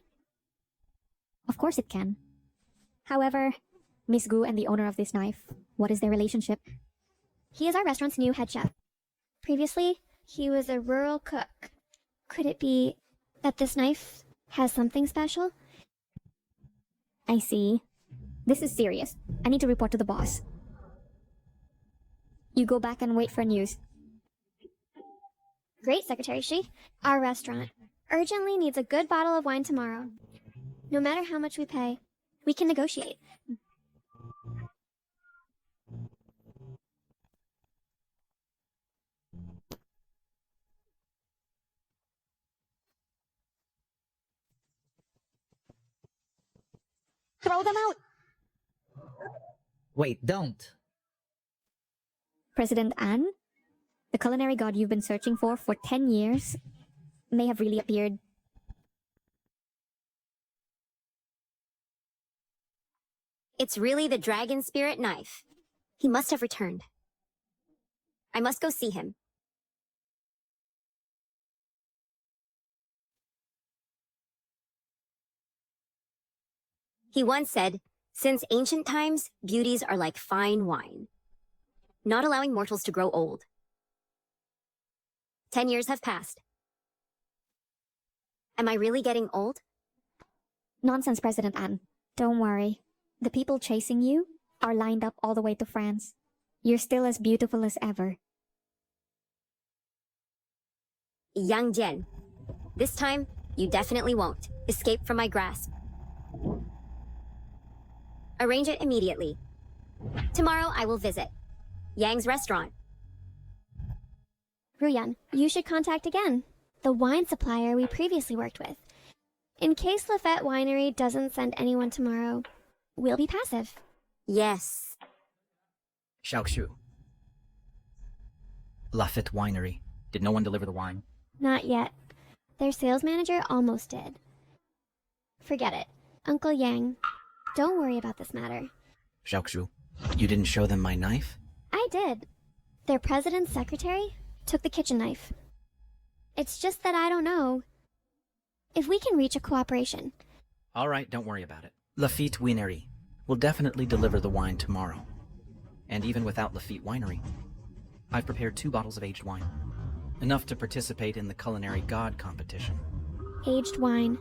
Of course it can. However, Miss Gu and the owner of this knife, what is their relationship? He is our restaurant's new head chef. Previously, he was a rural cook. Could it be that this knife has something special? I see. This is serious. I need to report to the boss. You go back and wait for news. Great, Secretary Shi. Our restaurant urgently needs a good bottle of wine tomorrow. No matter how much we pay, we can negotiate. Throw them out! Wait, don't. President An, the culinary god you've been searching for 10 years, may have really appeared. It's really the dragon spirit knife. He must have returned. I must go see him. He once said, "Since ancient times, beauties are like fine wine, not allowing mortals to grow old." 10 years have passed. Am I really getting old? Nonsense, President An. Don't worry. The people chasing you are lined up all the way to France. You're still as beautiful as ever. Yang Jian, this time, you definitely won't escape from my grasp. Arrange it immediately. Tomorrow I will visit Yang's restaurant. Ruyan, you should contact again the wine supplier we previously worked with. In case Lafette Winery doesn't send anyone tomorrow, we'll be passive. Yes. Xiaoxu. Lafitte Winery. Did no one deliver the wine? Not yet. Their sales manager almost did. Forget it. Uncle Yang, don't worry about this matter. Xiaoxu, you didn't show them my knife? I did. Their president's secretary took the kitchen knife. It's just that I don't know if we can reach a cooperation. All right, don't worry about it. Lafitte Winery will definitely deliver the wine tomorrow. And even without Lafitte Winery, I've prepared 2 bottles of aged wine. Enough to participate in the Culinary God competition. Aged wine.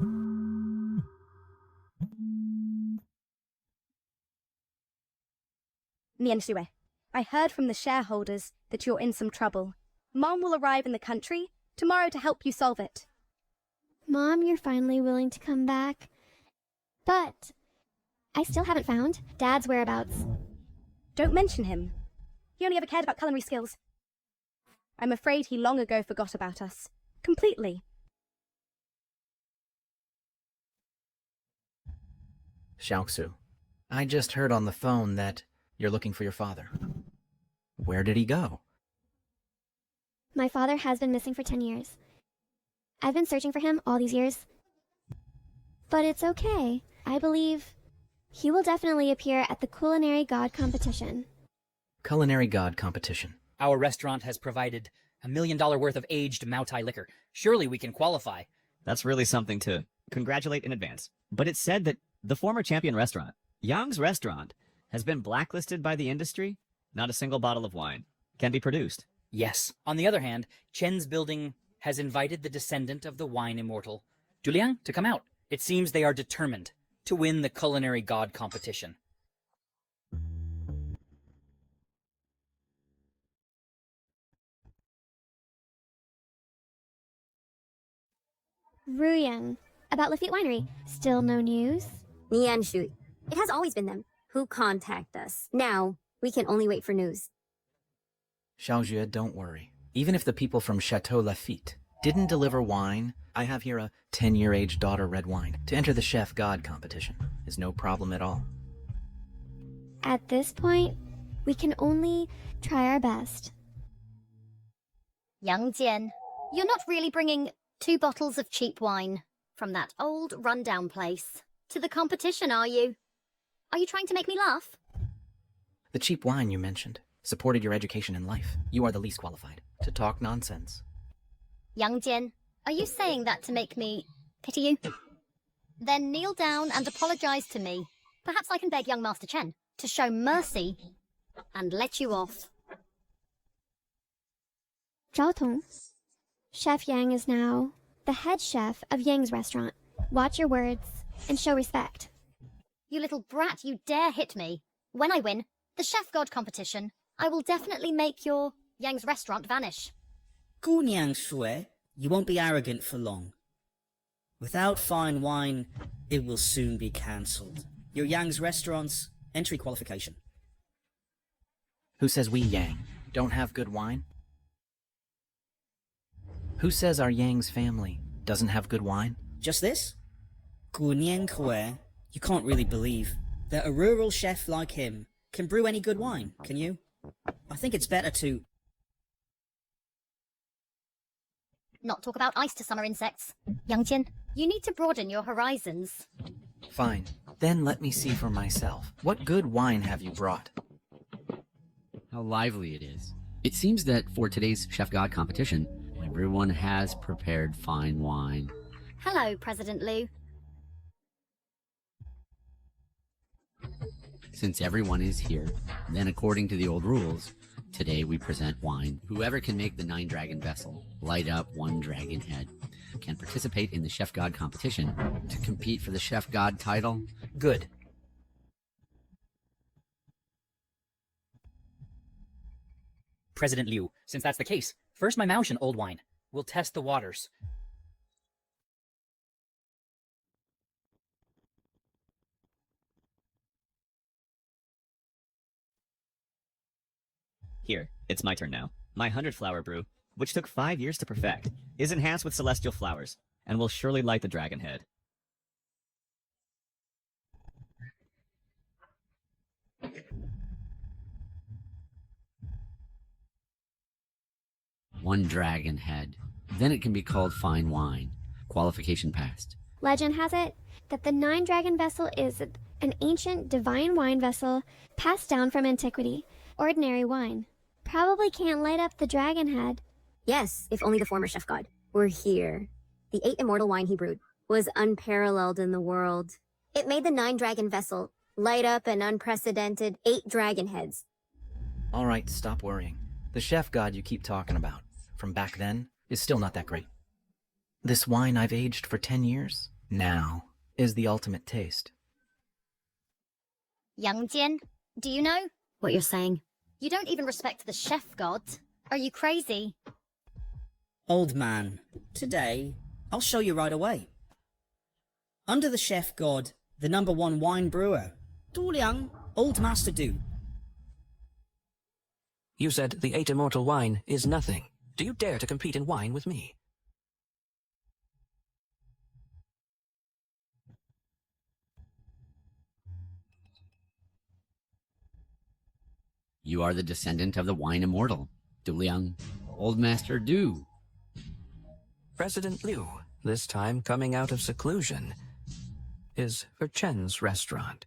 Nian Shui, I heard from the shareholders that you're in some trouble. Mom will arrive in the country tomorrow to help you solve it. Mom, you're finally willing to come back. But I still haven't found Dad's whereabouts. Don't mention him. He only ever cared about culinary skills. I'm afraid he long ago forgot about us. Completely. Xiaoxu, I just heard on the phone that you're looking for your father. Where did he go? My father has been missing for 10 years. I've been searching for him all these years. But it's okay. I believe he will definitely appear at the Culinary God competition. Culinary God competition. Our restaurant has provided $1 million worth of aged Moutai liquor. Surely we can qualify. That's really something to congratulate in advance. But it's said that the former champion restaurant, Yang's Restaurant, has been blacklisted by the industry. Not a single bottle of wine can be produced. Yes. On the other hand, Chen's building has invited the descendant of the wine immortal, Juliang, to come out. It seems they are determined to win the Culinary God competition. Ruyan, about Lafitte Winery, still no news? Nian Shui. It has always been them who contact us. Now, we can only wait for news. Xiaojue, don't worry. Even if the people from Chateau Lafitte didn't deliver wine, I have here a 10-year aged daughter red wine to enter the Chef God competition. Is no problem at all. At this point, we can only try our best. Yang Jian, you're not really bringing 2 bottles of cheap wine from that old rundown place to the competition, are you? Are you trying to make me laugh? The cheap wine you mentioned supported your education in life. You are the least qualified to talk nonsense. Yang Jian, are you saying that to make me pity you? Then kneel down and apologize to me. Perhaps I can beg young Master Chen to show mercy and let you off. Zhao Tong, Chef Yang is now the head chef of Yang's restaurant. Watch your words and show respect. You little brat, you dare hit me. When I win the Chef God competition, I will definitely make your Yang's restaurant vanish. Nian Shui, you won't be arrogant for long. Without fine wine, it will soon be cancelled. Your Yang's restaurant's entry qualification. Who says we Yang don't have good wine? Who says our Yang's family doesn't have good wine? Just this? Nian Shui, you can't really believe that a rural chef like him can brew any good wine, can you? I think it's better to not talk about ice to summer insects. Yang Jian, you need to broaden your horizons. Fine. Then let me see for myself. What good wine have you brought? How lively it is. It seems that for today's Chef God competition, everyone has prepared fine wine. Hello, President Liu. Since everyone is here, then according to the old rules, today we present wine. Whoever can make the 9-dragon vessel light up 1 dragon head can participate in the Chef God competition to compete for the Chef God title. Good. President Liu, since that's the case, first my Maotian old wine. We'll test the waters. Here, it's my turn now. My 100-flower brew, which took 5 years to perfect, is enhanced with celestial flowers, and will surely light the dragon head. One dragon head. Then it can be called fine wine. Qualification passed. Legend has it that the Nine Dragon vessel is an ancient divine wine vessel passed down from antiquity. Ordinary wine. Probably can't light up the dragon head. Yes, if only the former chef god were here. The 8 immortal wine he brewed was unparalleled in the world. It made the 9 dragon vessel light up an unprecedented 8 dragon heads. All right, stop worrying. The chef god you keep talking about, from back then, is still not that great. This wine I've aged for 10 years, now, is the ultimate taste. Young Jin, do you know? What you're saying? You don't even respect the chef god. Are you crazy? Old man, today, I'll show you right away. Under the chef god, the #1 wine brewer, Du Liang, Old Master Du. You said the 8 immortal wine is nothing. Do you dare to compete in wine with me? You are the descendant of the wine immortal, Du Liang, Old Master Du. President Liu, this time coming out of seclusion, is for Chen's restaurant.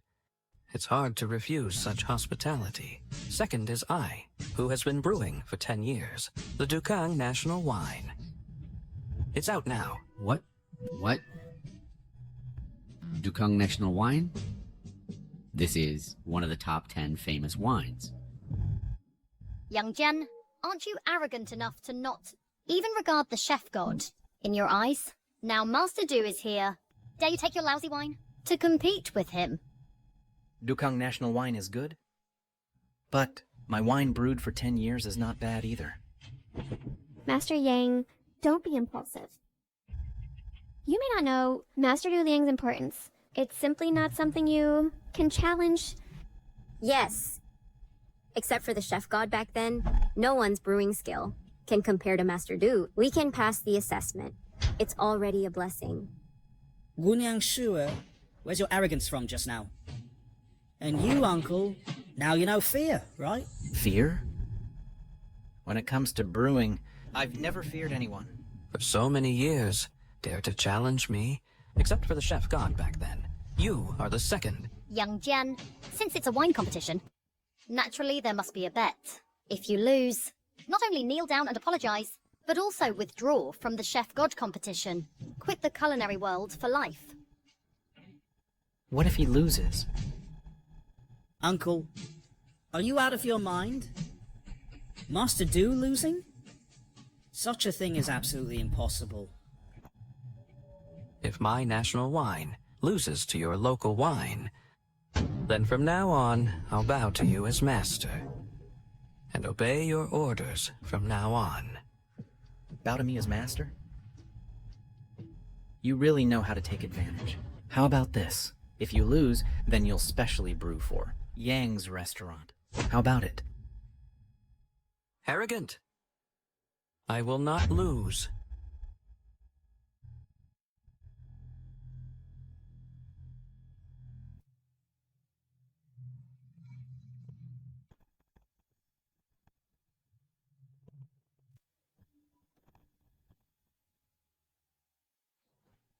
It's hard to refuse such hospitality. Second is I, who has been brewing for 10 years, the Dukang National Wine. It's out now. What? Dukang National Wine? This is one of the top 10 famous wines. Young Jen, aren't you arrogant enough to not even regard the chef god in your eyes? Now Master Du is here. Dare you take your lousy wine to compete with him? Dukang National Wine is good, but my wine brewed for 10 years is not bad either. Master Yang, don't be impulsive. You may not know Master Du Liang's importance. It's simply not something you can challenge. Yes. Except for the chef god back then, no one's brewing skill can compare to Master Du. We can pass the assessment. It's already a blessing. Gunyang Shua, where's your arrogance from just now? And you, uncle, now you know fear, right? Fear? When it comes to brewing, I've never feared anyone. For so many years, dare to challenge me? Except for the chef god back then. You are the second. Young Jen, since it's a wine competition, naturally there must be a bet. If you lose, not only kneel down and apologize, but also withdraw from the chef god competition. Quit the culinary world for life. What if he loses? Uncle, are you out of your mind? Master Du losing? Such a thing is absolutely impossible. If my national wine loses to your local wine, then from now on, I'll bow to you as master, and obey your orders from now on. Bow to me as master? You really know how to take advantage. How about this? If you lose, then you'll specially brew for Yang's restaurant. How about it? Arrogant. I will not lose.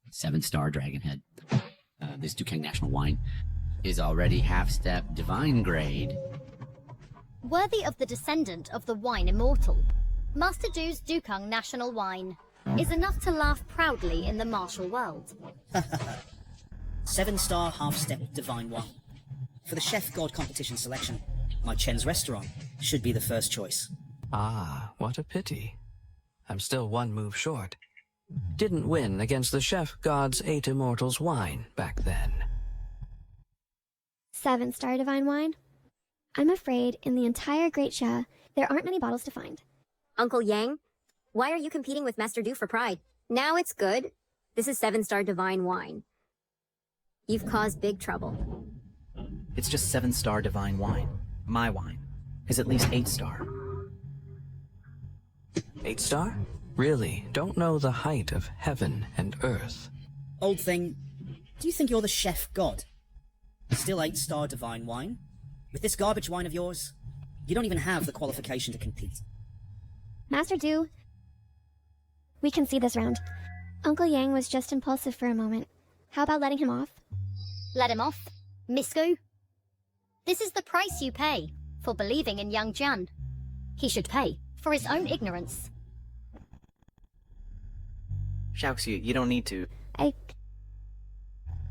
Seven-star Dragonhead. This Dukang National Wine is already half-step divine grade. Worthy of the descendant of the wine immortal, Master Du's Dukang National Wine is enough to laugh proudly in the martial world. 7-star half-step divine wine. For the chef god competition selection, my Chen's restaurant should be the first choice. Ah, what a pity. I'm still one move short. Didn't win against the chef god's 8 immortals wine back then. 7-star divine wine? I'm afraid in the entire Great Sha, there aren't many bottles to find. Uncle Yang, why are you competing with Master Du for pride? Now it's good. This is 7-star divine wine. You've caused big trouble. It's just 7-star divine wine. My wine is at least 8-star. 8-star? Really, don't know the height of heaven and earth. Old thing, do you think you're the chef god? Still 8-star divine wine? With this garbage wine of yours, you don't even have the qualification to compete. Master Du, we can see this round. Uncle Yang was just impulsive for a moment. How about letting him off? Let him off? Misku? This is the price you pay for believing in young Jan. He should pay for his own ignorance. Xiaoxu, you don't need to.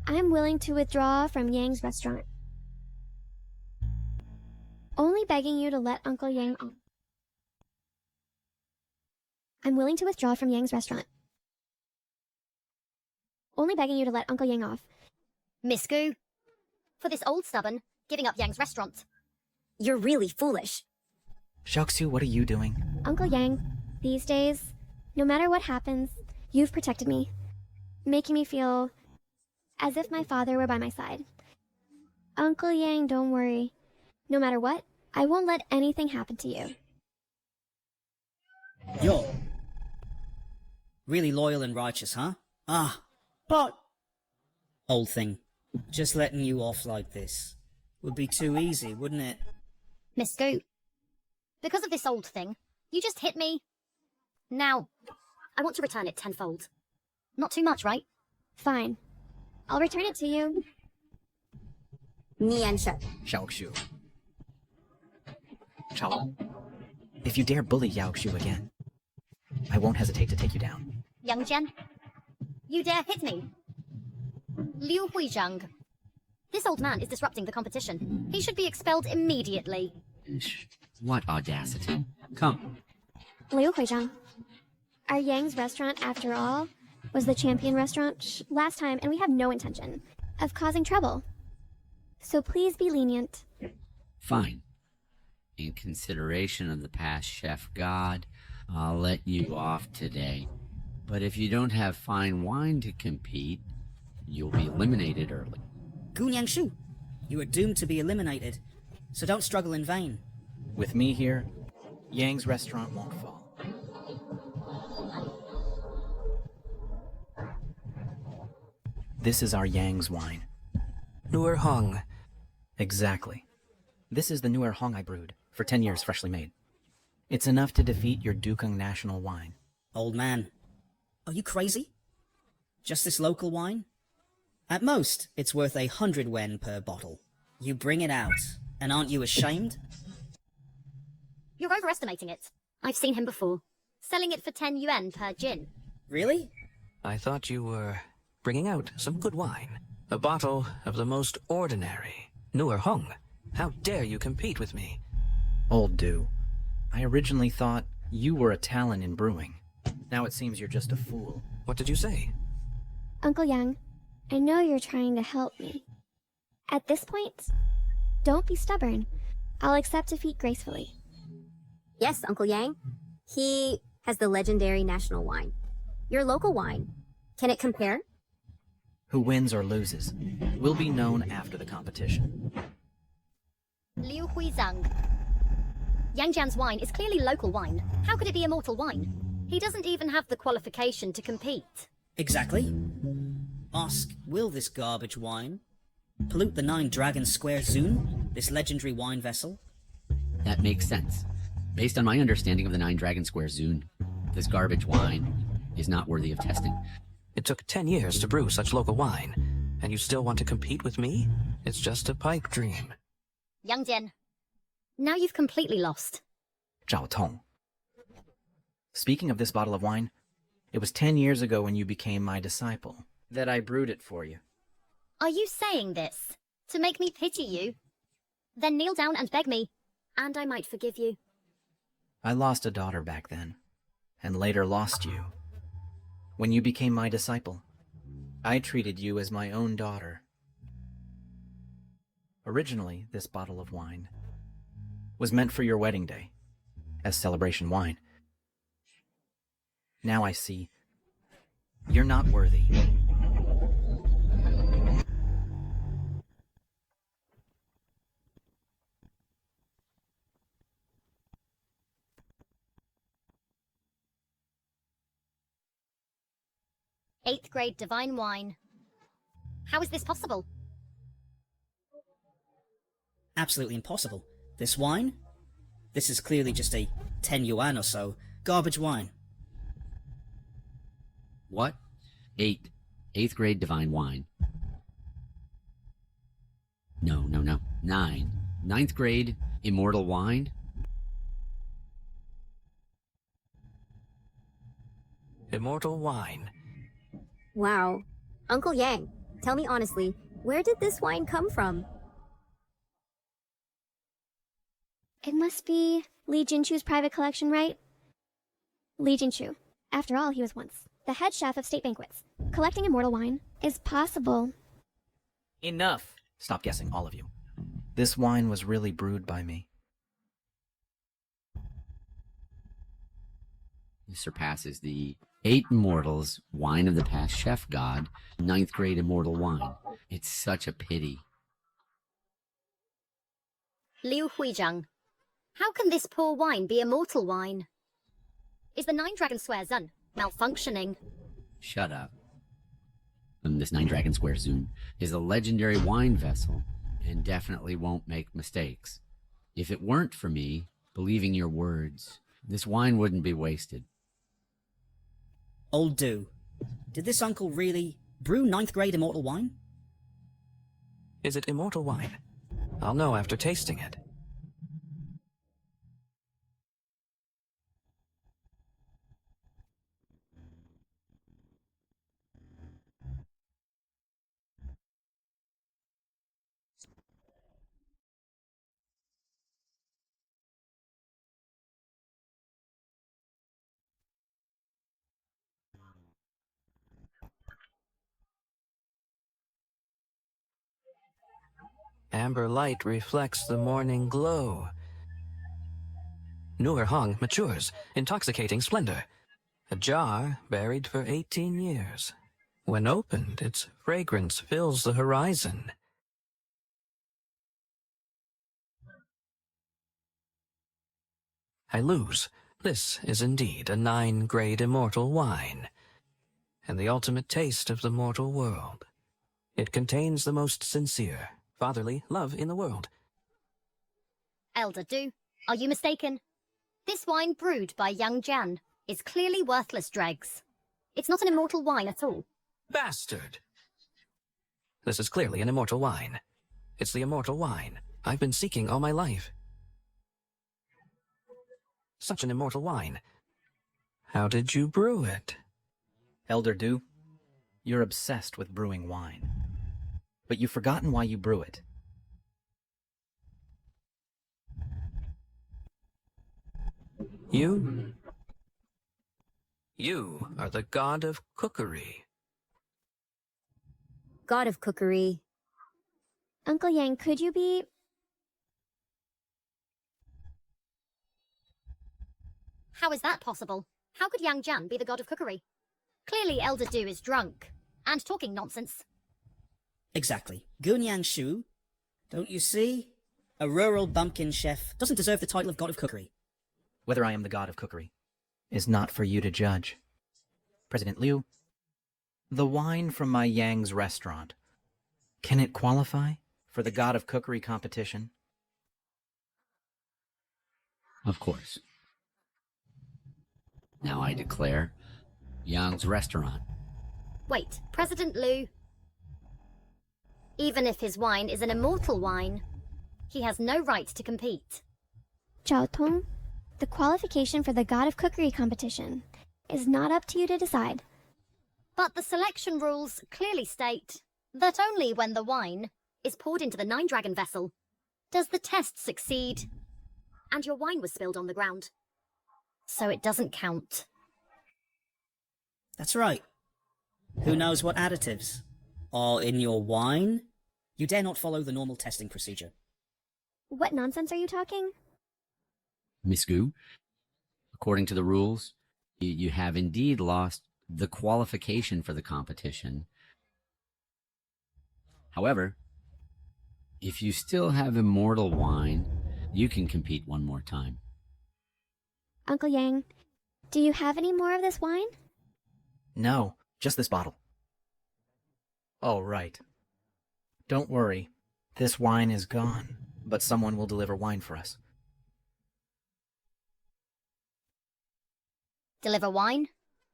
I'm willing to withdraw from Yang's restaurant. Only begging you to let Uncle Yang off. I'm willing to withdraw from Yang's restaurant. Only begging you to let Uncle Yang off. Misku? For this old stubborn giving up Yang's restaurant. You're really foolish. Xiaoxu, what are you doing? Uncle Yang, these days, no matter what happens, you've protected me, making me feel as if my father were by my side. Uncle Yang, don't worry. No matter what, I won't let anything happen to you. You're really loyal and righteous, huh? But... Old thing. Just letting you off like this would be too easy, wouldn't it? Misku, because of this old thing, you just hit me. Now, I want to return it tenfold. Not too much, right? Fine. I'll return it to you. Xiaoxu. Chao. If you dare bully Yaoxu again, I won't hesitate to take you down. Young Jen, you dare hit me? Liu Huizhang. This old man is disrupting the competition. He should be expelled immediately. What audacity. Come. Liu Huizhang. Our Yang's restaurant, after all, was the champion restaurant last time, and we have no intention of causing trouble. So please be lenient. Fine. In consideration of the past chef god, I'll let you off today. But if you don't have fine wine to compete, you'll be eliminated early. Gunyang Shu, you are doomed to be eliminated, so don't struggle in vain. With me here, Yang's restaurant won't fall. This is our Yang's wine. Nuer Hong. Exactly. This is the Nuer Hong I brewed, for 10 years freshly made. It's enough to defeat your Dukung national wine. Old man, are you crazy? Just this local wine? At most, it's worth 100 wen per bottle. You bring it out, and aren't you ashamed? You're overestimating it. I've seen him before. Selling it for 10 yuan per gin. Really? I thought you were bringing out some good wine. A bottle of the most ordinary. Nuer Hong, how dare you compete with me? Old Du, I originally thought you were a talent in brewing. Now it seems you're just a fool. What did you say? Uncle Yang, I know you're trying to help me. At this point, don't be stubborn. I'll accept defeat gracefully. Yes, Uncle Yang. He has the legendary national wine. Your local wine. Can it compare? Who wins or loses will be known after the competition. Liu Huizhang. Yang Jian's wine is clearly local wine. How could it be immortal wine? He doesn't even have the qualification to compete. Exactly. Ask, will this garbage wine pollute the 9 Dragon Square Zun, this legendary wine vessel? That makes sense. Based on my understanding of the 9 Dragon Square Zun, this garbage wine is not worthy of testing. It took 10 years to brew such local wine, and you still want to compete with me? It's just a pipe dream. Yang Jian, now you've completely lost. Zhao Tong. Speaking of this bottle of wine, it was 10 years ago when you became my disciple that I brewed it for you. Are you saying this to make me pity you? Then kneel down and beg me, and I might forgive you. I lost a daughter back then, and later lost you. When you became my disciple, I treated you as my own daughter. Originally, this bottle of wine was meant for your wedding day, as celebration wine. Now I see you're not worthy. Eighth grade divine wine. How is this possible? Absolutely impossible. This wine? This is clearly just a 10 yuan or so garbage wine. What? 8. 8th grade divine wine. No. 9. 9th grade immortal wine. Immortal wine. Wow. Uncle Yang, tell me honestly, where did this wine come from? It must be Li Jinchu's private collection, right? Li Jinchu. After all, he was once the head chef of state banquets. Collecting immortal wine is possible. Enough! Stop guessing, all of you. This wine was really brewed by me. This surpasses the 8 immortals, wine of the past chef god, 9th grade immortal wine. It's such a pity. Liu Huizhang, how can this poor wine be immortal wine? Is the Nine Dragon Square Zun malfunctioning? Shut up. This 9 Dragon Square Zun is a legendary wine vessel and definitely won't make mistakes. If it weren't for me believing your words, this wine wouldn't be wasted. Old Do, did this uncle really brew 9th grade immortal wine? Is it immortal wine? I'll know after tasting it. Amber light reflects the morning glow. Nur Hong matures, intoxicating splendor. A jar buried for 18 years. When opened, its fragrance fills the horizon. I lose. This is indeed a 9-grade immortal wine, and the ultimate taste of the mortal world. It contains the most sincere, fatherly love in the world. Elder Du, are you mistaken? This wine brewed by young Jan is clearly worthless dregs. It's not an immortal wine at all. Bastard! This is clearly an immortal wine. It's the immortal wine I've been seeking all my life. Such an immortal wine. How did you brew it? Elder Du, you're obsessed with brewing wine. But you've forgotten why you brew it. You are the god of cookery. God of cookery. Uncle Yang, could you be... How is that possible? How could Yang Jan be the god of cookery? Clearly Elder Du is drunk and talking nonsense. Exactly. Gunyang Shu, don't you see? A rural bumpkin chef doesn't deserve the title of god of cookery. Whether I am the god of cookery is not for you to judge. President Liu, the wine from my Yang's restaurant, can it qualify for the god of cookery competition? Of course. Now I declare Yang's restaurant. Wait, President Liu? Even if his wine is an immortal wine, he has no right to compete. Zhao Tong, the qualification for the God of Cookery competition is not up to you to decide. But the selection rules clearly state that only when the wine is poured into the Nine Dragon vessel does the test succeed. And your wine was spilled on the ground. So it doesn't count. That's right. Who knows what additives are in your wine? You dare not follow the normal testing procedure. What nonsense are you talking? Miss Gu, according to the rules, you have indeed lost the qualification for the competition. However, if you still have immortal wine, you can compete one more time. Uncle Yang, do you have any more of this wine? No, just this bottle. Oh, right. Don't worry. This wine is gone, but someone will deliver wine for us. Deliver wine?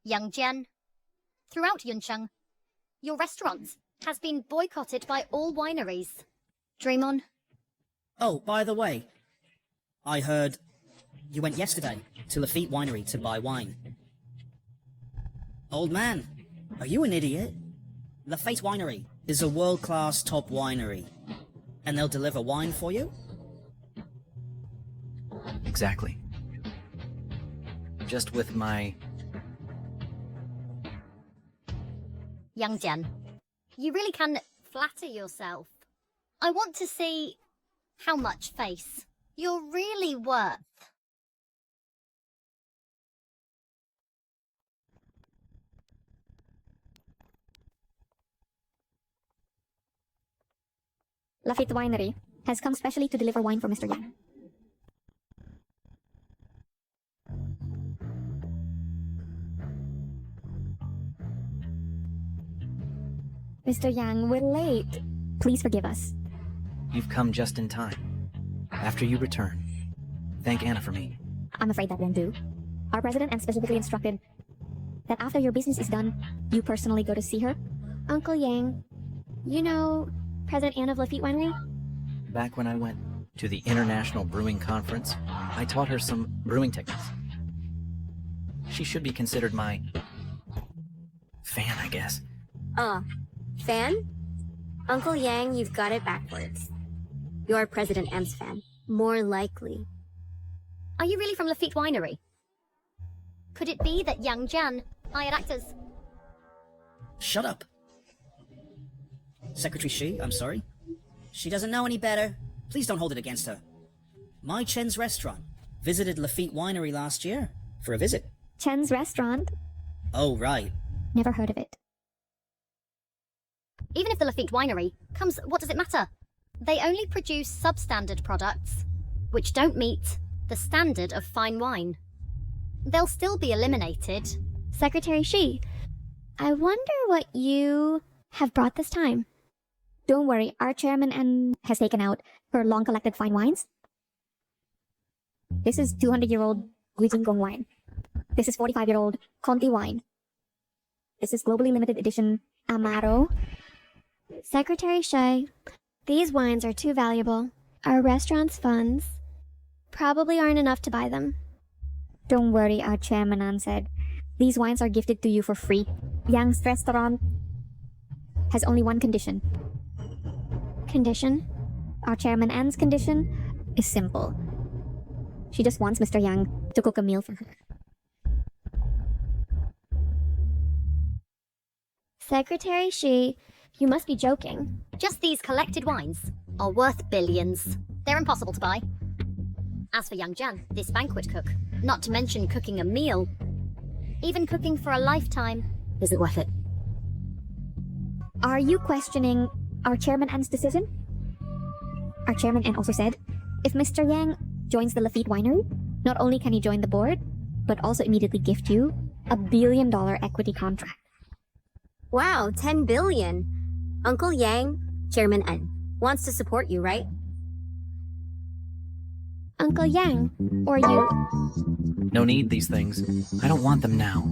Young Jen? Throughout Yuncheng, your restaurant has been boycotted by all wineries. Dream on. Oh, by the way, I heard you went yesterday to Lafitte Winery to buy wine. Old man, are you an idiot? Lafitte Winery is a world-class top winery, and they'll deliver wine for you? Exactly. Just with my... Young Jen, you really can flatter yourself. I want to see how much face you're really worth. Lafitte Winery has come specially to deliver wine for Mr. Yang. Mr. Yang, we're late. Please forgive us. You've come just in time. After you return, thank Anna for me. I'm afraid that won't do. Our president and specifically instructed that after your business is done, you personally go to see her. Uncle Yang, you know President Anne of Lafitte Winery? Back when I went to the International Brewing Conference, I taught her some brewing techniques. She should be considered my... fan, I guess. Fan? Uncle Yang, you've got it backwards. You're President M's fan. More likely. Are you really from Lafitte Winery? Could it be that Yang Jian hired actors? Shut up. Secretary Shi, I'm sorry. She doesn't know any better. Please don't hold it against her. My Chen's restaurant visited Lafitte Winery last year for a visit. Chen's restaurant? Oh, right. Never heard of it. Even if the Lafitte Winery comes, what does it matter? They only produce substandard products, which don't meet the standard of fine wine. They'll still be eliminated. Secretary Shi, I wonder what you have brought this time. Don't worry, our chairman has taken out her long-collected fine wines. This is 200-year-old Guijingong wine. This is 45-year-old Conti wine. This is globally limited edition Amaro. Secretary Shi, these wines are too valuable. Our restaurant's funds probably aren't enough to buy them. Don't worry, our chairman said. These wines are gifted to you for free. Yang's restaurant has only one condition. Condition? Our chairman Anne's condition is simple. She just wants Mr. Yang to cook a meal for her. Secretary Shi, you must be joking. Just these collected wines are worth billions. They're impossible to buy. As for Yang Jian, this banquet cook, not to mention cooking a meal, even cooking for a lifetime, isn't worth it. Are you questioning our chairman Anne's decision? Our chairman Anne also said, if Mr. Yang joins the Lafitte Winery, not only can he join the board, but also immediately gift you $1 billion equity contract. Wow, 10 billion. Uncle Yang, Chairman N, wants to support you, right? Uncle Yang, or you... No need these things. I don't want them now.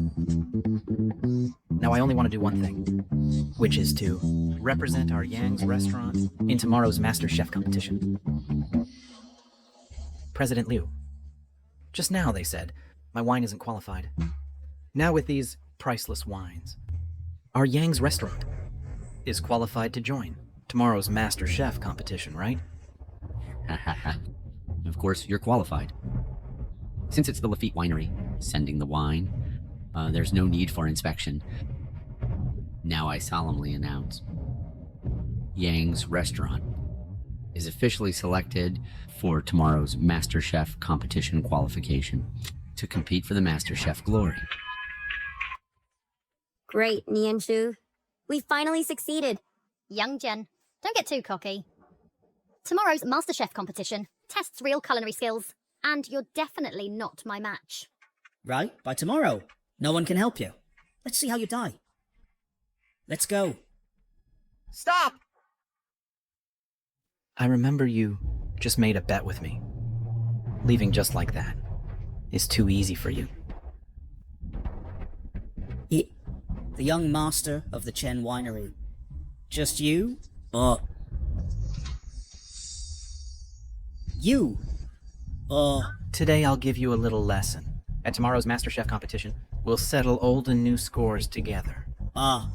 Now I only want to do one thing, which is to represent our Yang's restaurant in tomorrow's Master Chef competition. President Liu. Just now they said my wine isn't qualified. Now with these priceless wines, our Yang's restaurant is qualified to join tomorrow's Master Chef competition, right? Of course, you're qualified. Since it's the Lafitte Winery sending the wine, there's no need for inspection. Now I solemnly announce Yang's restaurant is officially selected for tomorrow's Master Chef competition qualification to compete for the Master Chef glory. Great, Nianshu. We finally succeeded. Young Jen, don't get too cocky. Tomorrow's MasterChef competition tests real culinary skills, and you're definitely not my match. Right, by tomorrow. No one can help you. Let's see how you die. Let's go. Stop! I remember you just made a bet with me. Leaving just like that is too easy for you. the young master of the Chen Winery. Just you? Or... you? Or... Today I'll give you a little lesson. At tomorrow's MasterChef competition, we'll settle old and new scores together. Ah.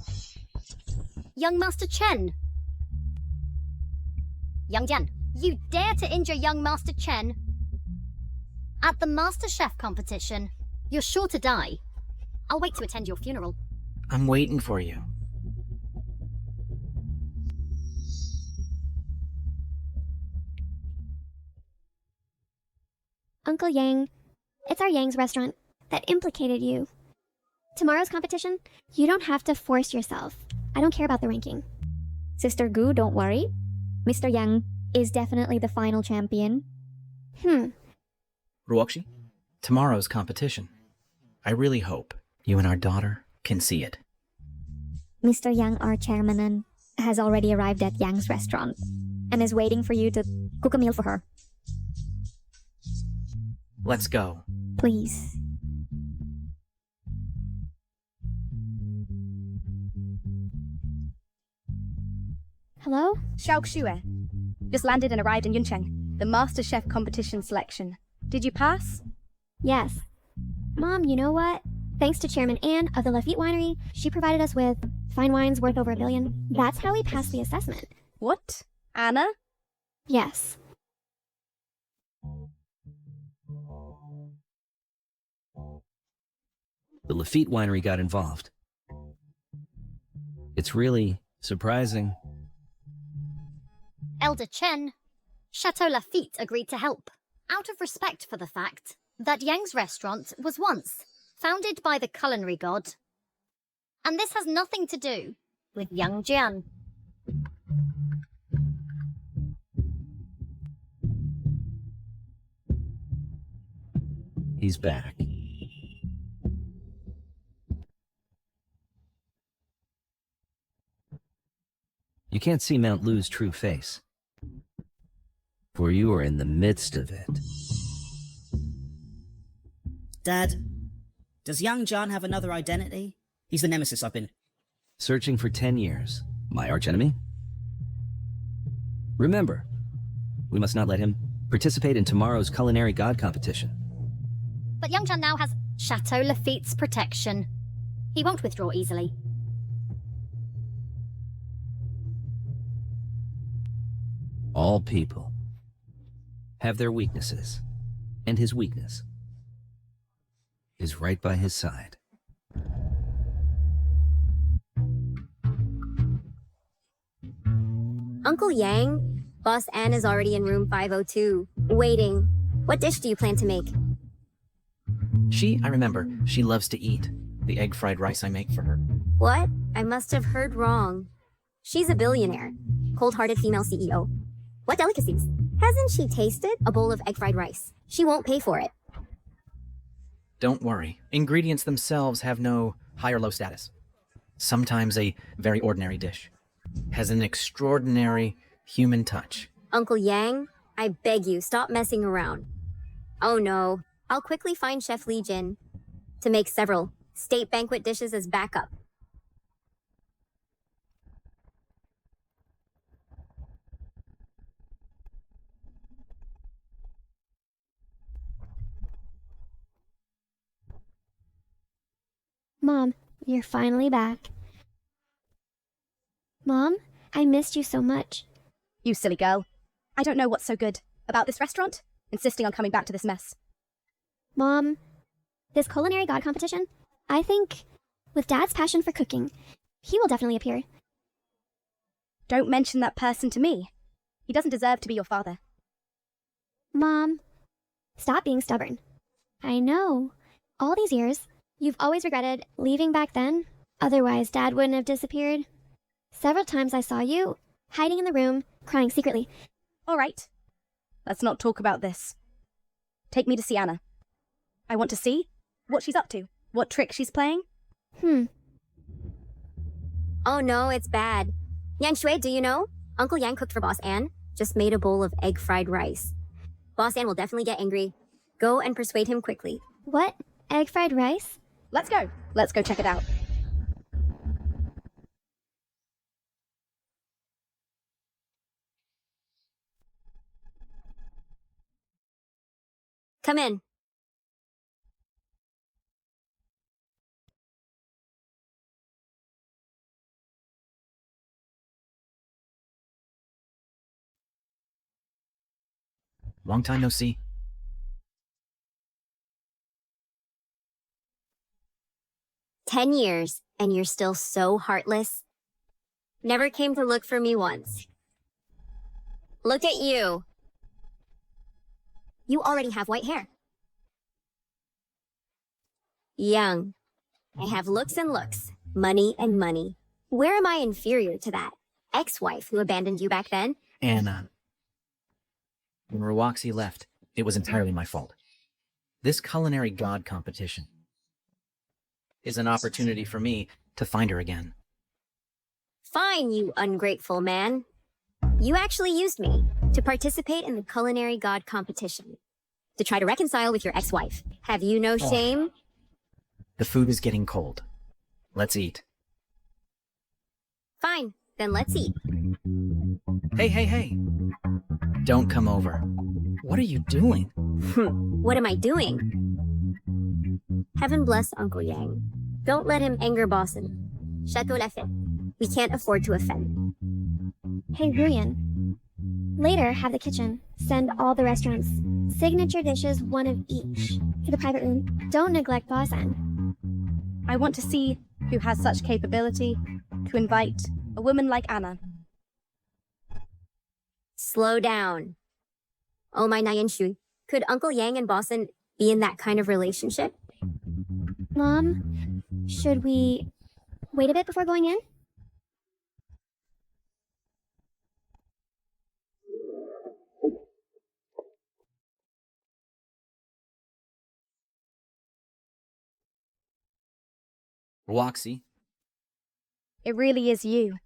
Young Master Chen. Young Jian, you dare to injure young Master Chen? At the MasterChef competition, you're sure to die. I'll wait to attend your funeral. I'm waiting for you. Uncle Yang, it's our Yang's restaurant that implicated you. Tomorrow's competition, you don't have to force yourself. I don't care about the ranking. Sister Gu, don't worry. Mr. Yang is definitely the final champion. Ruokshi, tomorrow's competition. I really hope you and our daughter can see it. Mr. Yang, our chairman, has already arrived at Yang's restaurant and is waiting for you to cook a meal for her. Let's go. Please. Hello? Xiao Xue. Just landed and arrived in Yuncheng, the MasterChef competition selection. Did you pass? Yes. Mom, you know what? Thanks to Chairman Anne of the Lafitte Winery, she provided us with fine wines worth over $1 billion. That's how we passed the assessment. What? Anna? Yes. The Lafitte Winery got involved. It's really surprising. Elder Chen, Chateau Lafitte agreed to help, out of respect for the fact that Yang's restaurant was once founded by the culinary god. And this has nothing to do with Yang Jian. He's back. You can't see Mount Lu's true face, for you are in the midst of it. Dad, does Yang Jian have another identity? He's the nemesis I've been... Searching for 10 years. My archenemy? Remember, we must not let him participate in tomorrow's culinary god competition. But Yang Jian now has Chateau Lafitte's protection. He won't withdraw easily. All people have their weaknesses, and his weakness is right by his side. Uncle Yang, Boss Anne is already in room 502, waiting. What dish do you plan to make? I remember, she loves to eat the egg fried rice I make for her. What? I must have heard wrong. She's a billionaire, cold-hearted female CEO. What delicacies? Hasn't she tasted a bowl of egg fried rice? She won't pay for it. Don't worry. Ingredients themselves have no high or low status. Sometimes a very ordinary dish has an extraordinary human touch. Uncle Yang, I beg you, stop messing around. Oh no, I'll quickly find Chef Li Jin to make several state banquet dishes as backup. Mom, you're finally back. Mom, I missed you so much. You silly girl. I don't know what's so good about this restaurant, insisting on coming back to this mess. Mom, this culinary god competition, I think, with Dad's passion for cooking, he will definitely appear. Don't mention that person to me. He doesn't deserve to be your father. Mom, stop being stubborn. I know. All these years, you've always regretted leaving back then. Otherwise, Dad wouldn't have disappeared. Several times I saw you, hiding in the room, crying secretly. All right. Let's not talk about this. Take me to see Anna. I want to see what she's up to, what trick she's playing. Oh no, it's bad. Yang Shui, do you know? Uncle Yang cooked for Boss Anne. Just made a bowl of egg fried rice. Boss Anne will definitely get angry. Go and persuade him quickly. What? Egg fried rice? Let's go. Let's go check it out. Come in. Long time no see. 10 years, and you're still so heartless. Never came to look for me once. Look at you. You already have white hair. Young. I have looks and looks, money and money. Where am I inferior to that ex-wife who abandoned you back then? Anna. When Ruoxi left, it was entirely my fault. This culinary god competition is an opportunity for me to find her again. Fine, you ungrateful man. You actually used me to participate in the culinary god competition, to try to reconcile with your ex-wife. Have you no shame? The food is getting cold. Let's eat. Fine, then let's eat. Hey. Don't come over. What are you doing? What am I doing? Heaven bless Uncle Yang. Don't let him anger Boston. Chateau Lafite. We can't afford to offend. Hey, Ruyan. Later, have the kitchen. Send all the restaurants. Signature dishes, one of each. To the private room. Don't neglect Boston. I want to see who has such capability to invite a woman like Anna. Slow down. Oh my Nayan Shui. Could Uncle Yang and Boston be in that kind of relationship? Mom, should we wait a bit before going in? Ruoxi. It really is you.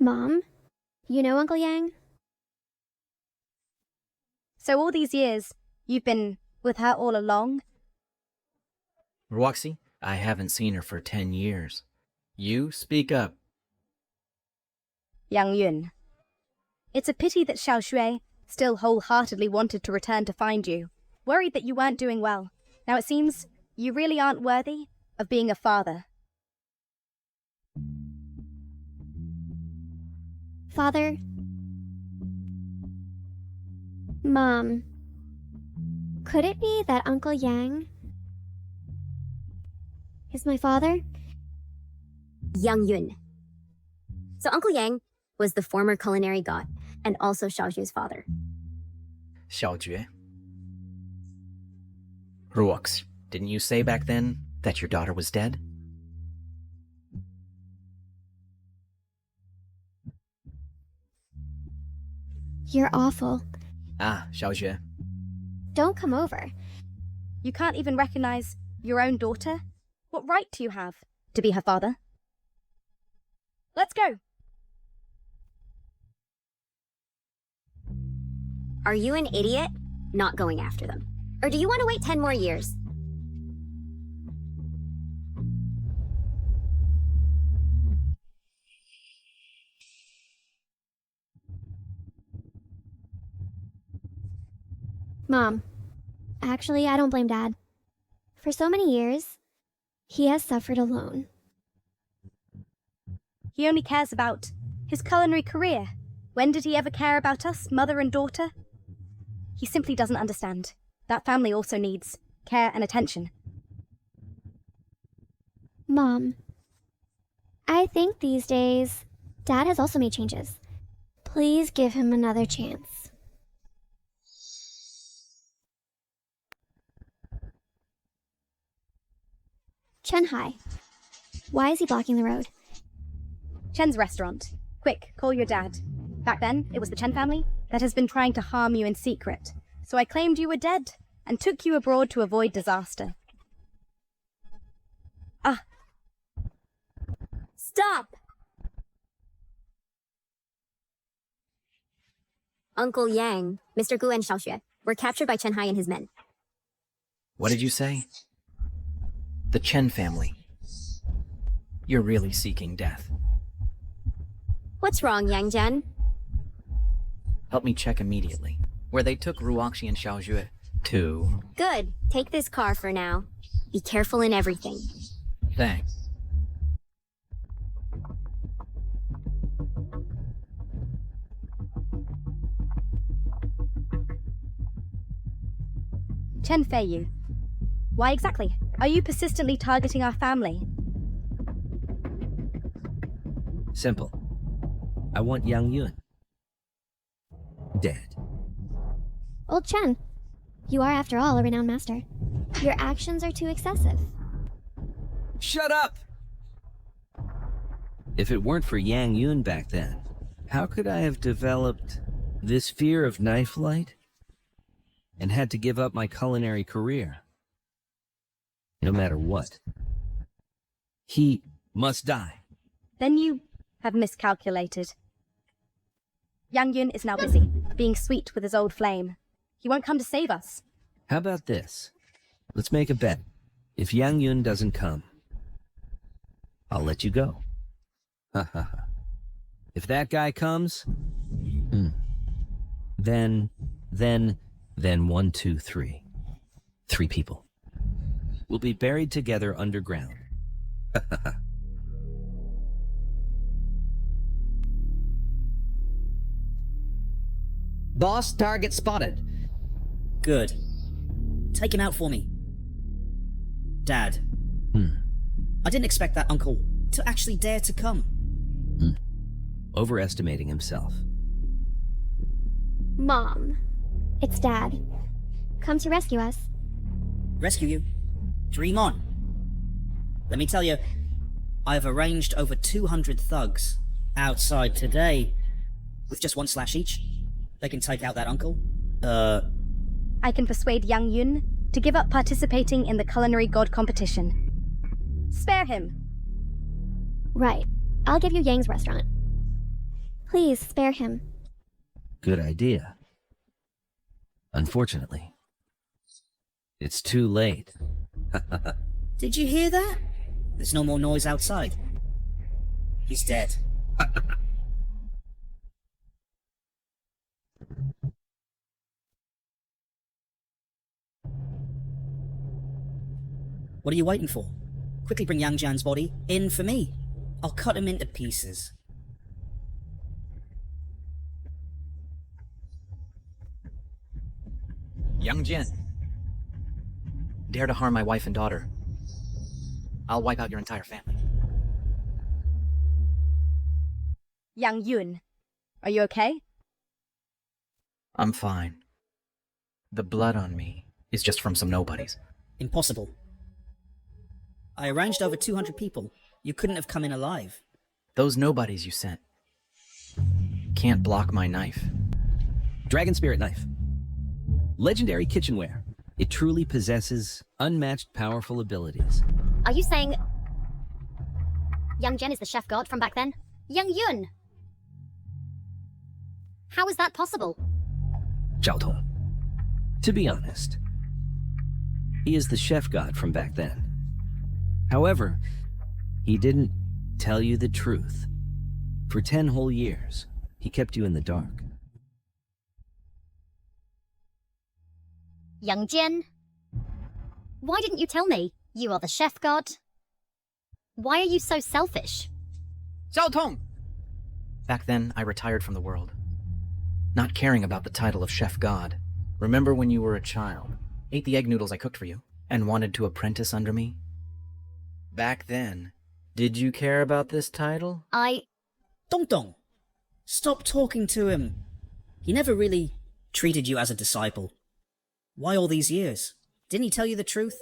Mom, you know Uncle Yang? So all these years, you've been with her all along? Ruoxi, I haven't seen her for 10 years. You speak up. Yang Yun. It's a pity that Xiao Shui still wholeheartedly wanted to return to find you, worried that you weren't doing well. Now it seems you really aren't worthy of being a father. Father? Mom, could it be that Uncle Yang is my father? Yang Yun. So Uncle Yang was the former culinary god, and also Xiaojue's father. Xiaojue. Ruox, didn't you say back then that your daughter was dead? You're awful. Ah, Xiaojue. Don't come over. You can't even recognize your own daughter? What right do you have to be her father? Let's go. Are you an idiot? Not going after them. Or do you want to wait 10 more years? Mom, actually, I don't blame Dad. For so many years, he has suffered alone. He only cares about his culinary career. When did he ever care about us, mother and daughter? He simply doesn't understand. That family also needs care and attention. Mom, I think these days, Dad has also made changes. Please give him another chance. Chen Hai. Why is he blocking the road? Chen's restaurant. Quick, call your dad. Back then, it was the Chen family that has been trying to harm you in secret. So I claimed you were dead and took you abroad to avoid disaster. Ah. Stop! Uncle Yang, Mr. Gu and Xiaoxue were captured by Chen Hai and his men. What did you say? The Chen family. You're really seeking death. What's wrong, Yang Jian? Help me check immediately. Where they took Ruoxi and Xiaojue, 2. Good. Take this car for now. Be careful in everything. Thanks. Chen Feiyu. Why exactly? Are you persistently targeting our family? Simple. I want Yang Yun dead. Old Chen, you are after all a renowned master. Your actions are too excessive. Shut up! If it weren't for Yang Yun back then, how could I have developed this fear of knife light and had to give up my culinary career? No matter what. He must die. Then you have miscalculated. Yang Yun is now busy, being sweet with his old flame. He won't come to save us. How about this? Let's make a bet. If Yang Yun doesn't come, I'll let you go. Ha ha ha. If that guy comes, then 1, 2, 3. 3 people. We'll be buried together underground. Ha ha ha. Boss, target spotted. Good. Take him out for me. Dad. I didn't expect that uncle to actually dare to come. Overestimating himself. Mom, it's Dad. Come to rescue us. Rescue you? Dream on. Let me tell you, I've arranged over 200 thugs outside today with just 1 slash each. They can take out that uncle. I can persuade Yang Yun to give up participating in the culinary god competition. Spare him. Right. I'll give you Yang's restaurant. Please, spare him. Good idea. Unfortunately, it's too late. Did you hear that? There's no more noise outside. He's dead. What are you waiting for? Quickly bring Yang Jian's body in for me. I'll cut him into pieces. Yang Jian. Dare to harm my wife and daughter. I'll wipe out your entire family. Yang Yun, are you okay? I'm fine. The blood on me is just from some nobodies. Impossible. I arranged over 200 people. You couldn't have come in alive. Those nobodies you sent can't block my knife. Dragon Spirit Knife. Legendary kitchenware. It truly possesses unmatched powerful abilities. Are you saying Yang Jian is the chef god from back then? Yang Yun! How is that possible? Zhao Tong. To be honest, he is the chef god from back then. However, he didn't tell you the truth. For 10 whole years, he kept you in the dark. Yang Jian? Why didn't you tell me? You are the chef god. Why are you so selfish? Zhao Tong! Back then, I retired from the world. Not caring about the title of chef god. Remember when you were a child, ate the egg noodles I cooked for you, and wanted to apprentice under me? Back then, did you care about this title? Dong Dong! Stop talking to him. He never really treated you as a disciple. Why all these years? Didn't he tell you the truth?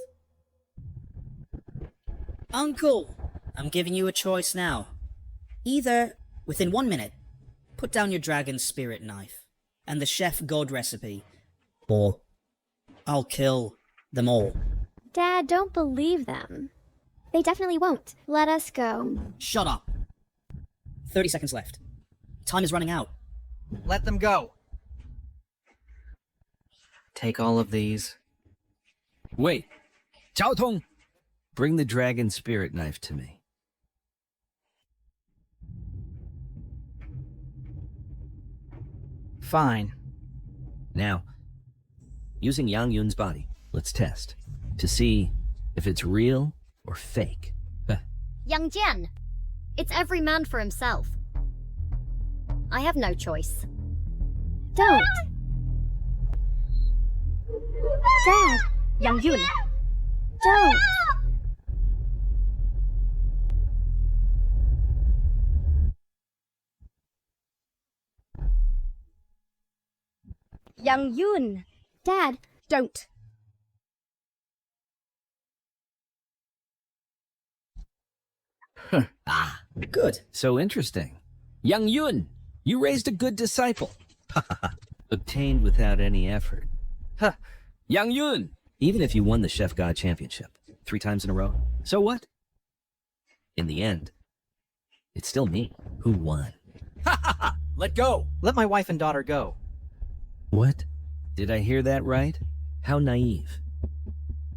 Uncle! I'm giving you a choice now. Either, within 1 minute, put down your dragon spirit knife and the chef god recipe, or I'll kill them all. Dad, don't believe them. They definitely won't. Let us go. Shut up. 30 seconds left. Time is running out. Let them go. Take all of these. Wait. Zhao Tong! Bring the dragon spirit knife to me. Fine. Now, Using Yang Yun's body, let's test. To see if it's real or fake. Young Jian, it's every man for himself. I have no choice. Don't. Dad, Yang Yun. don't. Yang Yun. Dad, Don't. Good. So interesting. Yang Yun, you raised a good disciple. Obtained without any effort. Huh. Yang Yun, even if you won the Chef God Championship 3 times in a row, so what? In the end, it's still me who won. Let go! Let my wife and daughter go. What? Did I hear that right? How naive.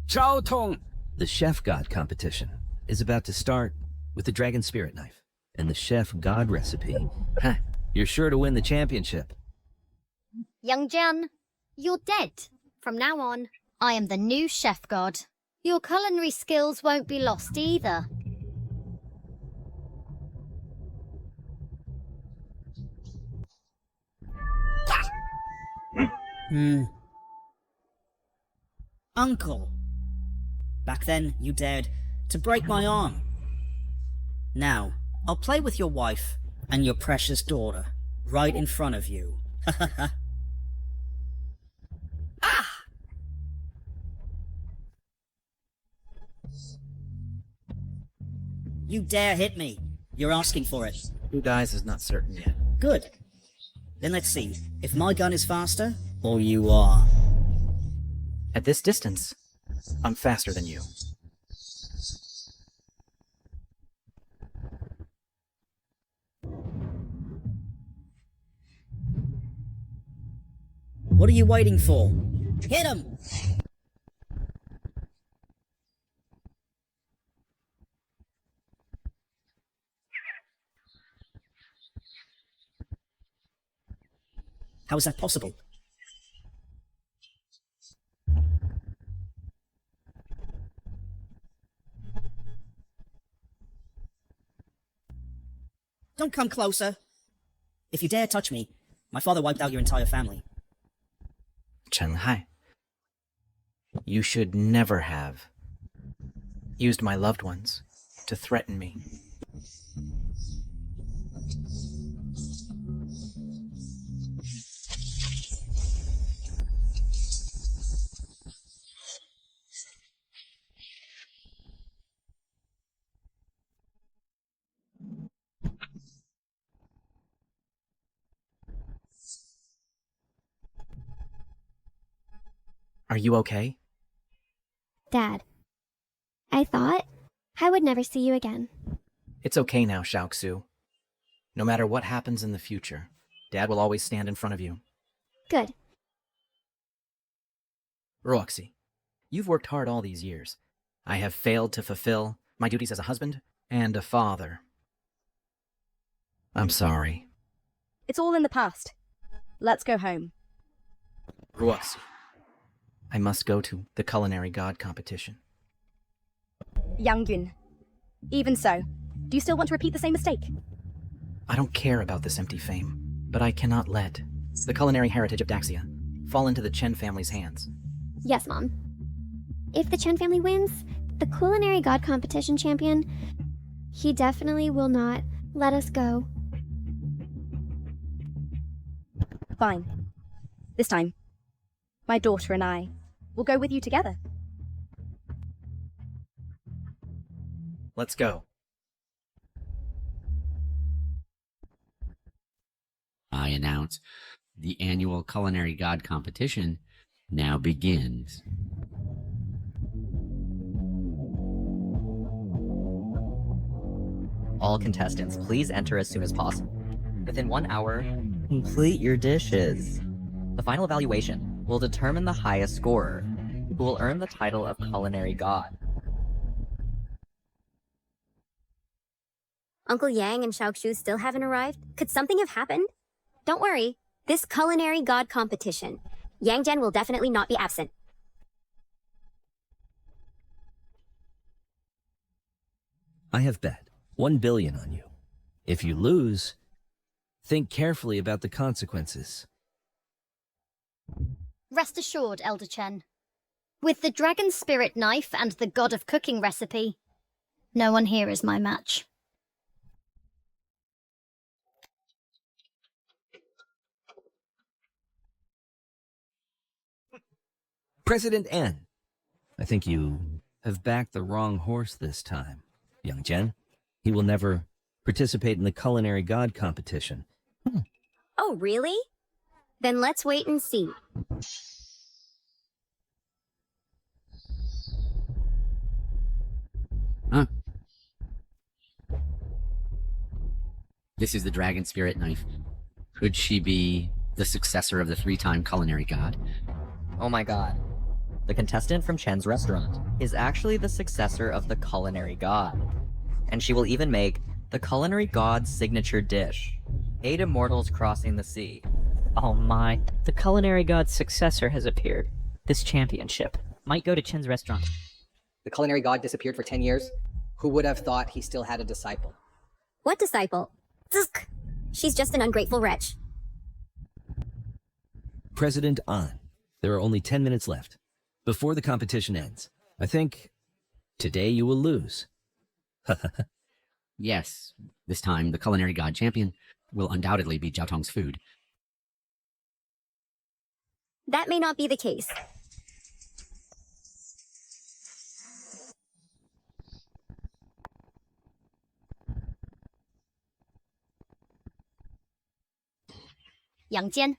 Chao Tong! The Chef God competition is about to start with the Dragon Spirit Knife and the Chef God recipe. Huh. You're sure to win the championship. Young Jian, you're dead. From now on, I am the new chef god. Your culinary skills won't be lost either. Uncle. Back then, you dared to break my arm. Now, I'll play with your wife and your precious daughter right in front of you. You dare hit me. You're asking for it. Who dies is not certain yet. Good. Then let's see if my gun is faster or you are. At this distance, I'm faster than you. What are you waiting for? Hit him! How is that possible? Don't come closer. If you dare touch me, my father wiped out your entire family. Chen Hai, you should never have used my loved ones to threaten me. Are you okay? Dad. I thought I would never see you again. It's okay now, Xiaoxu. No matter what happens in the future, Dad will always stand in front of you. Good. Roxy, you've worked hard all these years. I have failed to fulfill my duties as a husband and a father. I'm sorry. It's all in the past. Let's go home. Roxy, I must go to the Culinary God competition. Yang Yun. Even so, do you still want to repeat the same mistake? I don't care about this empty fame, but I cannot let the culinary heritage of Daxia fall into the Chen family's hands. Yes, Mom. If the Chen family wins, the Culinary God competition champion, he definitely will not let us go. Fine. This time, my daughter and I will go with you together. Let's go. I announce the annual Culinary God competition now begins. All contestants, please enter as soon as possible. Within 1 hour, complete your dishes. The final evaluation will determine the highest scorer, who will earn the title of Culinary God. Uncle Yang and Xiaoxu still haven't arrived? Could something have happened? Don't worry. This Culinary God competition, Yang Jian will definitely not be absent. I have bet 1 billion on you. If you lose, think carefully about the consequences. Rest assured, Elder Chen. With the dragon spirit knife and the god of cooking recipe, no one here is my match. President N, I think you have backed the wrong horse this time, young Jen. He will never participate in the culinary god competition. Oh, really? Then let's wait and see. Huh? This is the dragon spirit knife. Could she be the successor of the 3-time culinary god? Oh my god. The contestant from Chen's restaurant is actually the successor of the culinary god. And she will even make the culinary god's signature dish, 8 immortals crossing the sea. Oh my, the culinary god's successor has appeared. This championship might go to Chen's restaurant. The culinary god disappeared for 10 years. Who would have thought he still had a disciple? What disciple? Zzz. She's just an ungrateful wretch. President An, there are only 10 minutes left before the competition ends. I think today you will lose. Yes, this time the culinary god champion will undoubtedly be Jiao Tong's food. That may not be the case. Yang Jian.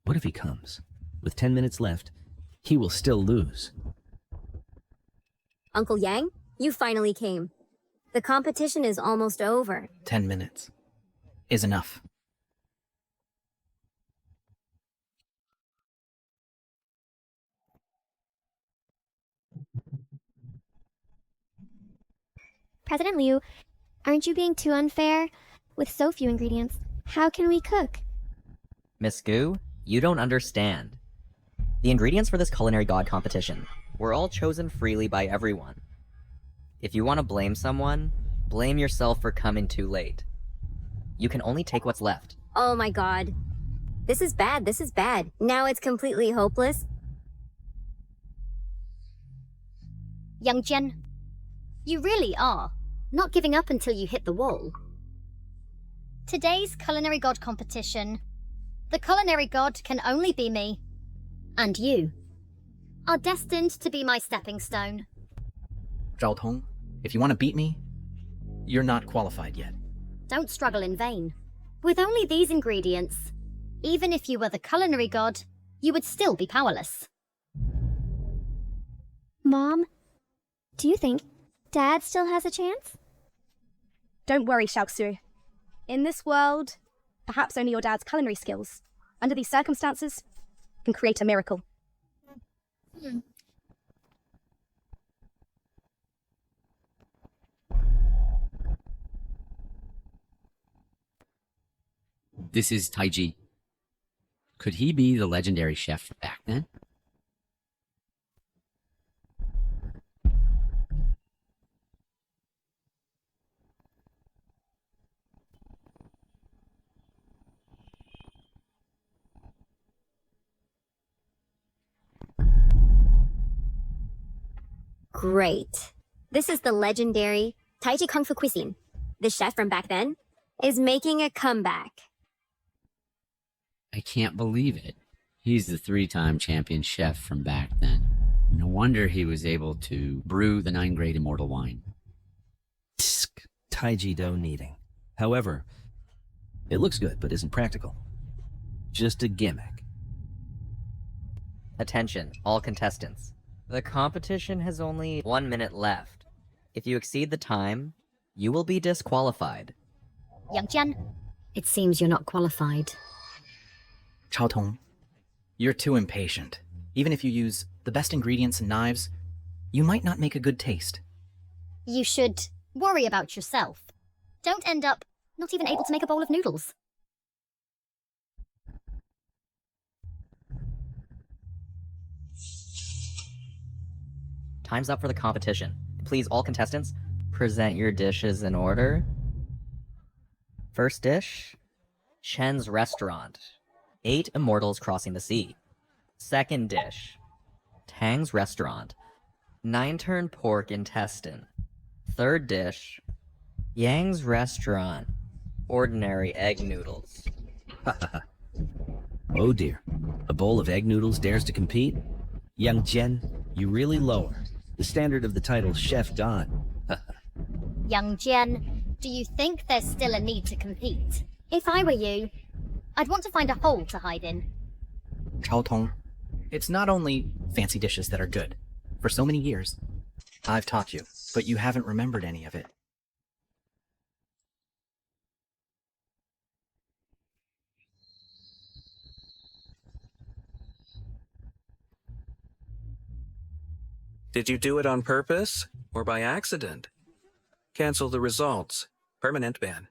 What if he comes? With 10 minutes left, he will still lose. Uncle Yang, you finally came. The competition is almost over. 10 minutes is enough. President Liu, aren't you being too unfair? With so few ingredients, how can we cook? Miss Gu, you don't understand. The ingredients for this culinary god competition were all chosen freely by everyone. If you want to blame someone, blame yourself for coming too late. You can only take what's left. Oh my god. This is bad, this is bad. Now it's completely hopeless. Yang Jian, you really are not giving up until you hit the wall. Today's culinary god competition, the culinary god can only be me, and you are destined to be my stepping stone. Zhao Tong, if you want to beat me, you're not qualified yet. Don't struggle in vain. With only these ingredients, even if you were the culinary god, you would still be powerless. Mom, do you think Dad still has a chance? Don't worry, Xiaoxu. In this world, perhaps only your dad's culinary skills, under these circumstances, can create a miracle. This is Taiji. Could he be the legendary chef back then? Great. This is the legendary Taiji Kung Fu cuisine. The chef from back then is making a comeback. I can't believe it. He's the 3-time champion chef from back then. No wonder he was able to brew the 9-grade immortal wine. Tsk, Taiji dough kneading. However, it looks good but isn't practical. Just a gimmick. Attention, all contestants. The competition has only 1 minute left. If you exceed the time, you will be disqualified. Yang Jian, it seems you're not qualified. Zhao Tong, you're too impatient. Even if you use the best ingredients and knives, you might not make a good taste. You should worry about yourself. Don't end up not even able to make a bowl of noodles. Time's up for the competition. Please, all contestants, present your dishes in order. First dish, Chen's Restaurant, 8 Immortals Crossing the Sea. Second dish, Tang's Restaurant, 9-turn pork intestine. Third dish, Yang's Restaurant, ordinary egg noodles. Oh dear. A bowl of egg noodles dares to compete? Young Jen, you really lower the standard of the title Chef Don. Young Jian, do you think there's still a need to compete? If I were you, I'd want to find a hole to hide in. Chao Tong, it's not only fancy dishes that are good. For so many years, I've taught you, but you haven't remembered any of it. Did you do it on purpose or by accident? Cancel the results. Permanent ban.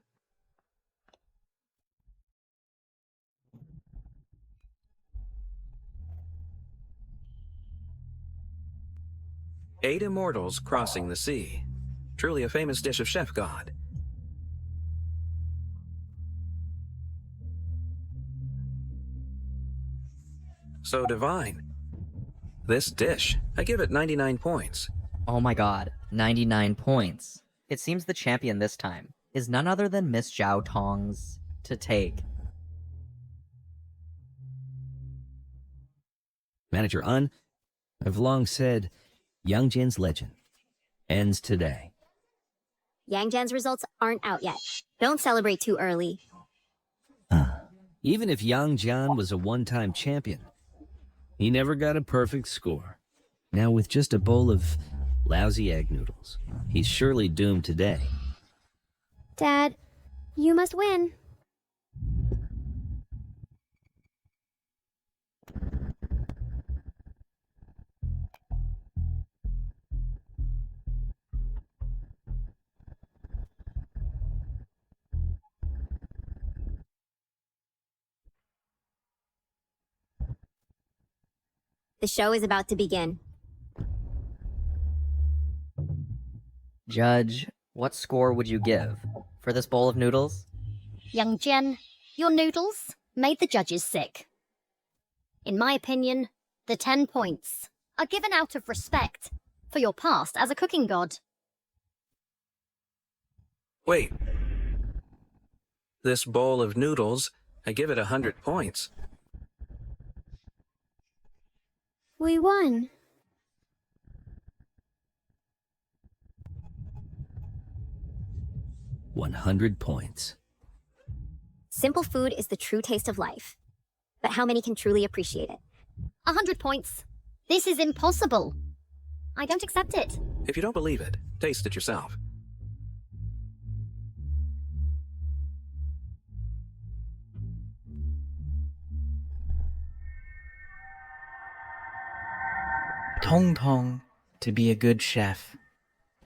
Eight Immortals Crossing the Sea. Truly a famous dish of Chef God. So divine. This dish, I give it 99 points. Oh my god, 99 points. It seems the champion this time is none other than Miss Zhao Tong's to take. Manager Un, I've long said, Young Jin's legend ends today. Yang Jan's results aren't out yet. Don't celebrate too early. Even if Yang Jian was a one-time champion, he never got a perfect score. Now with just a bowl of lousy egg noodles, he's surely doomed today. Dad, you must win. The show is about to begin. Judge, what score would you give for this bowl of noodles? Young Jian, your noodles made the judges sick. In my opinion, the 10 points are given out of respect for your past as a cooking god. Wait. This bowl of noodles, I give it 100 points. We won. $100 points. Simple food is the true taste of life. But how many can truly appreciate it? 100 points. This is impossible. I don't accept it. If you don't believe it, taste it yourself. Tong Tong, to be a good chef,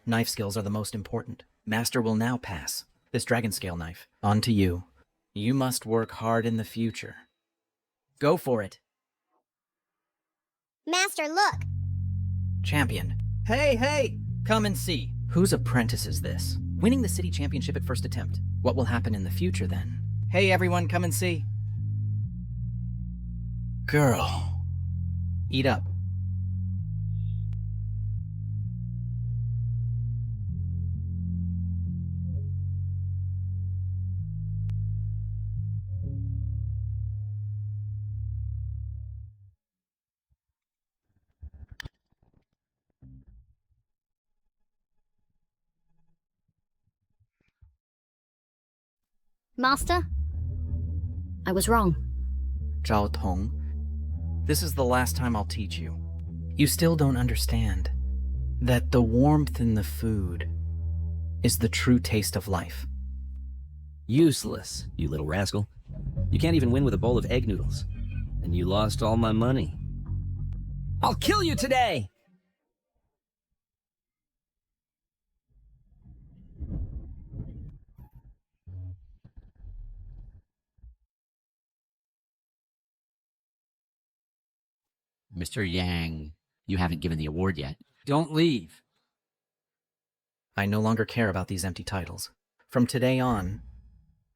knife skills are the most important. Master will now pass this dragon scale knife on to you. You must work hard in the future. Go for it. Master, look! Champion. Hey! Come and see. Whose apprentice is this? Winning the city championship at first attempt. What will happen in the future then? Hey everyone, come and see. Girl. Eat up. Master, I was wrong. Zhao Tong, this is the last time I'll teach you. You still don't understand that the warmth in the food is the true taste of life. Useless, you little rascal. You can't even win with a bowl of egg noodles. And you lost all my money. I'll kill you today! Mr. Yang, you haven't given the award yet. Don't leave. I no longer care about these empty titles. From today on,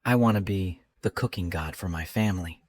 I want to be the cooking god for my family.